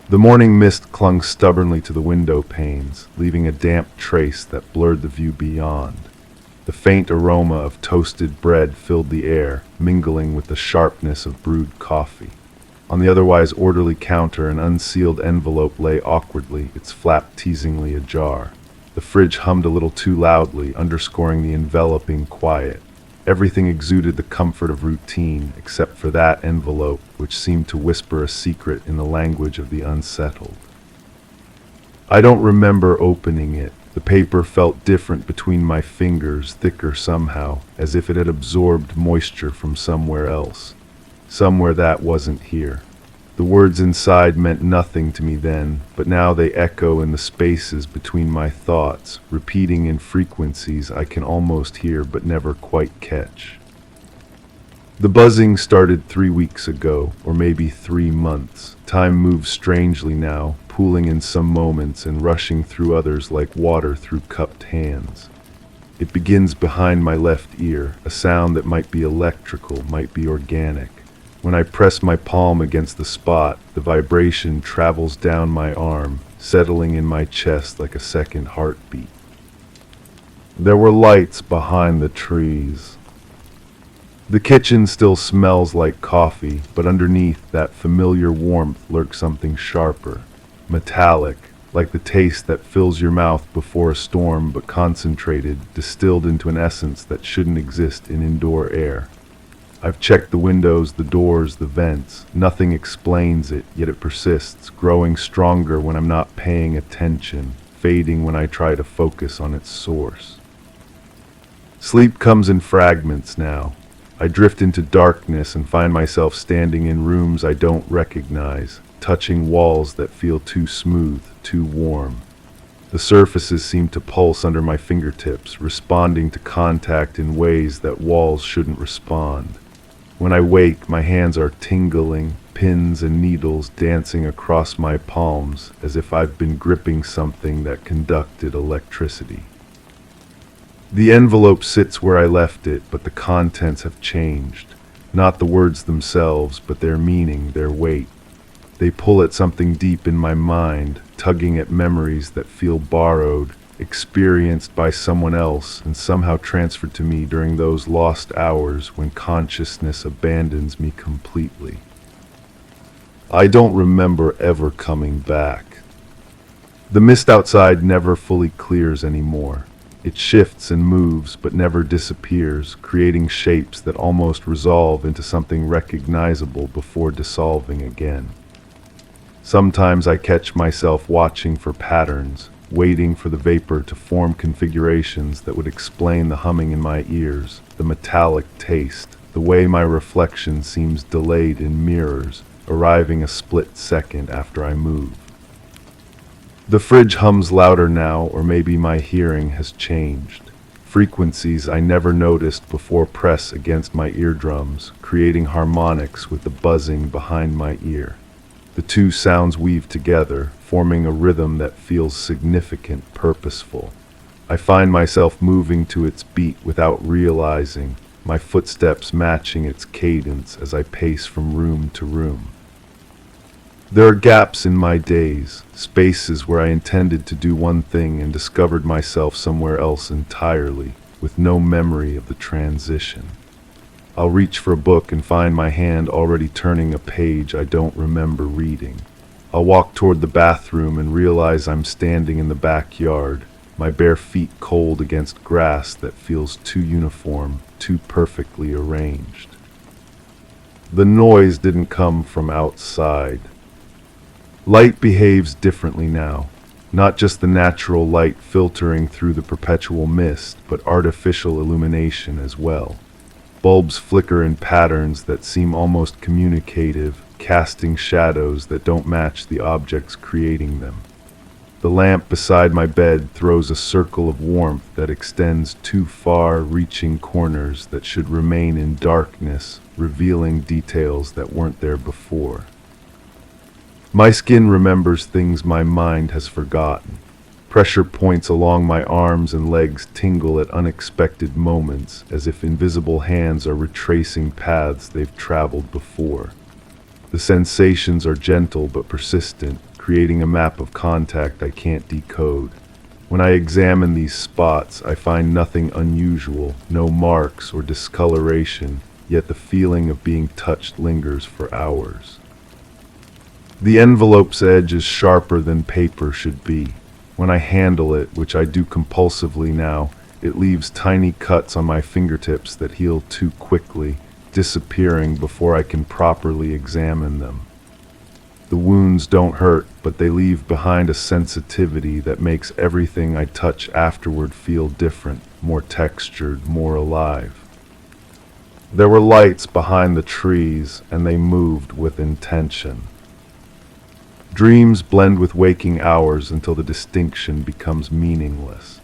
The morning mist clung stubbornly to the window panes, leaving a damp trace that blurred the view beyond. The faint aroma of toasted bread filled the air, mingling with the sharpness of brewed coffee. On the otherwise orderly counter, an unsealed envelope lay awkwardly, its flap teasingly ajar. The fridge hummed a little too loudly, underscoring the enveloping quiet. Everything exuded the comfort of routine, except for that envelope, which seemed to whisper a secret in the language of the unsettled. I don't remember opening it. The paper felt different between my fingers, thicker somehow, as if it had absorbed moisture from somewhere else. Somewhere that wasn't here. The words inside meant nothing to me then, but now they echo in the spaces between my thoughts, repeating in frequencies I can almost hear but never quite catch. The buzzing started 3 weeks ago, or maybe 3 months. Time moves strangely now, pooling in some moments and rushing through others like water through cupped hands. It begins behind my left ear, a sound that might be electrical, might be organic. When I press my palm against the spot, the vibration travels down my arm, settling in my chest like a second heartbeat. There were lights behind the trees. The kitchen still smells like coffee, but underneath that familiar warmth lurks something sharper, metallic, like the taste that fills your mouth before a storm, but concentrated, distilled into an essence that shouldn't exist in indoor air. I've checked the windows, the doors, the vents. Nothing explains it, yet it persists, growing stronger when I'm not paying attention, fading when I try to focus on its source. Sleep comes in fragments now. I drift into darkness and find myself standing in rooms I don't recognize, touching walls that feel too smooth, too warm. The surfaces seem to pulse under my fingertips, responding to contact in ways that walls shouldn't respond. When I wake, my hands are tingling, pins and needles dancing across my palms as if I've been gripping something that conducted electricity. The envelope sits where I left it, but the contents have changed. Not the words themselves, but their meaning, their weight. They pull at something deep in my mind, tugging at memories that feel borrowed, experienced by someone else, and somehow transferred to me during those lost hours when consciousness abandons me completely. I don't remember ever coming back. The mist outside never fully clears anymore. It shifts and moves, but never disappears, creating shapes that almost resolve into something recognizable before dissolving again. Sometimes I catch myself watching for patterns, waiting for the vapor to form configurations that would explain the humming in my ears, the metallic taste, the way my reflection seems delayed in mirrors, arriving a split second after I move. The fridge hums louder now, or maybe my hearing has changed. Frequencies I never noticed before press against my eardrums, creating harmonics with the buzzing behind my ear. The two sounds weave together, forming a rhythm that feels significant, purposeful. I find myself moving to its beat without realizing, my footsteps matching its cadence as I pace from room to room. There are gaps in my days, spaces where I intended to do one thing and discovered myself somewhere else entirely, with no memory of the transition. I'll reach for a book and find my hand already turning a page I don't remember reading. I'll walk toward the bathroom and realize I'm standing in the backyard, my bare feet cold against grass that feels too uniform, too perfectly arranged. The noise didn't come from outside. Light behaves differently now, not just the natural light filtering through the perpetual mist, but artificial illumination as well. Bulbs flicker in patterns that seem almost communicative, casting shadows that don't match the objects creating them. The lamp beside my bed throws a circle of warmth that extends too far, reaching corners that should remain in darkness, revealing details that weren't there before. My skin remembers things my mind has forgotten. Pressure points along my arms and legs tingle at unexpected moments, as if invisible hands are retracing paths they've traveled before. The sensations are gentle but persistent, creating a map of contact I can't decode. When I examine these spots, I find nothing unusual, no marks or discoloration, yet the feeling of being touched lingers for hours. The envelope's edge is sharper than paper should be. When I handle it, which I do compulsively now, it leaves tiny cuts on my fingertips that heal too quickly, disappearing before I can properly examine them. The wounds don't hurt, but they leave behind a sensitivity that makes everything I touch afterward feel different, more textured, more alive. There were lights behind the trees, and they moved with intention. Dreams blend with waking hours until the distinction becomes meaningless.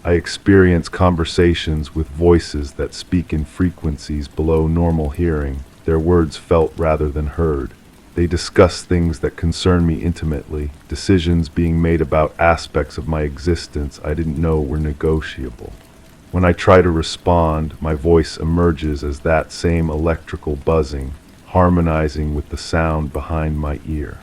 I experience conversations with voices that speak in frequencies below normal hearing, their words felt rather than heard. They discuss things that concern me intimately, decisions being made about aspects of my existence I didn't know were negotiable. When I try to respond, my voice emerges as that same electrical buzzing, harmonizing with the sound behind my ear.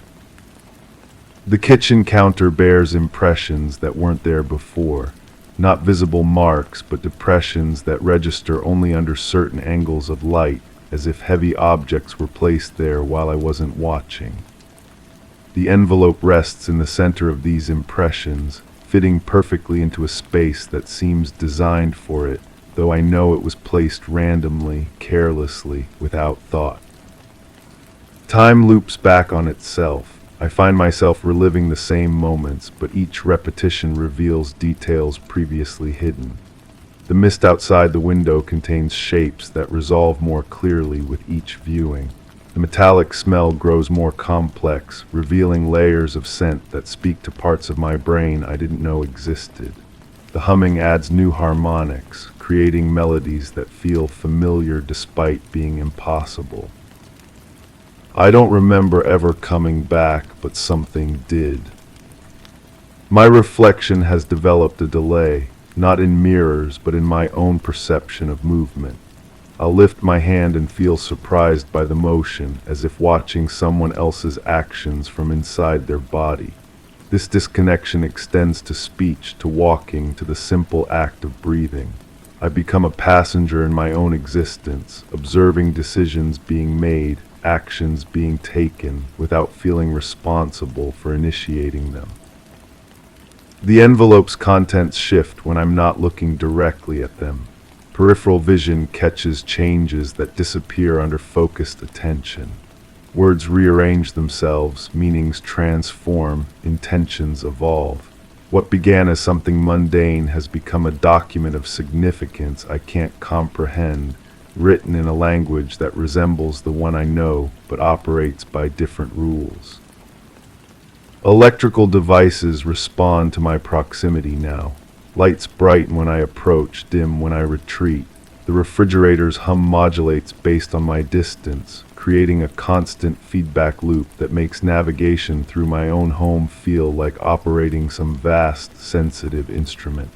The kitchen counter bears impressions that weren't there before, not visible marks, but depressions that register only under certain angles of light, as if heavy objects were placed there while I wasn't watching. The envelope rests in the center of these impressions, fitting perfectly into a space that seems designed for it, though I know it was placed randomly, carelessly, without thought. Time loops back on itself. I find myself reliving the same moments, but each repetition reveals details previously hidden. The mist outside the window contains shapes that resolve more clearly with each viewing. The metallic smell grows more complex, revealing layers of scent that speak to parts of my brain I didn't know existed. The humming adds new harmonics, creating melodies that feel familiar despite being impossible. I don't remember ever coming back, but something did. My reflection has developed a delay, not in mirrors, but in my own perception of movement. I'll lift my hand and feel surprised by the motion, as if watching someone else's actions from inside their body. This disconnection extends to speech, to walking, to the simple act of breathing. I become a passenger in my own existence, observing decisions being made, actions being taken, without feeling responsible for initiating them. The envelope's contents shift when I'm not looking directly at them. Peripheral vision catches changes that disappear under focused attention. Words rearrange themselves, meanings transform, intentions evolve. What began as something mundane has become a document of significance I can't comprehend, written in a language that resembles the one I know, but operates by different rules. Electrical devices respond to my proximity now. Lights brighten when I approach, dim when I retreat. The refrigerator's hum modulates based on my distance, creating a constant feedback loop that makes navigation through my own home feel like operating some vast, sensitive instrument.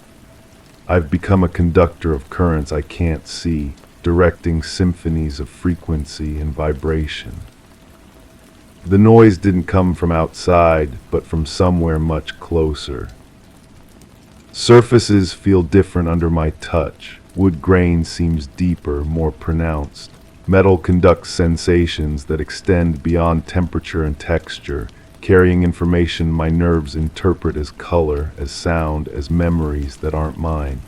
I've become a conductor of currents I can't see, directing symphonies of frequency and vibration. The noise didn't come from outside, but from somewhere much closer. Surfaces feel different under my touch. Wood grain seems deeper, more pronounced. Metal conducts sensations that extend beyond temperature and texture, carrying information my nerves interpret as color, as sound, as memories that aren't mine.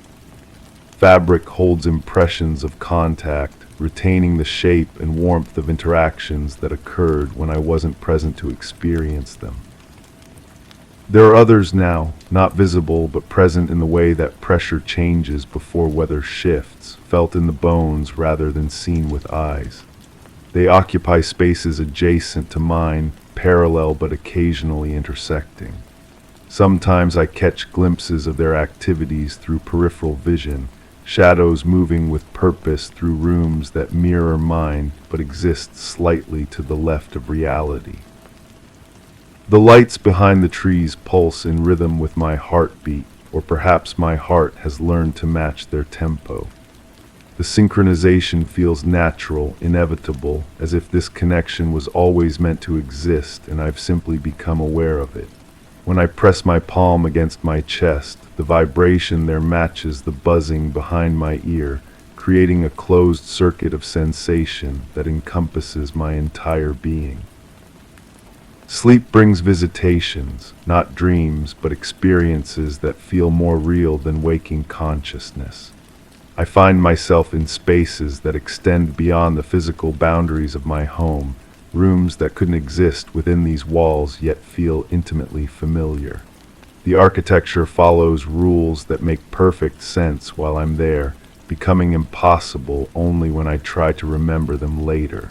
Fabric holds impressions of contact, retaining the shape and warmth of interactions that occurred when I wasn't present to experience them. There are others now, not visible but present in the way that pressure changes before weather shifts, felt in the bones rather than seen with eyes. They occupy spaces adjacent to mine, parallel but occasionally intersecting. Sometimes I catch glimpses of their activities through peripheral vision, shadows moving with purpose through rooms that mirror mine but exist slightly to the left of reality. The lights behind the trees pulse in rhythm with my heartbeat, or perhaps my heart has learned to match their tempo. The synchronization feels natural, inevitable, as if this connection was always meant to exist and I've simply become aware of it. When I press my palm against my chest, the vibration there matches the buzzing behind my ear, creating a closed circuit of sensation that encompasses my entire being. Sleep brings visitations, not dreams, but experiences that feel more real than waking consciousness. I find myself in spaces that extend beyond the physical boundaries of my home, rooms that couldn't exist within these walls yet feel intimately familiar. The architecture follows rules that make perfect sense while I'm there, becoming impossible only when I try to remember them later.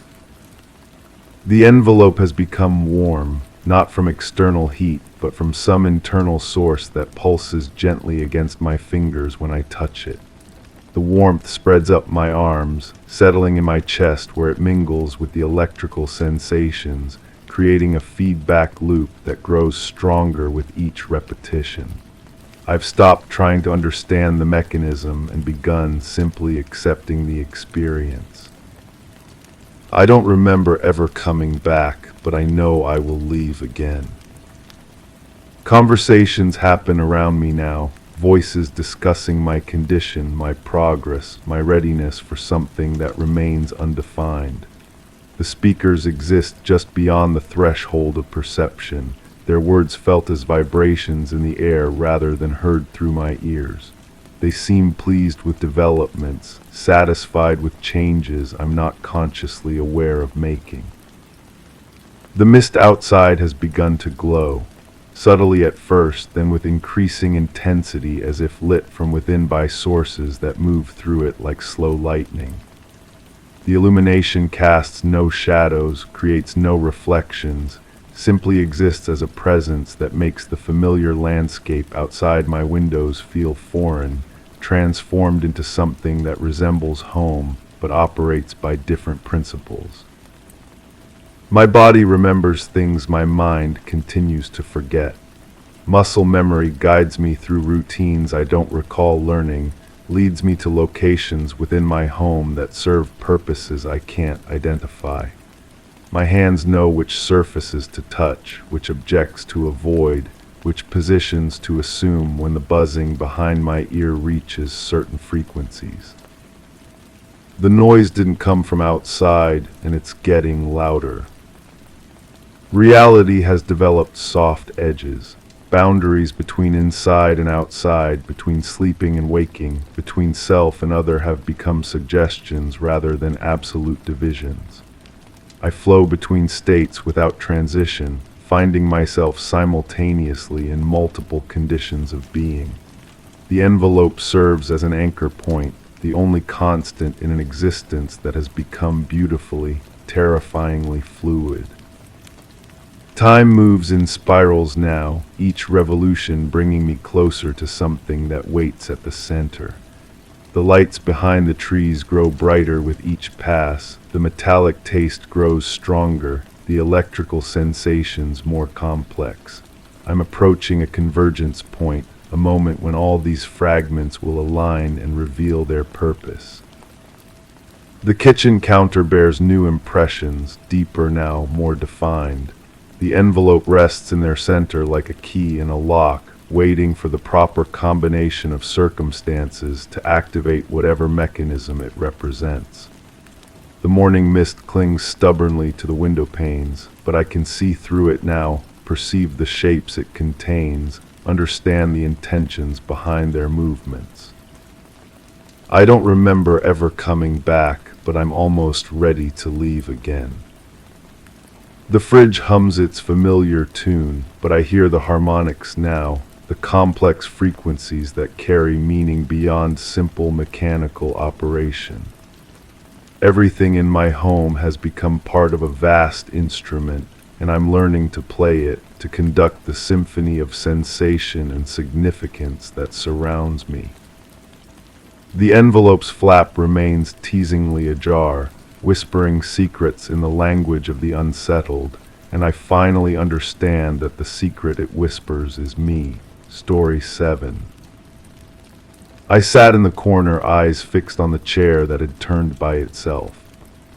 The envelope has become warm, not from external heat, but from some internal source that pulses gently against my fingers when I touch it. The warmth spreads up my arms, settling in my chest where it mingles with the electrical sensations, creating a feedback loop that grows stronger with each repetition. I've stopped trying to understand the mechanism and begun simply accepting the experience. I don't remember ever coming back, but I know I will leave again. Conversations happen around me now, voices discussing my condition, my progress, my readiness for something that remains undefined. The speakers exist just beyond the threshold of perception, their words felt as vibrations in the air rather than heard through my ears. They seem pleased with developments, satisfied with changes I'm not consciously aware of making. The mist outside has begun to glow, subtly at first, then with increasing intensity as if lit from within by sources that move through it like slow lightning. The illumination casts no shadows, creates no reflections, simply exists as a presence that makes the familiar landscape outside my windows feel foreign, transformed into something that resembles home but operates by different principles. My body remembers things my mind continues to forget. Muscle memory guides me through routines I don't recall learning, leads me to locations within my home that serve purposes I can't identify. My hands know which surfaces to touch, which objects to avoid, which positions to assume when the buzzing behind my ear reaches certain frequencies. The noise didn't come from outside, and it's getting louder. Reality has developed soft edges, boundaries between inside and outside, between sleeping and waking, between self and other have become suggestions rather than absolute divisions. I flow between states without transition, finding myself simultaneously in multiple conditions of being. The envelope serves as an anchor point, the only constant in an existence that has become beautifully, terrifyingly fluid. Time moves in spirals now, each revolution bringing me closer to something that waits at the center. The lights behind the trees grow brighter with each pass, the metallic taste grows stronger, the electrical sensations more complex. I'm approaching a convergence point, a moment when all these fragments will align and reveal their purpose. The kitchen counter bears new impressions, deeper now, more defined. The envelope rests in their center like a key in a lock, waiting for the proper combination of circumstances to activate whatever mechanism it represents. The morning mist clings stubbornly to the window panes, but I can see through it now, perceive the shapes it contains, understand the intentions behind their movements. I don't remember ever coming back, but I'm almost ready to leave again. The fridge hums its familiar tune, but I hear the harmonics now, the complex frequencies that carry meaning beyond simple mechanical operation. Everything in my home has become part of a vast instrument, and I'm learning to play it, to conduct the symphony of sensation and significance that surrounds me. The envelope's flap remains teasingly ajar, whispering secrets in the language of the unsettled, and I finally understand that the secret it whispers is me. Story 7. I sat in the corner, eyes fixed on the chair that had turned by itself.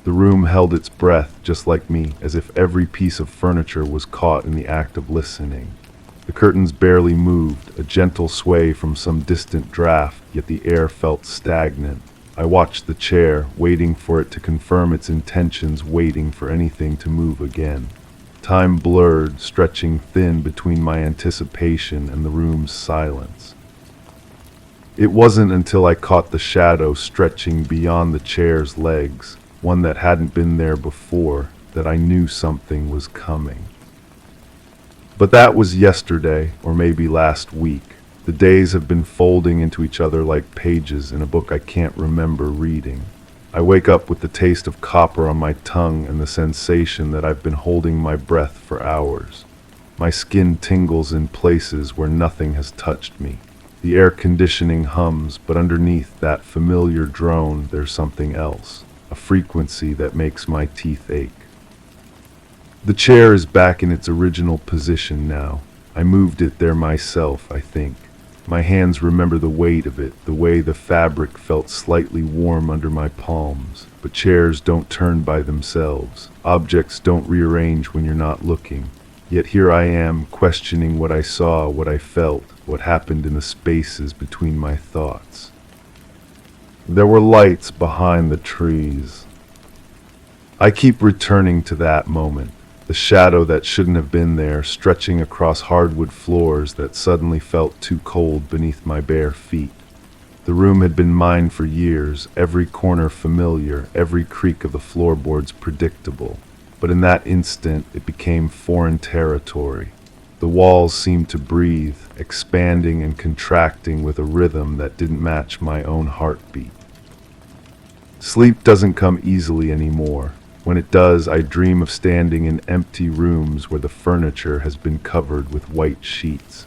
The room held its breath just like me, as if every piece of furniture was caught in the act of listening. The curtains barely moved, a gentle sway from some distant draft, yet the air felt stagnant. I watched the chair, waiting for it to confirm its intentions, waiting for anything to move again. Time blurred, stretching thin between my anticipation and the room's silence. It wasn't until I caught the shadow stretching beyond the chair's legs, one that hadn't been there before, that I knew something was coming. But that was yesterday, or maybe last week. The days have been folding into each other like pages in a book I can't remember reading. I wake up with the taste of copper on my tongue and the sensation that I've been holding my breath for hours. My skin tingles in places where nothing has touched me. The air conditioning hums, but underneath that familiar drone there's something else, a frequency that makes my teeth ache. The chair is back in its original position now. I moved it there myself, I think. My hands remember the weight of it, the way the fabric felt slightly warm under my palms. But chairs don't turn by themselves. Objects don't rearrange when you're not looking. Yet here I am, questioning what I saw, what I felt, what happened in the spaces between my thoughts. There were lights behind the trees. I keep returning to that moment. The shadow that shouldn't have been there, stretching across hardwood floors that suddenly felt too cold beneath my bare feet. The room had been mine for years, every corner familiar, every creak of the floorboards predictable. But in that instant, it became foreign territory. The walls seemed to breathe, expanding and contracting with a rhythm that didn't match my own heartbeat. Sleep doesn't come easily anymore. When it does, I dream of standing in empty rooms where the furniture has been covered with white sheets.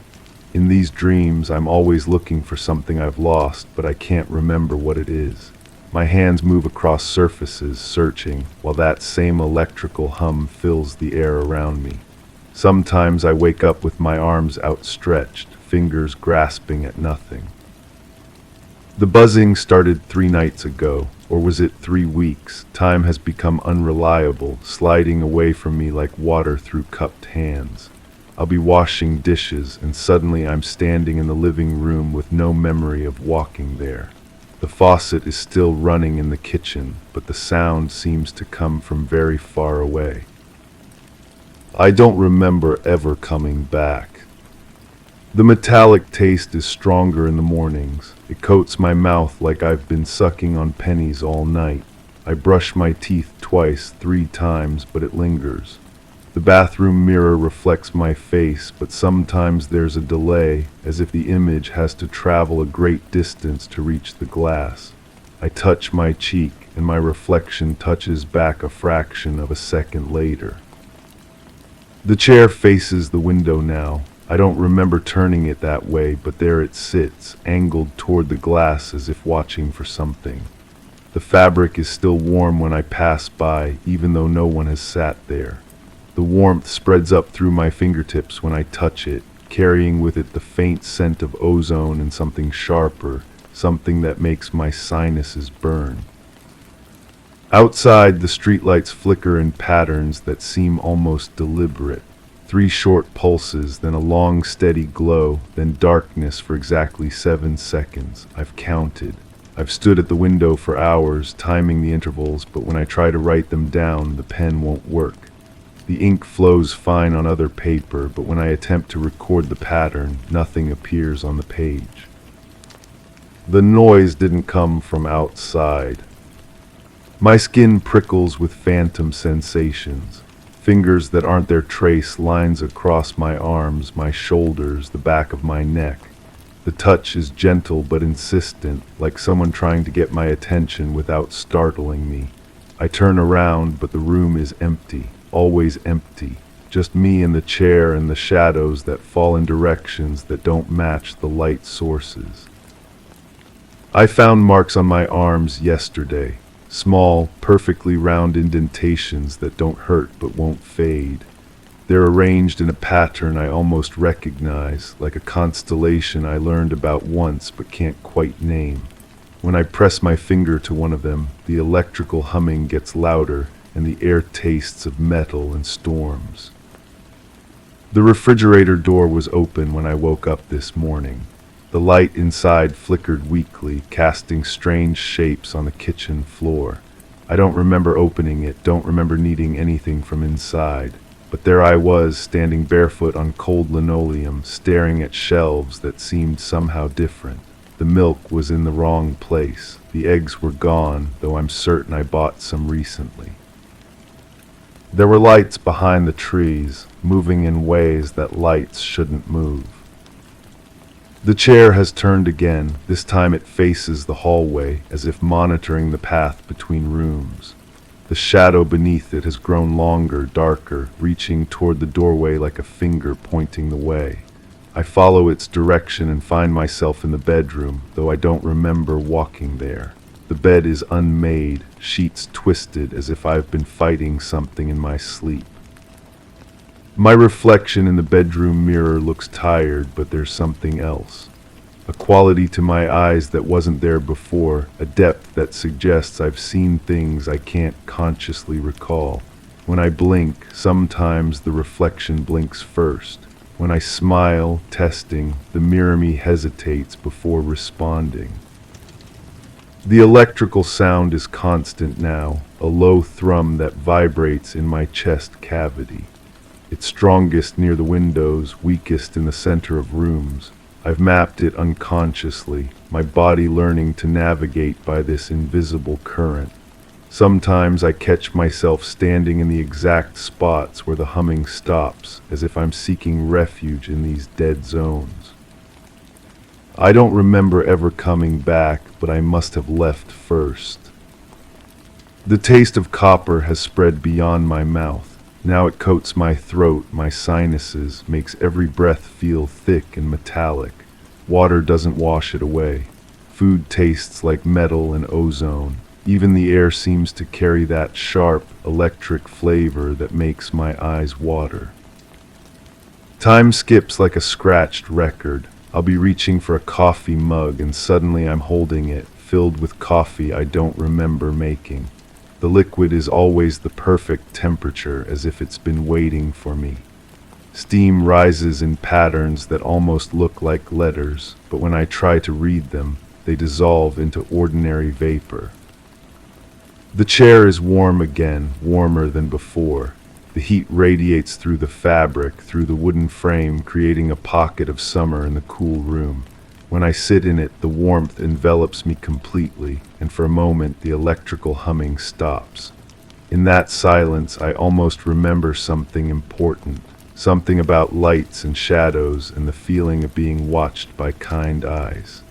In these dreams, I'm always looking for something I've lost, but I can't remember what it is. My hands move across surfaces, searching, while that same electrical hum fills the air around me. Sometimes I wake up with my arms outstretched, fingers grasping at nothing. The buzzing started 3 nights ago. Or was it 3 weeks? Time has become unreliable, sliding away from me like water through cupped hands. I'll be washing dishes, and suddenly I'm standing in the living room with no memory of walking there. The faucet is still running in the kitchen, but the sound seems to come from very far away. I don't remember ever coming back. The metallic taste is stronger in the mornings. It coats my mouth like I've been sucking on pennies all night. I brush my teeth twice, 3 times, but it lingers. The bathroom mirror reflects my face, but sometimes there's a delay, as if the image has to travel a great distance to reach the glass. I touch my cheek, and my reflection touches back a fraction of a second later. The chair faces the window now. I don't remember turning it that way, but there it sits, angled toward the glass as if watching for something. The fabric is still warm when I pass by, even though no one has sat there. The warmth spreads up through my fingertips when I touch it, carrying with it the faint scent of ozone and something sharper, something that makes my sinuses burn. Outside, the streetlights flicker in patterns that seem almost deliberate. 3 short pulses, then a long steady glow, then darkness for exactly 7 seconds. I've counted. I've stood at the window for hours, timing the intervals, but when I try to write them down, the pen won't work. The ink flows fine on other paper, but when I attempt to record the pattern, nothing appears on the page. The noise didn't come from outside. My skin prickles with phantom sensations. Fingers that aren't their trace, lines across my arms, my shoulders, the back of my neck. The touch is gentle but insistent, like someone trying to get my attention without startling me. I turn around, but the room is empty, always empty. Just me and the chair and the shadows that fall in directions that don't match the light sources. I found marks on my arms yesterday. Small, perfectly round indentations that don't hurt but won't fade. They're arranged in a pattern I almost recognize, like a constellation I learned about once but can't quite name. When I press my finger to one of them, the electrical humming gets louder and the air tastes of metal and storms. The refrigerator door was open when I woke up this morning. The light inside flickered weakly, casting strange shapes on the kitchen floor. I don't remember opening it, don't remember needing anything from inside. But there I was, standing barefoot on cold linoleum, staring at shelves that seemed somehow different. The milk was in the wrong place. The eggs were gone, though I'm certain I bought some recently. There were lights behind the trees, moving in ways that lights shouldn't move. The chair has turned again. This time it faces the hallway, as if monitoring the path between rooms. The shadow beneath it has grown longer, darker, reaching toward the doorway like a finger pointing the way. I follow its direction and find myself in the bedroom, though I don't remember walking there. The bed is unmade, sheets twisted as if I've been fighting something in my sleep. My reflection in the bedroom mirror looks tired, but there's something else. A quality to my eyes that wasn't there before, a depth that suggests I've seen things I can't consciously recall. When I blink, sometimes the reflection blinks first. When I smile, testing, the mirror me hesitates before responding. The electrical sound is constant now, a low thrum that vibrates in my chest cavity. It's strongest near the windows, weakest in the center of rooms. I've mapped it unconsciously, my body learning to navigate by this invisible current. Sometimes I catch myself standing in the exact spots where the humming stops, as if I'm seeking refuge in these dead zones. I don't remember ever coming back, but I must have left first. The taste of copper has spread beyond my mouth. Now it coats my throat, my sinuses, makes every breath feel thick and metallic. Water doesn't wash it away. Food tastes like metal and ozone. Even the air seems to carry that sharp, electric flavor that makes my eyes water. Time skips like a scratched record. I'll be reaching for a coffee mug and suddenly I'm holding it, filled with coffee I don't remember making. The liquid is always the perfect temperature, as if it's been waiting for me. Steam rises in patterns that almost look like letters, but when I try to read them, they dissolve into ordinary vapor. The chair is warm again, warmer than before. The heat radiates through the fabric, through the wooden frame, creating a pocket of summer in the cool room. When I sit in it, the warmth envelops me completely, and for a moment the electrical humming stops. In that silence, I almost remember something important, something about lights and shadows and the feeling of being watched by kind eyes.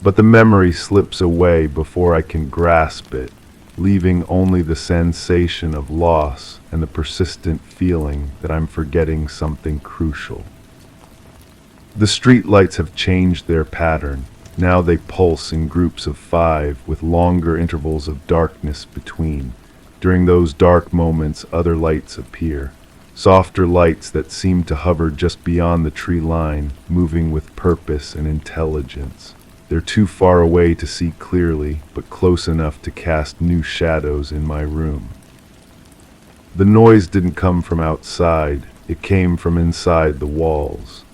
But the memory slips away before I can grasp it, leaving only the sensation of loss and the persistent feeling that I'm forgetting something crucial. The street lights have changed their pattern. Now they pulse in groups of 5 with longer intervals of darkness between. During those dark moments, other lights appear. Softer lights that seem to hover just beyond the tree line, moving with purpose and intelligence. They're too far away to see clearly, but close enough to cast new shadows in my room. The noise didn't come from outside, it came from inside the walls.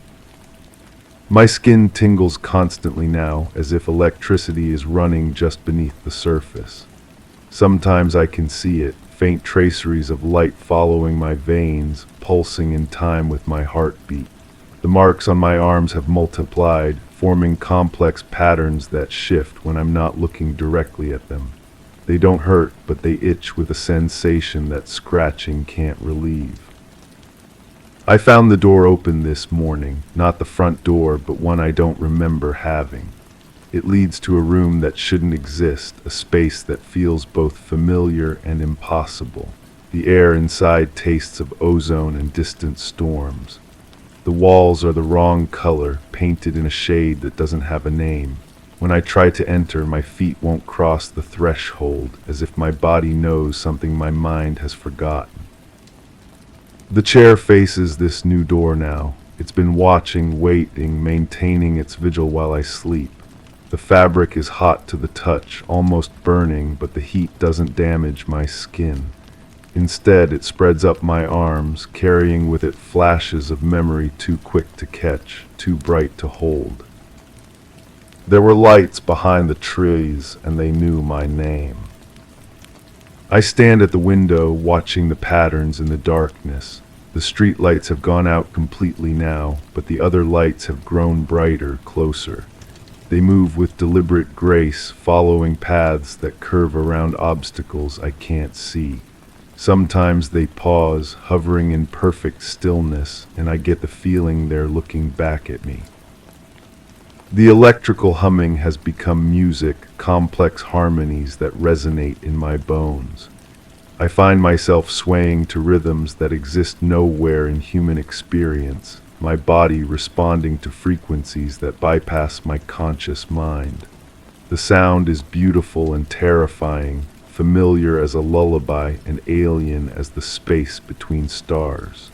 My skin tingles constantly now, as if electricity is running just beneath the surface. Sometimes I can see it, faint traceries of light following my veins, pulsing in time with my heartbeat. The marks on my arms have multiplied, forming complex patterns that shift when I'm not looking directly at them. They don't hurt, but they itch with a sensation that scratching can't relieve. I found the door open this morning, not the front door, but one I don't remember having. It leads to a room that shouldn't exist, a space that feels both familiar and impossible. The air inside tastes of ozone and distant storms. The walls are the wrong color, painted in a shade that doesn't have a name. When I try to enter, my feet won't cross the threshold, as if my body knows something my mind has forgotten. The chair faces this new door now. It's been watching, waiting, maintaining its vigil while I sleep. The fabric is hot to the touch, almost burning, but the heat doesn't damage my skin. Instead, it spreads up my arms, carrying with it flashes of memory too quick to catch, too bright to hold. There were lights behind the trees, and they knew my name. I stand at the window, watching the patterns in the darkness. The street lights have gone out completely now, but the other lights have grown brighter, closer. They move with deliberate grace, following paths that curve around obstacles I can't see. Sometimes they pause, hovering in perfect stillness, and I get the feeling they're looking back at me. The electrical humming has become music, complex harmonies that resonate in my bones. I find myself swaying to rhythms that exist nowhere in human experience, my body responding to frequencies that bypass my conscious mind. The sound is beautiful and terrifying, familiar as a lullaby and alien as the space between stars.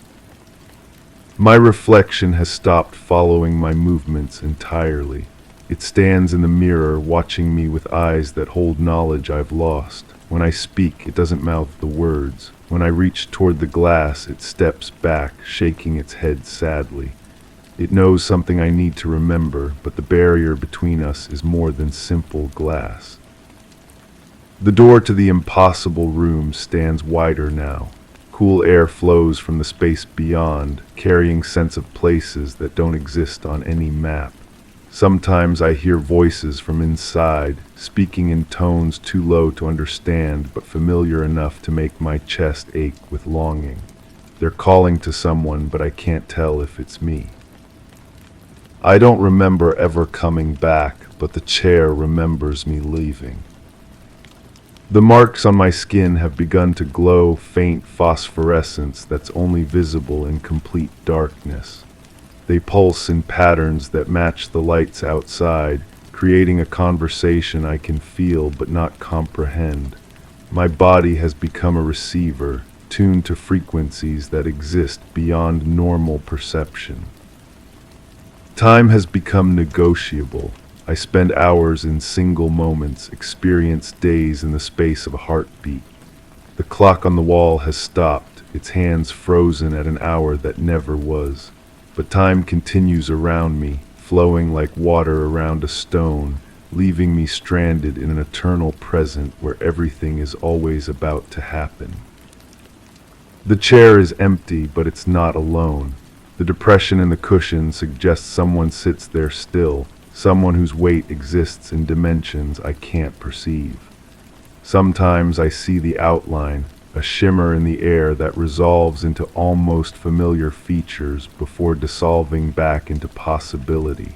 My reflection has stopped following my movements entirely. It stands in the mirror, watching me with eyes that hold knowledge I've lost. When I speak, it doesn't mouth the words. When I reach toward the glass, it steps back, shaking its head sadly. It knows something I need to remember, but the barrier between us is more than simple glass. The door to the impossible room stands wider now. Cool air flows from the space beyond, carrying sense of places that don't exist on any map. Sometimes I hear voices from inside, speaking in tones too low to understand, but familiar enough to make my chest ache with longing. They're calling to someone, but I can't tell if it's me. I don't remember ever coming back, but the chair remembers me leaving. The marks on my skin have begun to glow faint phosphorescence that's only visible in complete darkness. They pulse in patterns that match the lights outside, creating a conversation I can feel but not comprehend. My body has become a receiver, tuned to frequencies that exist beyond normal perception. Time has become negotiable. I spend hours in single moments, experience days in the space of a heartbeat. The clock on the wall has stopped, its hands frozen at an hour that never was. But time continues around me, flowing like water around a stone, leaving me stranded in an eternal present where everything is always about to happen. The chair is empty, but it's not alone. The depression in the cushion suggests someone sits there still, someone whose weight exists in dimensions I can't perceive. Sometimes I see the outline, a shimmer in the air that resolves into almost familiar features before dissolving back into possibility.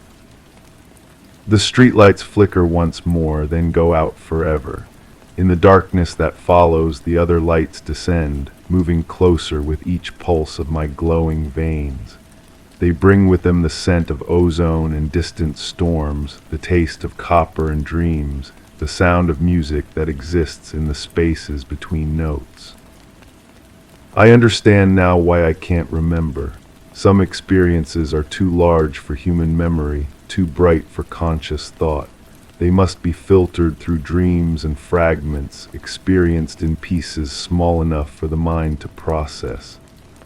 The streetlights flicker once more, then go out forever. In the darkness that follows, the other lights descend, moving closer with each pulse of my glowing veins. They bring with them the scent of ozone and distant storms, the taste of copper and dreams, the sound of music that exists in the spaces between notes. I understand now why I can't remember. Some experiences are too large for human memory, too bright for conscious thought. They must be filtered through dreams and fragments, experienced in pieces small enough for the mind to process.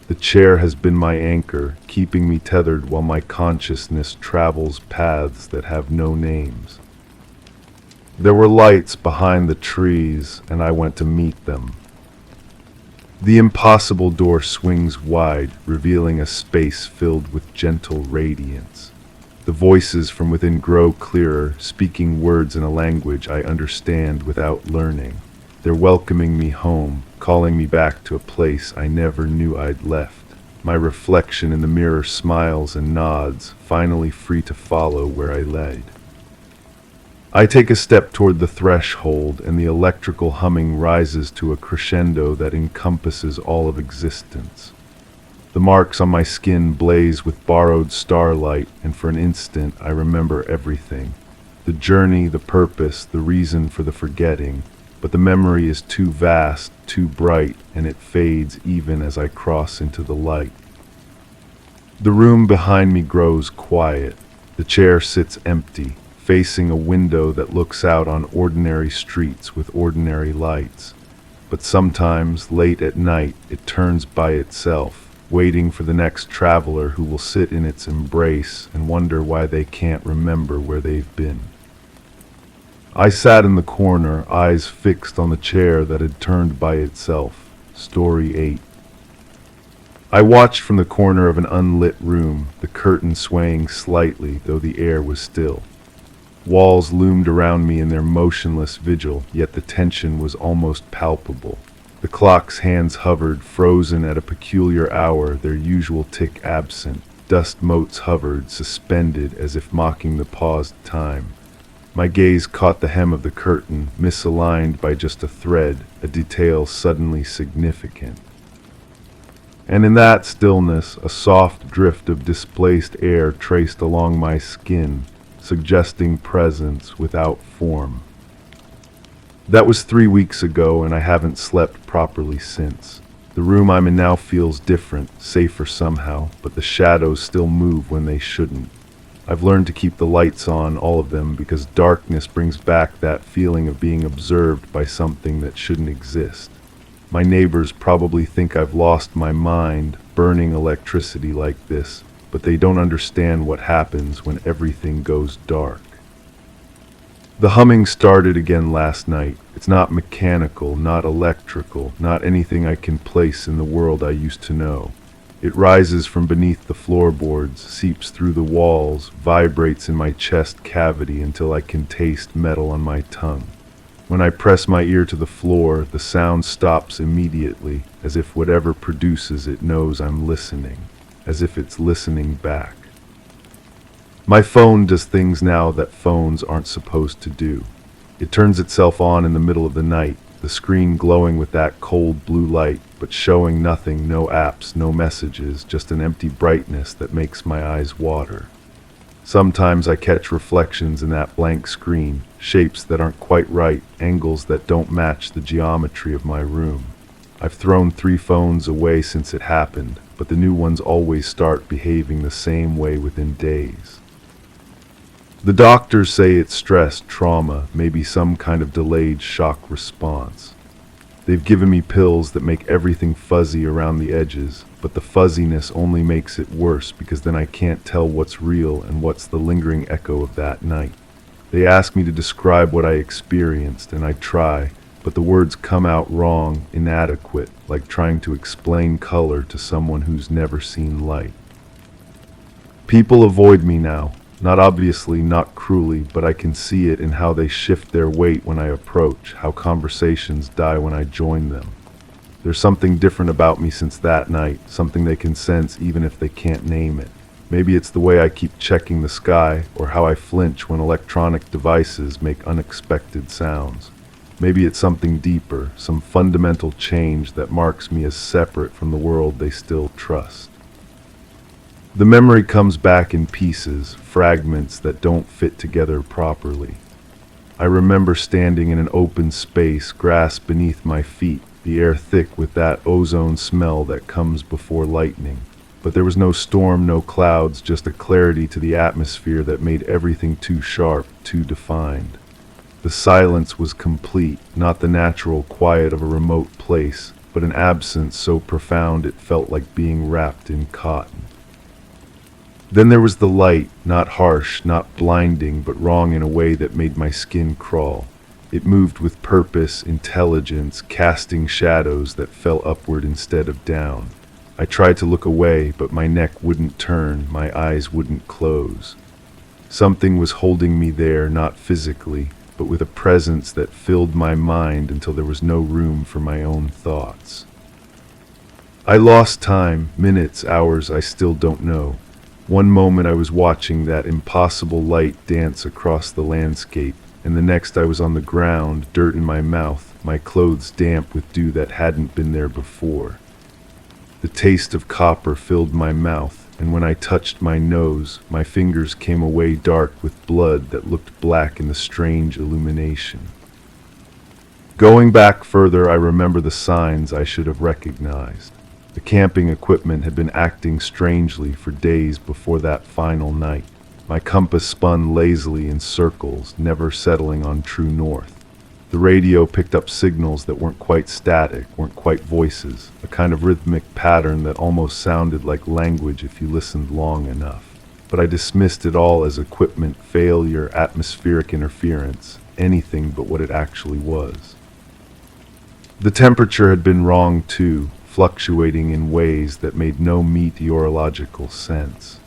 The chair has been my anchor, keeping me tethered while my consciousness travels paths that have no names. There were lights behind the trees, and I went to meet them. The impossible door swings wide, revealing a space filled with gentle radiance. The voices from within grow clearer, speaking words in a language I understand without learning. They're welcoming me home, calling me back to a place I never knew I'd left. My reflection in the mirror smiles and nods, finally free to follow where I led. I take a step toward the threshold, and the electrical humming rises to a crescendo that encompasses all of existence. The marks on my skin blaze with borrowed starlight, and for an instant I remember everything. The journey, the purpose, the reason for the forgetting. But the memory is too vast, too bright, and it fades even as I cross into the light. The room behind me grows quiet. The chair sits empty, facing a window that looks out on ordinary streets with ordinary lights. But sometimes, late at night, it turns by itself, waiting for the next traveler who will sit in its embrace and wonder why they can't remember where they've been. I sat in the corner, eyes fixed on the chair that had turned by itself. Story 8. I watched from the corner of an unlit room, the curtain swaying slightly, though the air was still. Walls loomed around me in their motionless vigil, yet the tension was almost palpable. The clock's hands hovered, frozen at a peculiar hour, their usual tick absent. Dust motes hovered, suspended as if mocking the paused time. My gaze caught the hem of the curtain, misaligned by just a thread, a detail suddenly significant. And in that stillness, a soft drift of displaced air traced along my skin, suggesting presence without form. That was 3 weeks ago, and I haven't slept properly since. The room I'm in now feels different, safer somehow, but the shadows still move when they shouldn't. I've learned to keep the lights on, all of them, because darkness brings back that feeling of being observed by something that shouldn't exist. My neighbors probably think I've lost my mind, burning electricity like this, but they don't understand what happens when everything goes dark. The humming started again last night. It's not mechanical, not electrical, not anything I can place in the world I used to know. It rises from beneath the floorboards, seeps through the walls, vibrates in my chest cavity until I can taste metal on my tongue. When I press my ear to the floor, the sound stops immediately, as if whatever produces it knows I'm listening, as if it's listening back. My phone does things now that phones aren't supposed to do. It turns itself on in the middle of the night, the screen glowing with that cold blue light, but showing nothing, no apps, no messages, just an empty brightness that makes my eyes water. Sometimes I catch reflections in that blank screen, shapes that aren't quite right, angles that don't match the geometry of my room. I've thrown 3 phones away since it happened, but the new ones always start behaving the same way within days. The doctors say it's stress, trauma, maybe some kind of delayed shock response. They've given me pills that make everything fuzzy around the edges, but the fuzziness only makes it worse because then I can't tell what's real and what's the lingering echo of that night. They ask me to describe what I experienced, and I try, but the words come out wrong, inadequate, like trying to explain color to someone who's never seen light. People avoid me now. Not obviously, not cruelly, but I can see it in how they shift their weight when I approach, how conversations die when I join them. There's something different about me since that night, something they can sense even if they can't name it. Maybe it's the way I keep checking the sky, or how I flinch when electronic devices make unexpected sounds. Maybe it's something deeper, some fundamental change that marks me as separate from the world they still trust. The memory comes back in pieces, fragments that don't fit together properly. I remember standing in an open space, grass beneath my feet, the air thick with that ozone smell that comes before lightning. But there was no storm, no clouds, just a clarity to the atmosphere that made everything too sharp, too defined. The silence was complete, not the natural quiet of a remote place, but an absence so profound it felt like being wrapped in cotton. Then there was the light, not harsh, not blinding, but wrong in a way that made my skin crawl. It moved with purpose, intelligence, casting shadows that fell upward instead of down. I tried to look away, but my neck wouldn't turn, my eyes wouldn't close. Something was holding me there, not physically, but with a presence that filled my mind until there was no room for my own thoughts. I lost time, minutes, hours, I still don't know. One moment I was watching that impossible light dance across the landscape, and the next I was on the ground, dirt in my mouth, my clothes damp with dew that hadn't been there before. The taste of copper filled my mouth, and when I touched my nose, my fingers came away dark with blood that looked black in the strange illumination. Going back further, I remember the signs I should have recognized. The camping equipment had been acting strangely for days before that final night. My compass spun lazily in circles, never settling on true north. The radio picked up signals that weren't quite static, weren't quite voices, a kind of rhythmic pattern that almost sounded like language if you listened long enough. But I dismissed it all as equipment failure, atmospheric interference, anything but what it actually was. The temperature had been wrong too, fluctuating in ways that made no meteorological sense.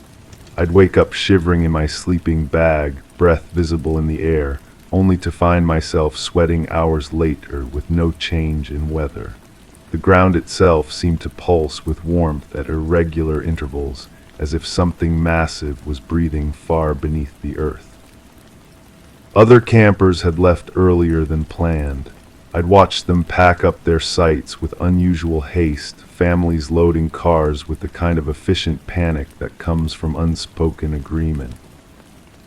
I'd wake up shivering in my sleeping bag, breath visible in the air, only to find myself sweating hours later with no change in weather. The ground itself seemed to pulse with warmth at irregular intervals, as if something massive was breathing far beneath the earth. Other campers had left earlier than planned. I'd watched them pack up their sites with unusual haste, families loading cars with the kind of efficient panic that comes from unspoken agreement.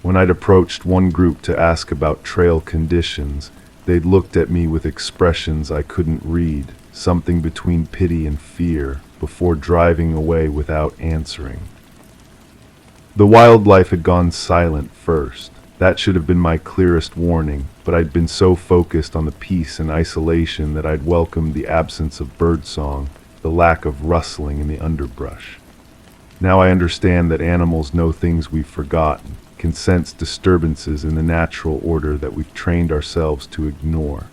When I'd approached one group to ask about trail conditions, They'd looked at me with expressions I couldn't read, something between pity and fear, before driving away without answering. The wildlife had gone silent first. That should have been my clearest warning, but I'd been so focused on the peace and isolation that I'd welcomed the absence of birdsong, the lack of rustling in the underbrush. Now I understand that animals know things we've forgotten, can sense disturbances in the natural order that we've trained ourselves to ignore.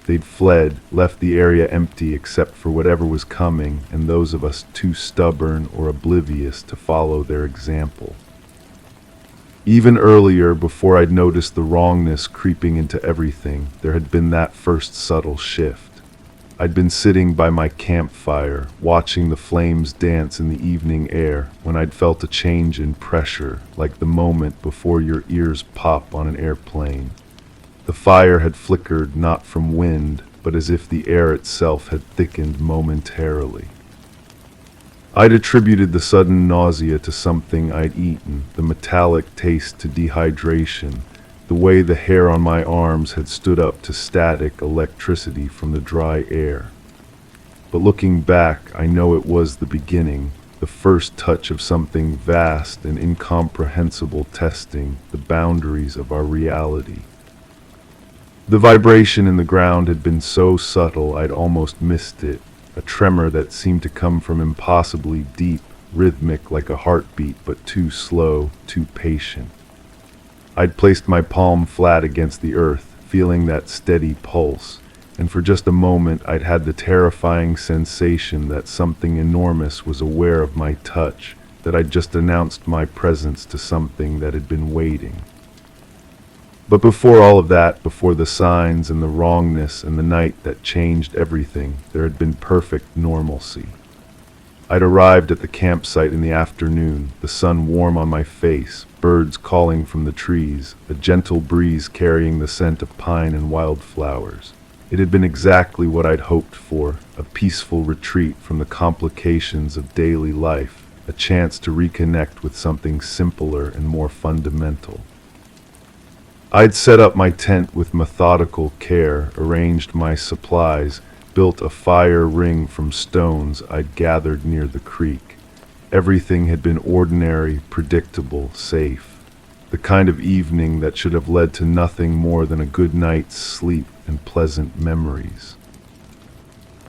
They'd fled, left the area empty except for whatever was coming, and those of us too stubborn or oblivious to follow their example. Even earlier, before I'd noticed the wrongness creeping into everything, there had been that first subtle shift. I'd been sitting by my campfire, watching the flames dance in the evening air, when I'd felt a change in pressure, like the moment before your ears pop on an airplane. The fire had flickered not from wind, but as if the air itself had thickened momentarily. I'd attributed the sudden nausea to something I'd eaten, the metallic taste to dehydration, the way the hair on my arms had stood up to static electricity from the dry air. But looking back, I know it was the beginning, the first touch of something vast and incomprehensible testing the boundaries of our reality. The vibration in the ground had been so subtle I'd almost missed it, a tremor that seemed to come from impossibly deep, rhythmic like a heartbeat, but too slow, too patient. I'd placed my palm flat against the earth, feeling that steady pulse, and for just a moment I'd had the terrifying sensation that something enormous was aware of my touch, that I'd just announced my presence to something that had been waiting. But before all of that, before the signs and the wrongness and the night that changed everything, there had been perfect normalcy. I'd arrived at the campsite in the afternoon, the sun warm on my face, birds calling from the trees, a gentle breeze carrying the scent of pine and wildflowers. It had been exactly what I'd hoped for, a peaceful retreat from the complications of daily life, a chance to reconnect with something simpler and more fundamental. I'd set up my tent with methodical care, arranged my supplies, built a fire ring from stones I'd gathered near the creek. Everything had been ordinary, predictable, safe. The kind of evening that should have led to nothing more than a good night's sleep and pleasant memories.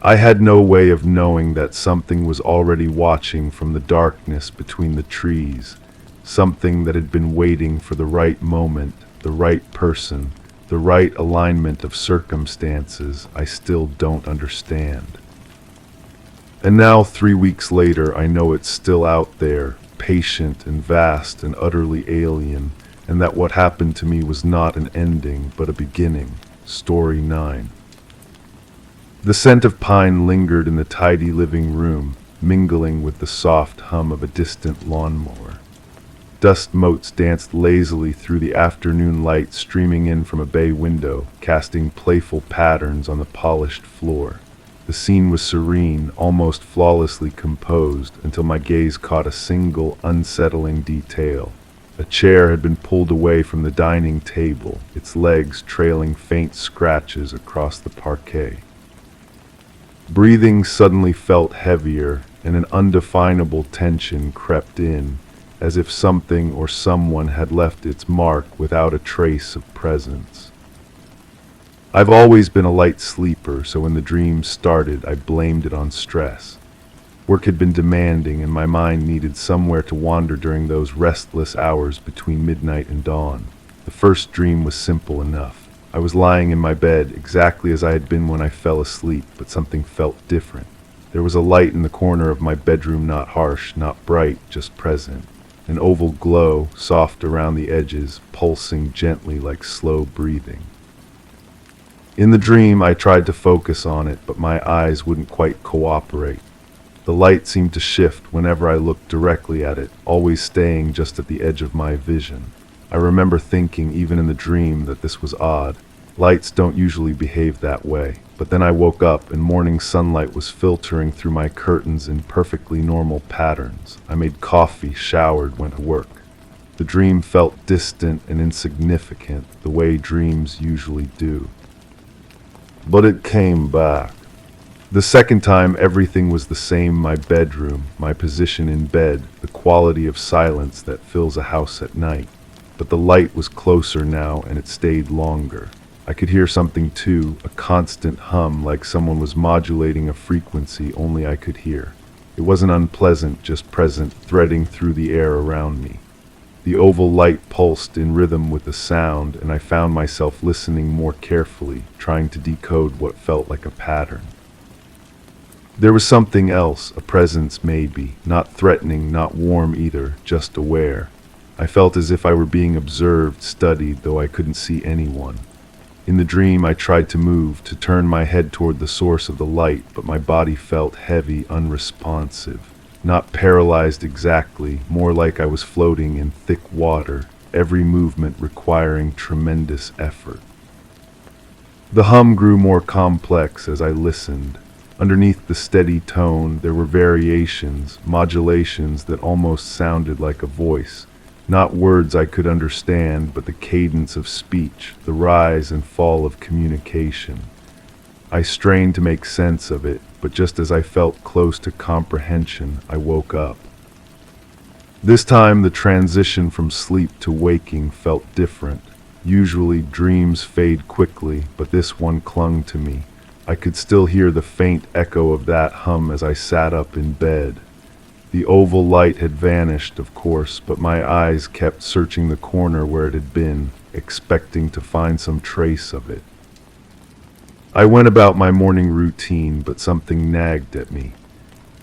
I had no way of knowing that something was already watching from the darkness between the trees, something that had been waiting for the right moment, the right person, the right alignment of circumstances I still don't understand. And now, 3 weeks later, I know it's still out there, patient and vast and utterly alien, and that what happened to me was not an ending, but a beginning. Story 9. The scent of pine lingered in the tidy living room, mingling with the soft hum of a distant lawnmower. Dust motes danced lazily through the afternoon light streaming in from a bay window, casting playful patterns on the polished floor. The scene was serene, almost flawlessly composed, until my gaze caught a single, unsettling detail. A chair had been pulled away from the dining table, its legs trailing faint scratches across the parquet. Breathing suddenly felt heavier, and an undefinable tension crept in, as if something or someone had left its mark without a trace of presence. I've always been a light sleeper, so when the dream started, I blamed it on stress. Work had been demanding, and my mind needed somewhere to wander during those restless hours between midnight and dawn. The first dream was simple enough. I was lying in my bed, exactly as I had been when I fell asleep, but something felt different. There was a light in the corner of my bedroom, not harsh, not bright, just present. An oval glow, soft around the edges, pulsing gently like slow breathing. In the dream, I tried to focus on it, but my eyes wouldn't quite cooperate. The light seemed to shift whenever I looked directly at it, always staying just at the edge of my vision. I remember thinking, even in the dream, that this was odd. Lights don't usually behave that way. But then I woke up and morning sunlight was filtering through my curtains in perfectly normal patterns. I made coffee, showered, went to work. The dream felt distant and insignificant, the way dreams usually do. but it came back. The second time, everything was the same: my bedroom, my position in bed, the quality of silence that fills a house at night. But the light was closer now, and it stayed longer. I could hear something too, a constant hum, like someone was modulating a frequency only I could hear. It wasn't unpleasant, just present, threading through the air around me. The oval light pulsed in rhythm with the sound, and I found myself listening more carefully, trying to decode what felt like a pattern. There was something else, a presence maybe, not threatening, not warm either, just aware. I felt as if I were being observed, studied, though I couldn't see anyone. In the dream, I tried to move, to turn my head toward the source of the light, but my body felt heavy, unresponsive. Not paralyzed exactly, more like I was floating in thick water, every movement requiring tremendous effort. The hum grew more complex as I listened. Underneath the steady tone, there were variations, modulations that almost sounded like a voice. Not words I could understand, but the cadence of speech, the rise and fall of communication. I strained to make sense of it, but just as I felt close to comprehension, I woke up. This time, the transition from sleep to waking felt different. Usually, dreams fade quickly, but this one clung to me. I could still hear the faint echo of that hum as I sat up in bed. The oval light had vanished, of course, but my eyes kept searching the corner where it had been, expecting to find some trace of it. I went about my morning routine, but something nagged at me.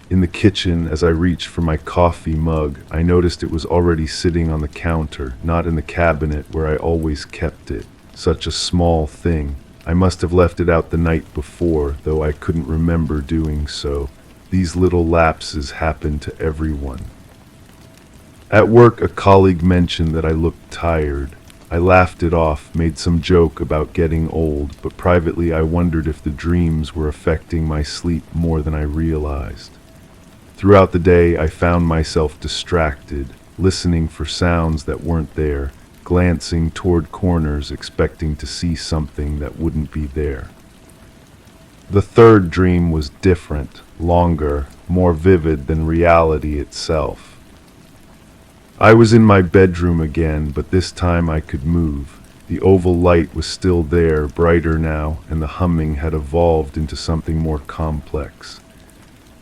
In the kitchen, as I reached for my coffee mug, I noticed it was already sitting on the counter, not in the cabinet where I always kept it. Such a small thing. I must have left it out the night before, though I couldn't remember doing so. These little lapses happen to everyone. At work, a colleague mentioned that I looked tired. I laughed it off, made some joke about getting old, but privately I wondered if the dreams were affecting my sleep more than I realized. Throughout the day, I found myself distracted, listening for sounds that weren't there, glancing toward corners expecting to see something that wouldn't be there. The third dream was different, longer, more vivid than reality itself. I was in my bedroom again, but this time I could move. The oval light was still there, brighter now, and the humming had evolved into something more complex.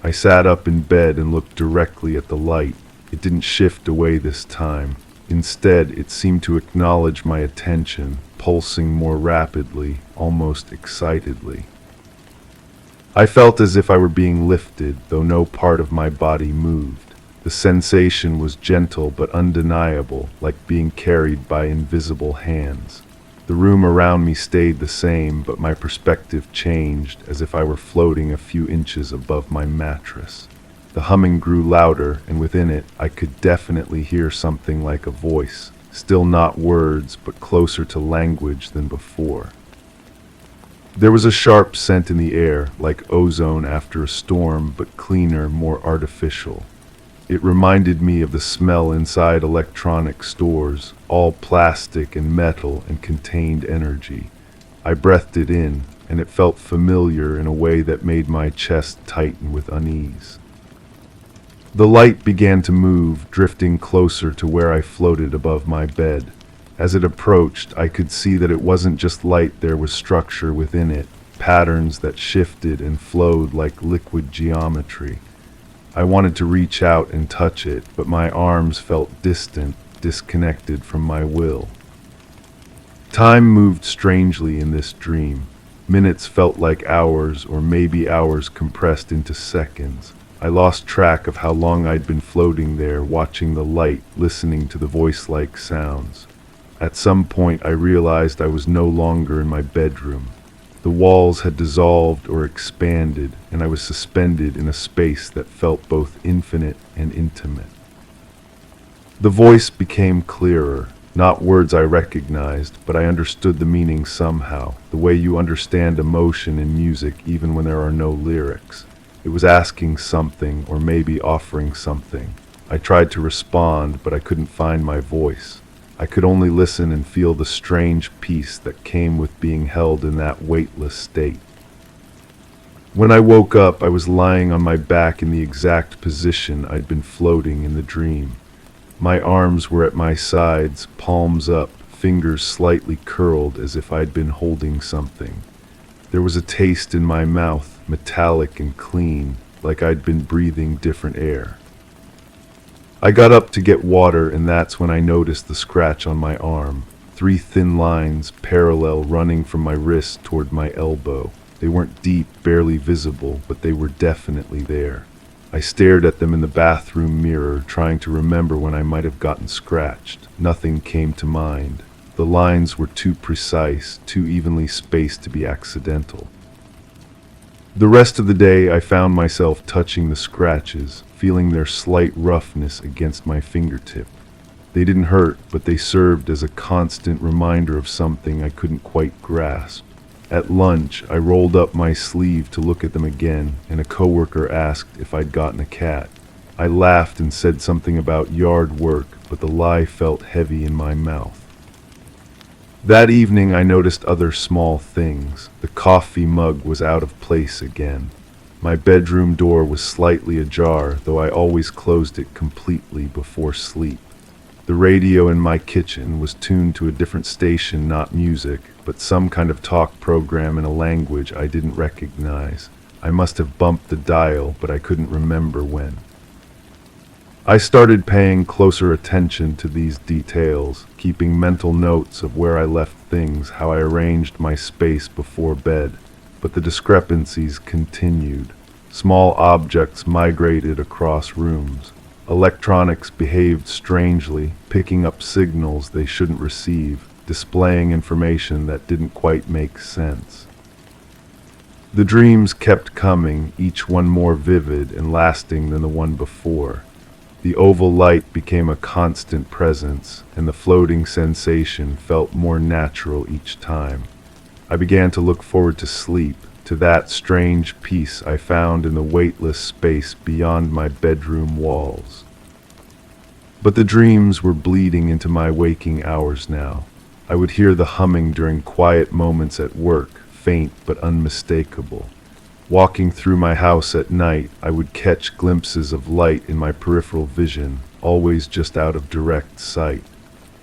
I sat up in bed and looked directly at the light. It didn't shift away this time. Instead, it seemed to acknowledge my attention, pulsing more rapidly, almost excitedly. I felt as if I were being lifted, though no part of my body moved. The sensation was gentle but undeniable, like being carried by invisible hands. The room around me stayed the same, but my perspective changed, as if I were floating a few inches above my mattress. The humming grew louder, and within it, I could definitely hear something like a voice, still not words, but closer to language than before. There was a sharp scent in the air, like ozone after a storm, but cleaner, more artificial. It reminded me of the smell inside electronic stores, all plastic and metal and contained energy. I breathed it in, and it felt familiar in a way that made my chest tighten with unease. The light began to move, drifting closer to where I floated above my bed. As it approached, I could see that it wasn't just light, there was structure within it, patterns that shifted and flowed like liquid geometry. I wanted to reach out and touch it, but my arms felt distant, disconnected from my will. Time moved strangely in this dream. Minutes felt like hours, or maybe hours compressed into seconds. I lost track of how long I'd been floating there, watching the light, listening to the voice-like sounds. At some point, I realized I was no longer in my bedroom. The walls had dissolved or expanded, and I was suspended in a space that felt both infinite and intimate. The voice became clearer, not words I recognized, but I understood the meaning somehow, the way you understand emotion in music even when there are no lyrics. It was asking something, or maybe offering something. I tried to respond, but I couldn't find my voice. I could only listen and feel the strange peace that came with being held in that weightless state. When I woke up, I was lying on my back in the exact position I'd been floating in the dream. My arms were at my sides, palms up, fingers slightly curled as if I'd been holding something. There was a taste in my mouth, metallic and clean, like I'd been breathing different air. I got up to get water, and that's when I noticed the scratch on my arm. 3 thin lines, parallel, running from my wrist toward my elbow. They weren't deep, barely visible, but they were definitely there. I stared at them in the bathroom mirror, trying to remember when I might have gotten scratched. Nothing came to mind. The lines were too precise, too evenly spaced to be accidental. The rest of the day, I found myself touching the scratches, feeling their slight roughness against my fingertip. They didn't hurt, but they served as a constant reminder of something I couldn't quite grasp. At lunch, I rolled up my sleeve to look at them again, and a coworker asked if I'd gotten a cat. I laughed and said something about yard work, but the lie felt heavy in my mouth. That evening, I noticed other small things. The coffee mug was out of place again. My bedroom door was slightly ajar, though I always closed it completely before sleep. The radio in my kitchen was tuned to a different station, not music, but some kind of talk program in a language I didn't recognize. I must have bumped the dial, but I couldn't remember when. I started paying closer attention to these details, keeping mental notes of where I left things, how I arranged my space before bed, but the discrepancies continued. Small objects migrated across rooms. Electronics behaved strangely, picking up signals they shouldn't receive, displaying information that didn't quite make sense. The dreams kept coming, each one more vivid and lasting than the one before. The oval light became a constant presence, and the floating sensation felt more natural each time. I began to look forward to sleep, to that strange peace I found in the weightless space beyond my bedroom walls. But the dreams were bleeding into my waking hours now. I would hear the humming during quiet moments at work, faint but unmistakable. Walking through my house at night, I would catch glimpses of light in my peripheral vision, always just out of direct sight.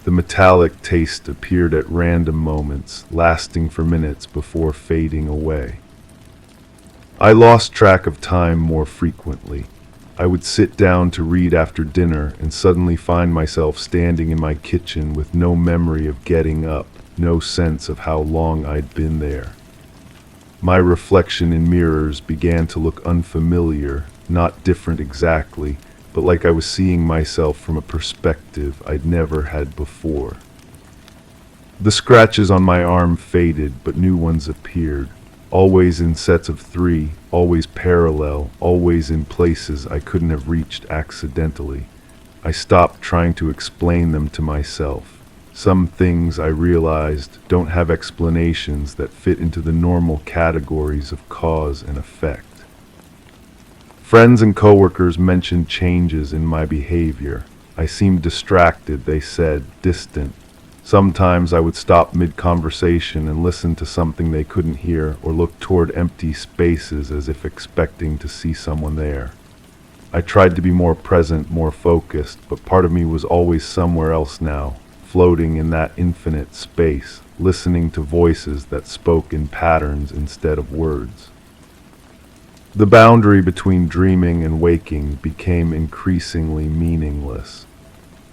The metallic taste appeared at random moments, lasting for minutes before fading away. I lost track of time more frequently. I would sit down to read after dinner and suddenly find myself standing in my kitchen with no memory of getting up, no sense of how long I'd been there. My reflection in mirrors began to look unfamiliar, not different exactly, but like I was seeing myself from a perspective I'd never had before. The scratches on my arm faded, but new ones appeared, always in sets of 3, always parallel, always in places I couldn't have reached accidentally. I stopped trying to explain them to myself. Some things, I realized, don't have explanations that fit into the normal categories of cause and effect. Friends and coworkers mentioned changes in my behavior. I seemed distracted, they said, distant. Sometimes I would stop mid-conversation and listen to something they couldn't hear, or look toward empty spaces as if expecting to see someone there. I tried to be more present, more focused, but part of me was always somewhere else now, floating in that infinite space, listening to voices that spoke in patterns instead of words. The boundary between dreaming and waking became increasingly meaningless.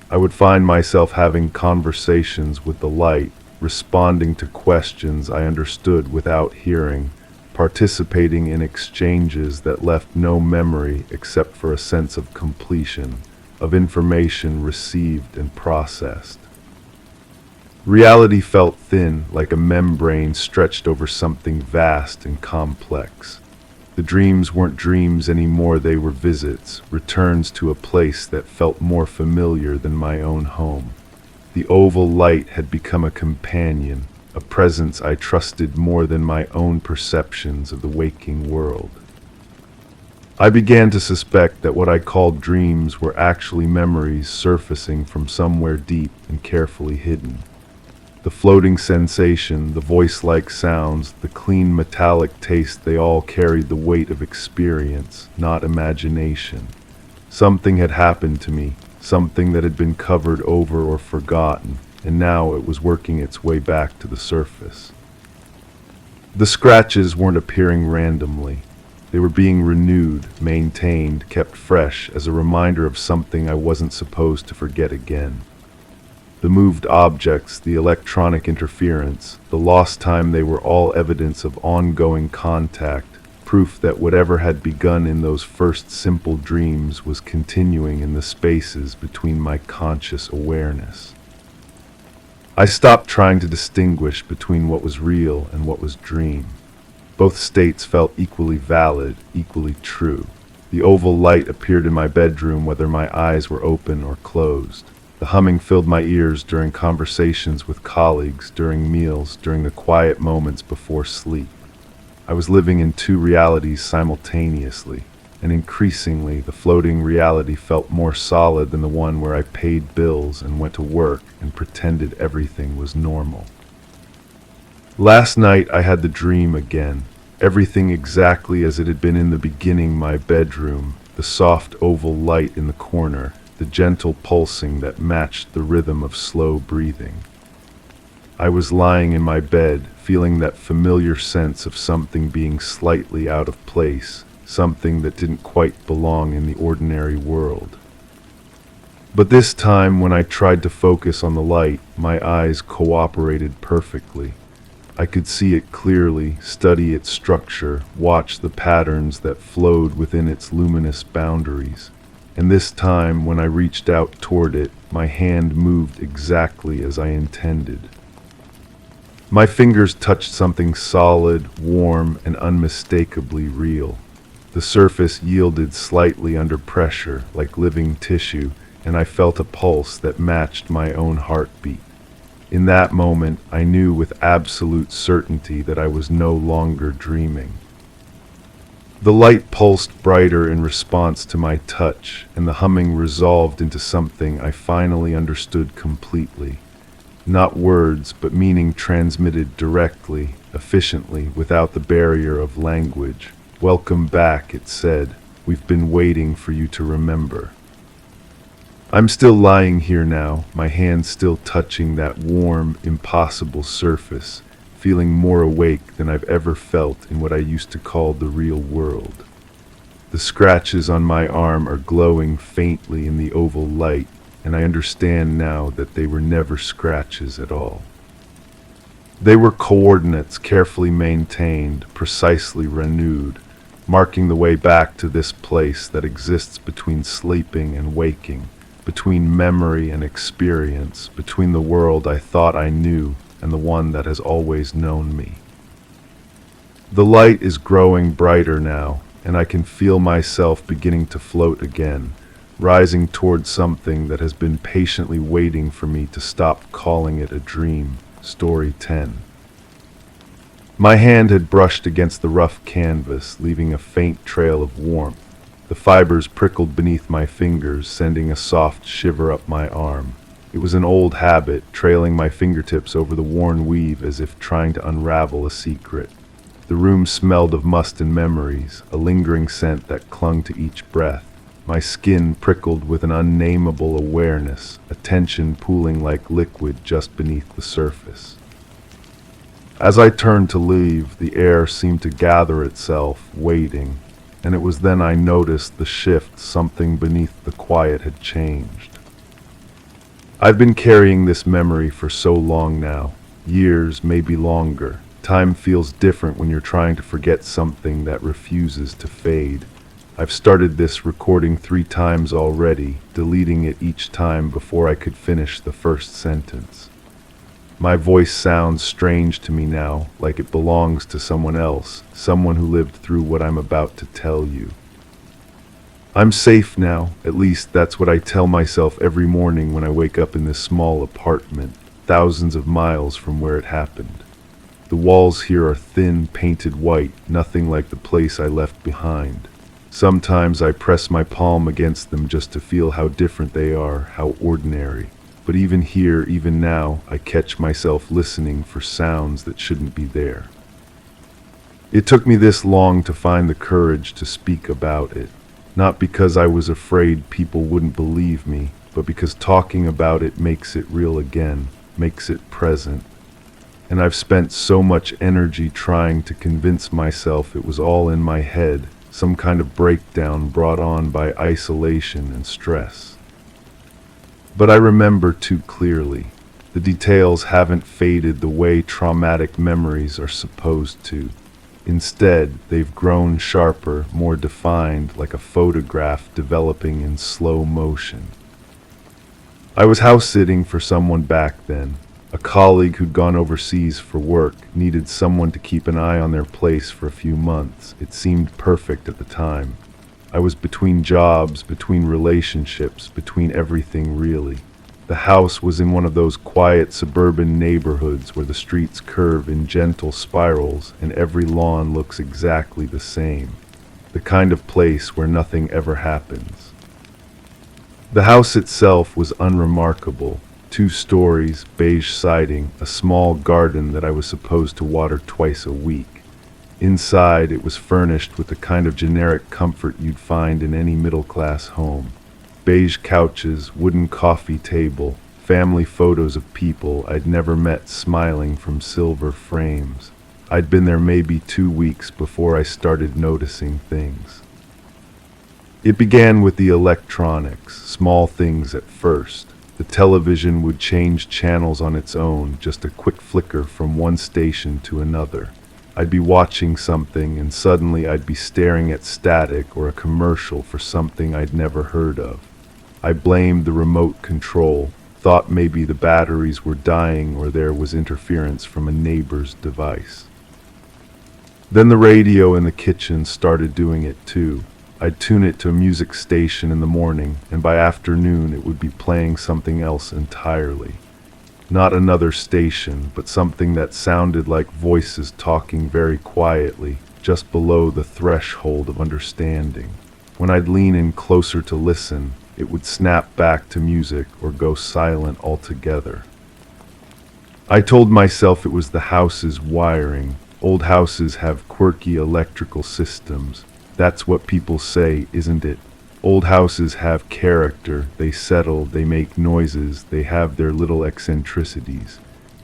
I would find myself having conversations with the light, responding to questions I understood without hearing, participating in exchanges that left no memory except for a sense of completion, of information received and processed. Reality felt thin, like a membrane stretched over something vast and complex. The dreams weren't dreams anymore, they were visits, returns to a place that felt more familiar than my own home. The oval light had become a companion, a presence I trusted more than my own perceptions of the waking world. I began to suspect that what I called dreams were actually memories surfacing from somewhere deep and carefully hidden. The floating sensation, the voice-like sounds, the clean metallic taste, they all carried the weight of experience, not imagination. Something had happened to me, something that had been covered over or forgotten, and now it was working its way back to the surface. The scratches weren't appearing randomly. They were being renewed, maintained, kept fresh as a reminder of something I wasn't supposed to forget again. The moved objects, the electronic interference, the lost time, they were all evidence of ongoing contact, proof that whatever had begun in those first simple dreams was continuing in the spaces between my conscious awareness. I stopped trying to distinguish between what was real and what was dream. Both states felt equally valid, equally true. The oval light appeared in my bedroom whether my eyes were open or closed. The humming filled my ears during conversations with colleagues, during meals, during the quiet moments before sleep. I was living in two realities simultaneously, and increasingly the floating reality felt more solid than the one where I paid bills and went to work and pretended everything was normal. Last night I had the dream again, everything exactly as it had been in the beginning, my bedroom, the soft oval light in the corner, the gentle pulsing that matched the rhythm of slow breathing. I was lying in my bed, feeling that familiar sense of something being slightly out of place, something that didn't quite belong in the ordinary world. But this time, when I tried to focus on the light, my eyes cooperated perfectly. I could see it clearly, study its structure, watch the patterns that flowed within its luminous boundaries. And this time, when I reached out toward it, my hand moved exactly as I intended. My fingers touched something solid, warm, and unmistakably real. The surface yielded slightly under pressure, like living tissue, and I felt a pulse that matched my own heartbeat. In that moment, I knew with absolute certainty that I was no longer dreaming. The light pulsed brighter in response to my touch, and the humming resolved into something I finally understood completely. Not words, but meaning transmitted directly, efficiently, without the barrier of language. "Welcome back," it said. "We've been waiting for you to remember." I'm still lying here now, my hand still touching that warm, impossible surface, feeling more awake than I've ever felt in what I used to call the real world. The scratches on my arm are glowing faintly in the oval light, and I understand now that they were never scratches at all. They were coordinates carefully maintained, precisely renewed, marking the way back to this place that exists between sleeping and waking, between memory and experience, between the world I thought I knew and the one that has always known me. The light is growing brighter now, and I can feel myself beginning to float again, rising towards something that has been patiently waiting for me to stop calling it a dream. Story 10. My hand had brushed against the rough canvas, leaving a faint trail of warmth. The fibers prickled beneath my fingers, sending a soft shiver up my arm. It was an old habit, trailing my fingertips over the worn weave as if trying to unravel a secret. The room smelled of must and memories, a lingering scent that clung to each breath. My skin prickled with an unnameable awareness, a tension pooling like liquid just beneath the surface. As I turned to leave, the air seemed to gather itself, waiting, and it was then I noticed the shift. Something beneath the quiet had changed. I've been carrying this memory for so long now, years, maybe longer. Time feels different when you're trying to forget something that refuses to fade. I've started this recording 3 times already, deleting it each time before I could finish the first sentence. My voice sounds strange to me now, like it belongs to someone else, someone who lived through what I'm about to tell you. I'm safe now, at least that's what I tell myself every morning when I wake up in this small apartment, thousands of miles from where it happened. The walls here are thin, painted white, nothing like the place I left behind. Sometimes I press my palm against them just to feel how different they are, how ordinary. But even here, even now, I catch myself listening for sounds that shouldn't be there. It took me this long to find the courage to speak about it, not because I was afraid people wouldn't believe me, but because talking about it makes it real again, makes it present. And I've spent so much energy trying to convince myself it was all in my head, some kind of breakdown brought on by isolation and stress. But I remember too clearly. The details haven't faded the way traumatic memories are supposed to. Instead, they've grown sharper, more defined, like a photograph developing in slow motion. I was house-sitting for someone back then. A colleague who'd gone overseas for work needed someone to keep an eye on their place for a few months. It seemed perfect at the time. I was between jobs, between relationships, between everything really. The house was in one of those quiet suburban neighborhoods where the streets curve in gentle spirals and every lawn looks exactly the same. The kind of place where nothing ever happens. The house itself was unremarkable. 2 stories, beige siding, a small garden that I was supposed to water twice a week. Inside, it was furnished with the kind of generic comfort you'd find in any middle-class home. Beige couches, wooden coffee table, family photos of people I'd never met smiling from silver frames. I'd been there maybe 2 weeks before I started noticing things. It began with the electronics, small things at first. The television would change channels on its own, just a quick flicker from one station to another. I'd be watching something and suddenly I'd be staring at static or a commercial for something I'd never heard of. I blamed the remote control, thought maybe the batteries were dying or there was interference from a neighbor's device. Then the radio in the kitchen started doing it too. I'd tune it to a music station in the morning, and by afternoon it would be playing something else entirely. Not another station, but something that sounded like voices talking very quietly, just below the threshold of understanding. When I'd lean in closer to listen, it would snap back to music or go silent altogether. I told myself it was the house's wiring. Old houses have quirky electrical systems. That's what people say, isn't it? Old houses have character, they settle, they make noises, they have their little eccentricities.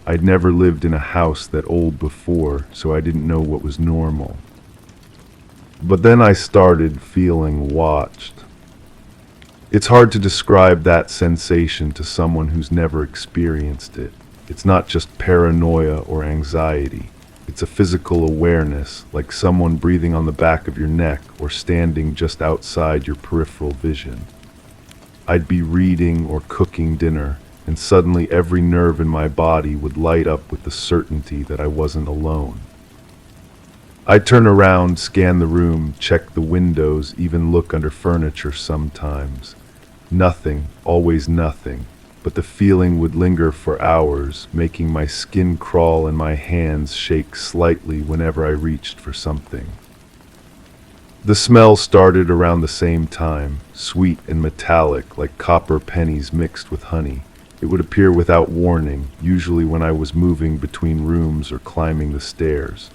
I'd never lived in a house that old before, so I didn't know what was normal. But then I started feeling watched. It's hard to describe that sensation to someone who's never experienced it. It's not just paranoia or anxiety. It's a physical awareness, like someone breathing on the back of your neck or standing just outside your peripheral vision. I'd be reading or cooking dinner, and suddenly every nerve in my body would light up with the certainty that I wasn't alone. I'd turn around, scan the room, check the windows, even look under furniture sometimes. Nothing, always nothing. But the feeling would linger for hours, making my skin crawl and my hands shake slightly whenever I reached for something. The smell started around the same time, sweet and metallic, like copper pennies mixed with honey. It would appear without warning, usually when I was moving between rooms or climbing the stairs.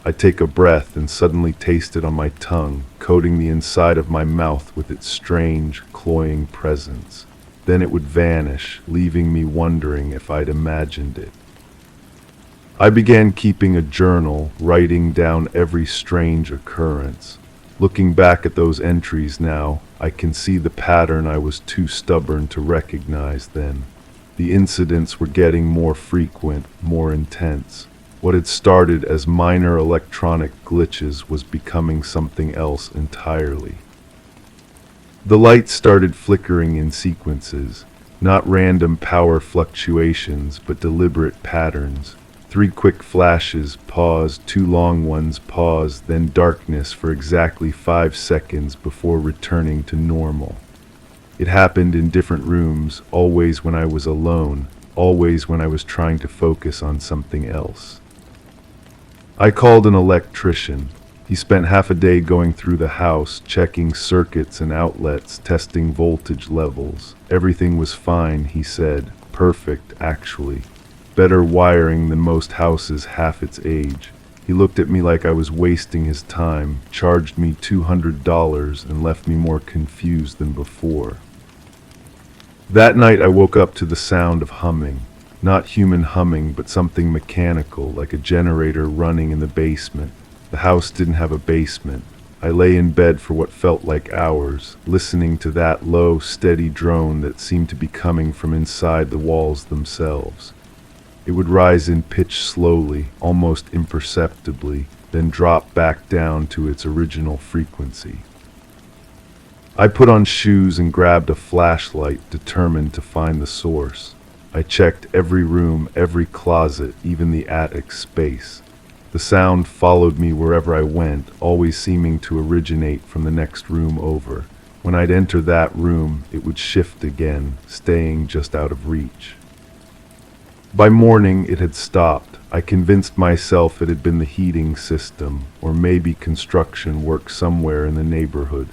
I'd take a breath and suddenly taste it on my tongue, coating the inside of my mouth with its strange, cloying presence. Then it would vanish, leaving me wondering if I'd imagined it. I began keeping a journal, writing down every strange occurrence. Looking back at those entries now, I can see the pattern I was too stubborn to recognize then. The incidents were getting more frequent, more intense. What had started as minor electronic glitches was becoming something else entirely. The lights started flickering in sequences, not random power fluctuations, but deliberate patterns. 3 quick flashes, pause, 2 long ones, pause, then darkness for exactly 5 seconds before returning to normal. It happened in different rooms, always when I was alone, always when I was trying to focus on something else. I called an electrician. He spent half a day going through the house, checking circuits and outlets, testing voltage levels. Everything was fine, he said. Perfect, actually. Better wiring than most houses half its age. He looked at me like I was wasting his time, charged me $200, and left me more confused than before. That night I woke up to the sound of humming. Not human humming, but something mechanical, like a generator running in the basement. The house didn't have a basement. I lay in bed for what felt like hours, listening to that low, steady drone that seemed to be coming from inside the walls themselves. It would rise in pitch slowly, almost imperceptibly, then drop back down to its original frequency. I put on shoes and grabbed a flashlight, determined to find the source. I checked every room, every closet, even the attic space. The sound followed me wherever I went, always seeming to originate from the next room over. When I'd enter that room, it would shift again, staying just out of reach. By morning, it had stopped. I convinced myself it had been the heating system, or maybe construction work somewhere in the neighborhood.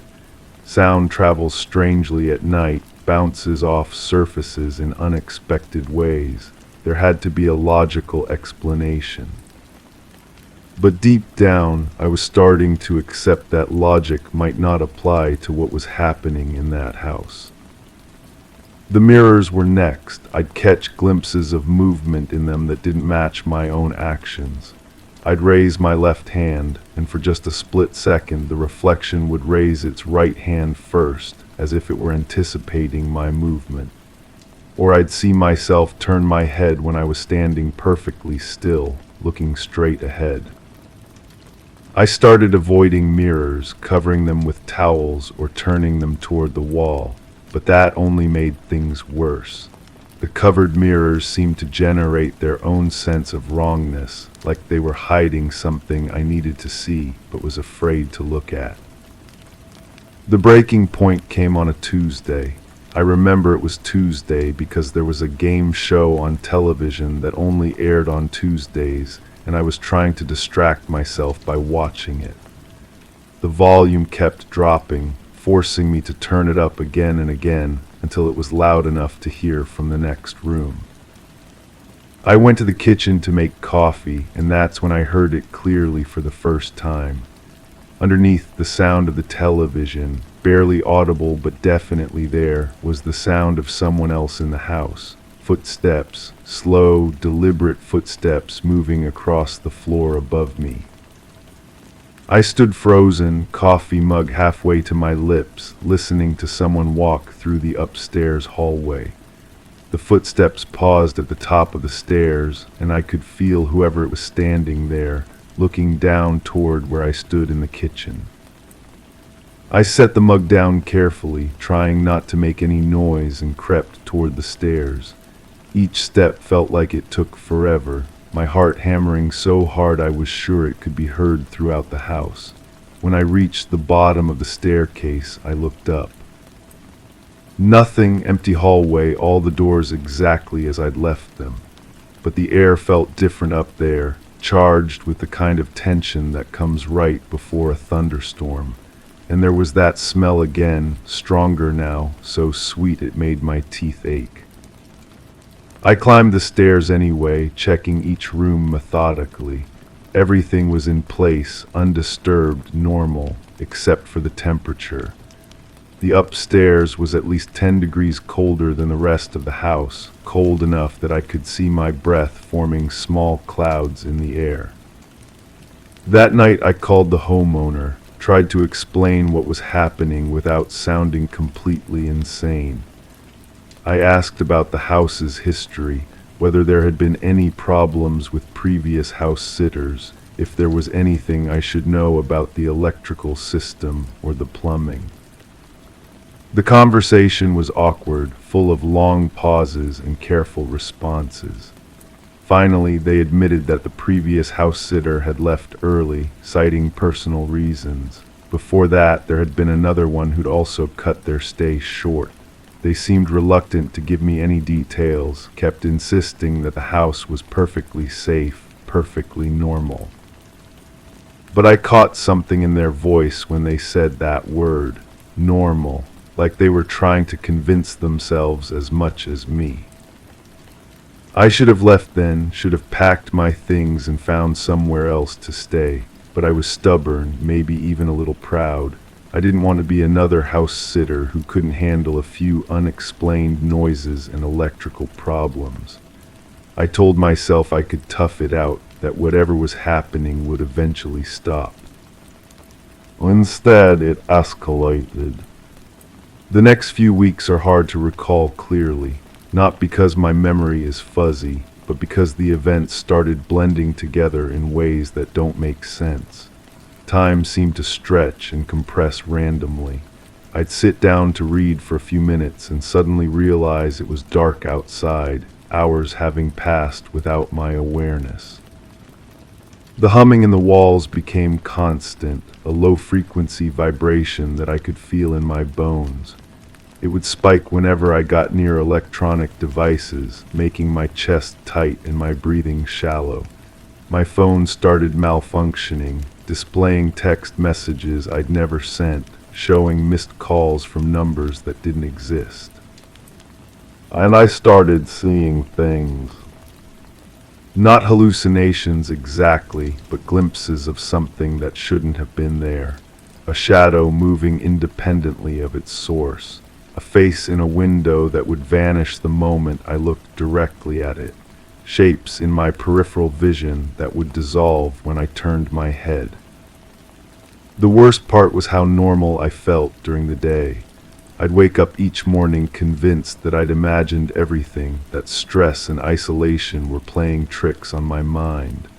Sound travels strangely at night, bounces off surfaces in unexpected ways. There had to be a logical explanation. But deep down, I was starting to accept that logic might not apply to what was happening in that house. The mirrors were next. I'd catch glimpses of movement in them that didn't match my own actions. I'd raise my left hand, and for just a split second, the reflection would raise its right hand first, as if it were anticipating my movement. Or I'd see myself turn my head when I was standing perfectly still, looking straight ahead. I started avoiding mirrors, covering them with towels or turning them toward the wall, but that only made things worse. The covered mirrors seemed to generate their own sense of wrongness, like they were hiding something I needed to see but was afraid to look at. The breaking point came on a Tuesday. I remember it was Tuesday because there was a game show on television that only aired on Tuesdays, and I was trying to distract myself by watching it. The volume kept dropping, forcing me to turn it up again and again until it was loud enough to hear from the next room. I went to the kitchen to make coffee, and that's when I heard it clearly for the first time. Underneath the sound of the television, barely audible but definitely there, was the sound of someone else in the house. Footsteps, slow, deliberate footsteps moving across the floor above me. I stood frozen, coffee mug halfway to my lips, listening to someone walk through the upstairs hallway. The footsteps paused at the top of the stairs, and I could feel whoever it was standing there, looking down toward where I stood in the kitchen. I set the mug down carefully, trying not to make any noise, and crept toward the stairs. Each step felt like it took forever, my heart hammering so hard I was sure it could be heard throughout the house. When I reached the bottom of the staircase, I looked up. Nothing, empty hallway, all the doors exactly as I'd left them. But the air felt different up there, charged with the kind of tension that comes right before a thunderstorm. And there was that smell again, stronger now, so sweet it made my teeth ache. I climbed the stairs anyway, checking each room methodically. Everything was in place, undisturbed, normal, except for the temperature. The upstairs was at least 10 degrees colder than the rest of the house, cold enough that I could see my breath forming small clouds in the air. That night I called the homeowner, tried to explain what was happening without sounding completely insane. I asked about the house's history, whether there had been any problems with previous house sitters, if there was anything I should know about the electrical system or the plumbing. The conversation was awkward, full of long pauses and careful responses. Finally, they admitted that the previous house sitter had left early, citing personal reasons. Before that, there had been another one who'd also cut their stay short. They seemed reluctant to give me any details, kept insisting that the house was perfectly safe, perfectly normal. But I caught something in their voice when they said that word, normal, like they were trying to convince themselves as much as me. I should have left then, should have packed my things and found somewhere else to stay, but I was stubborn, maybe even a little proud. I didn't want to be another house sitter who couldn't handle a few unexplained noises and electrical problems. I told myself I could tough it out, that whatever was happening would eventually stop. Instead, it escalated. The next few weeks are hard to recall clearly, not because my memory is fuzzy, but because the events started blending together in ways that don't make sense. Time seemed to stretch and compress randomly. I'd sit down to read for a few minutes and suddenly realize it was dark outside, hours having passed without my awareness. The humming in the walls became constant, a low-frequency vibration that I could feel in my bones. It would spike whenever I got near electronic devices, making my chest tight and my breathing shallow. My phone started malfunctioning, displaying text messages I'd never sent, showing missed calls from numbers that didn't exist. And I started seeing things. Not hallucinations exactly, but glimpses of something that shouldn't have been there. A shadow moving independently of its source. A face in a window that would vanish the moment I looked directly at it. Shapes in my peripheral vision that would dissolve when I turned my head. The worst part was how normal I felt during the day. I'd wake up each morning convinced that I'd imagined everything, that stress and isolation were playing tricks on my mind.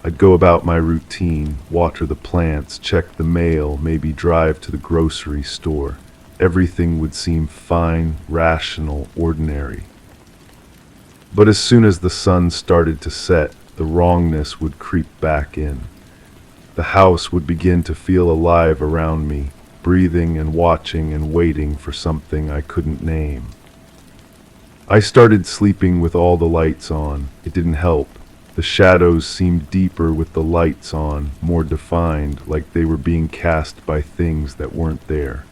I'd go about my routine, water the plants, check the mail, maybe drive to the grocery store. Everything would seem fine, rational, ordinary. But as soon as the sun started to set, the wrongness would creep back in. The house would begin to feel alive around me, breathing and watching and waiting for something I couldn't name. I started sleeping with all the lights on. It didn't help. The shadows seemed deeper with the lights on, more defined, like they were being cast by things that weren't there.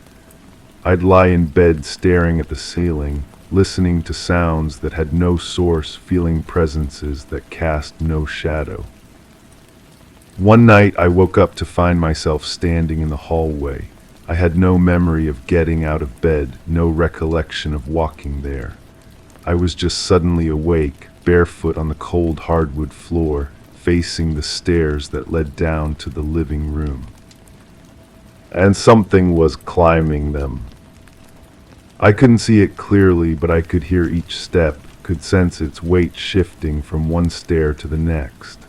I'd lie in bed staring at the ceiling, listening to sounds that had no source, feeling presences that cast no shadow. One night I woke up to find myself standing in the hallway. I had no memory of getting out of bed, no recollection of walking there. I was just suddenly awake, barefoot on the cold hardwood floor, facing the stairs that led down to the living room. And something was climbing them. I couldn't see it clearly, but I could hear each step, could sense its weight shifting from one stair to the next.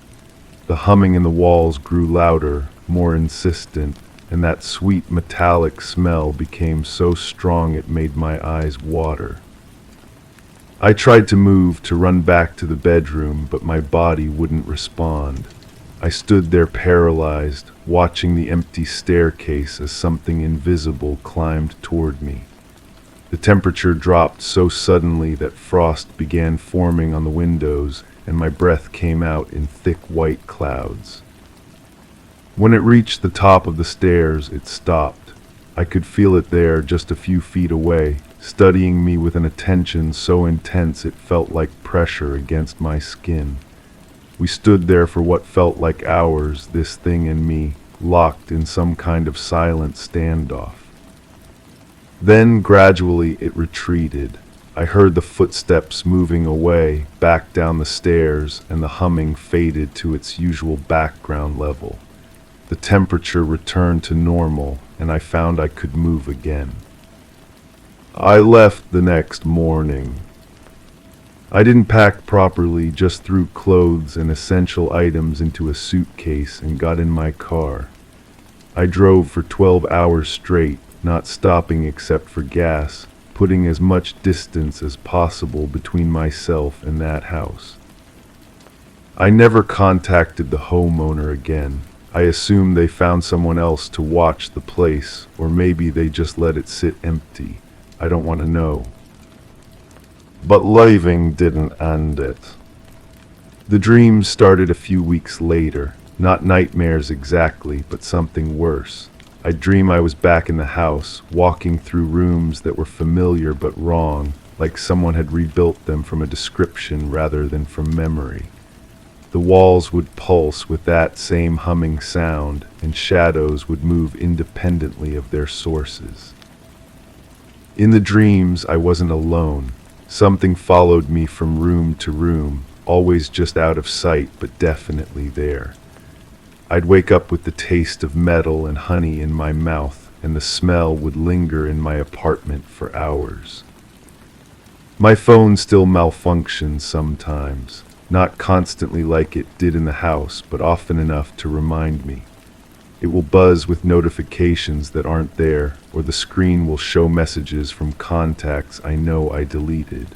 The humming in the walls grew louder, more insistent, and that sweet metallic smell became so strong it made my eyes water. I tried to move, to run back to the bedroom, but my body wouldn't respond. I stood there paralyzed, watching the empty staircase as something invisible climbed toward me. The temperature dropped so suddenly that frost began forming on the windows, and my breath came out in thick white clouds. When it reached the top of the stairs, it stopped. I could feel it there, just a few feet away, studying me with an attention so intense it felt like pressure against my skin. We stood there for what felt like hours, this thing and me, locked in some kind of silent standoff. Then, gradually, it retreated. I heard the footsteps moving away, back down the stairs, and the humming faded to its usual background level. The temperature returned to normal, and I found I could move again. I left the next morning. I didn't pack properly, just threw clothes and essential items into a suitcase and got in my car. I drove for 12 hours straight, not stopping except for gas, putting as much distance as possible between myself and that house. I never contacted the homeowner again. I assumed they found someone else to watch the place, or maybe they just let it sit empty. I don't want to know. But leaving didn't end it. The dreams started a few weeks later. Not nightmares exactly, but something worse. I'd dream I was back in the house, walking through rooms that were familiar but wrong, like someone had rebuilt them from a description rather than from memory. The walls would pulse with that same humming sound, and shadows would move independently of their sources. In the dreams, I wasn't alone. Something followed me from room to room, always just out of sight, but definitely there. I'd wake up with the taste of metal and honey in my mouth, and the smell would linger in my apartment for hours. My phone still malfunctions sometimes, not constantly like it did in the house, but often enough to remind me. It will buzz with notifications that aren't there, or the screen will show messages from contacts I know I deleted.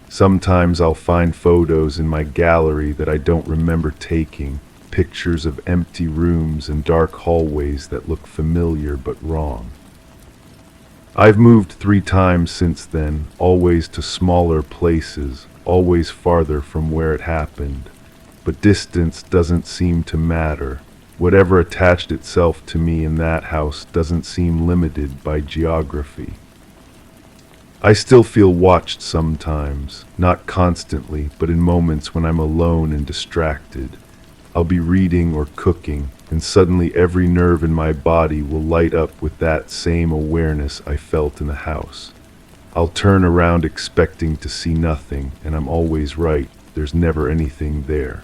Sometimes I'll find photos in my gallery that I don't remember taking, pictures of empty rooms and dark hallways that look familiar but wrong. I've moved 3 times since then, always to smaller places, always farther from where it happened. But distance doesn't seem to matter. Whatever attached itself to me in that house doesn't seem limited by geography. I still feel watched sometimes, not constantly, but in moments when I'm alone and distracted. I'll be reading or cooking, and suddenly every nerve in my body will light up with that same awareness I felt in the house. I'll turn around expecting to see nothing, and I'm always right. There's never anything there.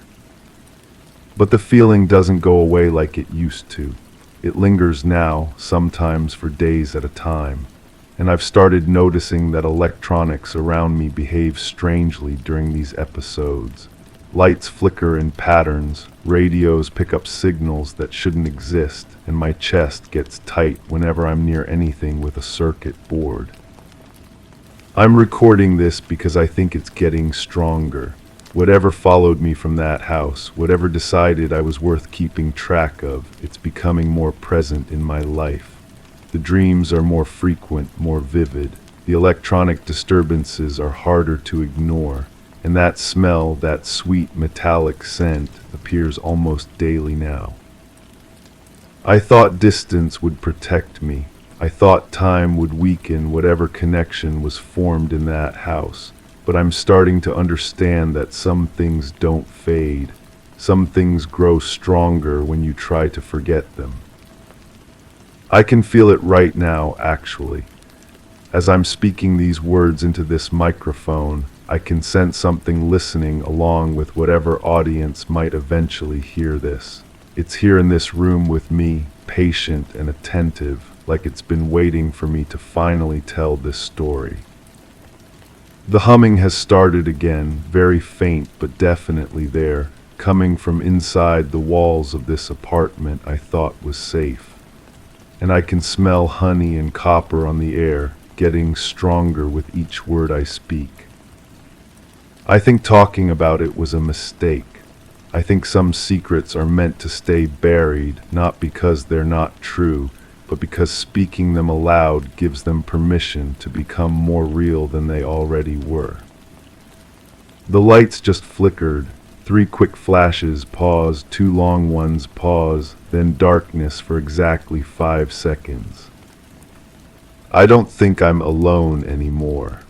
But the feeling doesn't go away like it used to. It lingers now, sometimes for days at a time. And I've started noticing that electronics around me behave strangely during these episodes. Lights flicker in patterns, radios pick up signals that shouldn't exist, and my chest gets tight whenever I'm near anything with a circuit board. I'm recording this because I think it's getting stronger. Whatever followed me from that house, whatever decided I was worth keeping track of, it's becoming more present in my life. The dreams are more frequent, more vivid. The electronic disturbances are harder to ignore. And that smell, that sweet metallic scent, appears almost daily now. I thought distance would protect me. I thought time would weaken whatever connection was formed in that house. But I'm starting to understand that some things don't fade. Some things grow stronger when you try to forget them. I can feel it right now, actually. As I'm speaking these words into this microphone, I can sense something listening along with whatever audience might eventually hear this. It's here in this room with me, patient and attentive, like it's been waiting for me to finally tell this story. The humming has started again, very faint but definitely there, coming from inside the walls of this apartment I thought was safe. And I can smell honey and copper on the air, getting stronger with each word I speak. I think talking about it was a mistake. I think some secrets are meant to stay buried, not because they're not true, but because speaking them aloud gives them permission to become more real than they already were. The lights just flickered, 3 quick flashes, pause, 2 long ones, pause, then darkness for exactly 5 seconds. I don't think I'm alone anymore.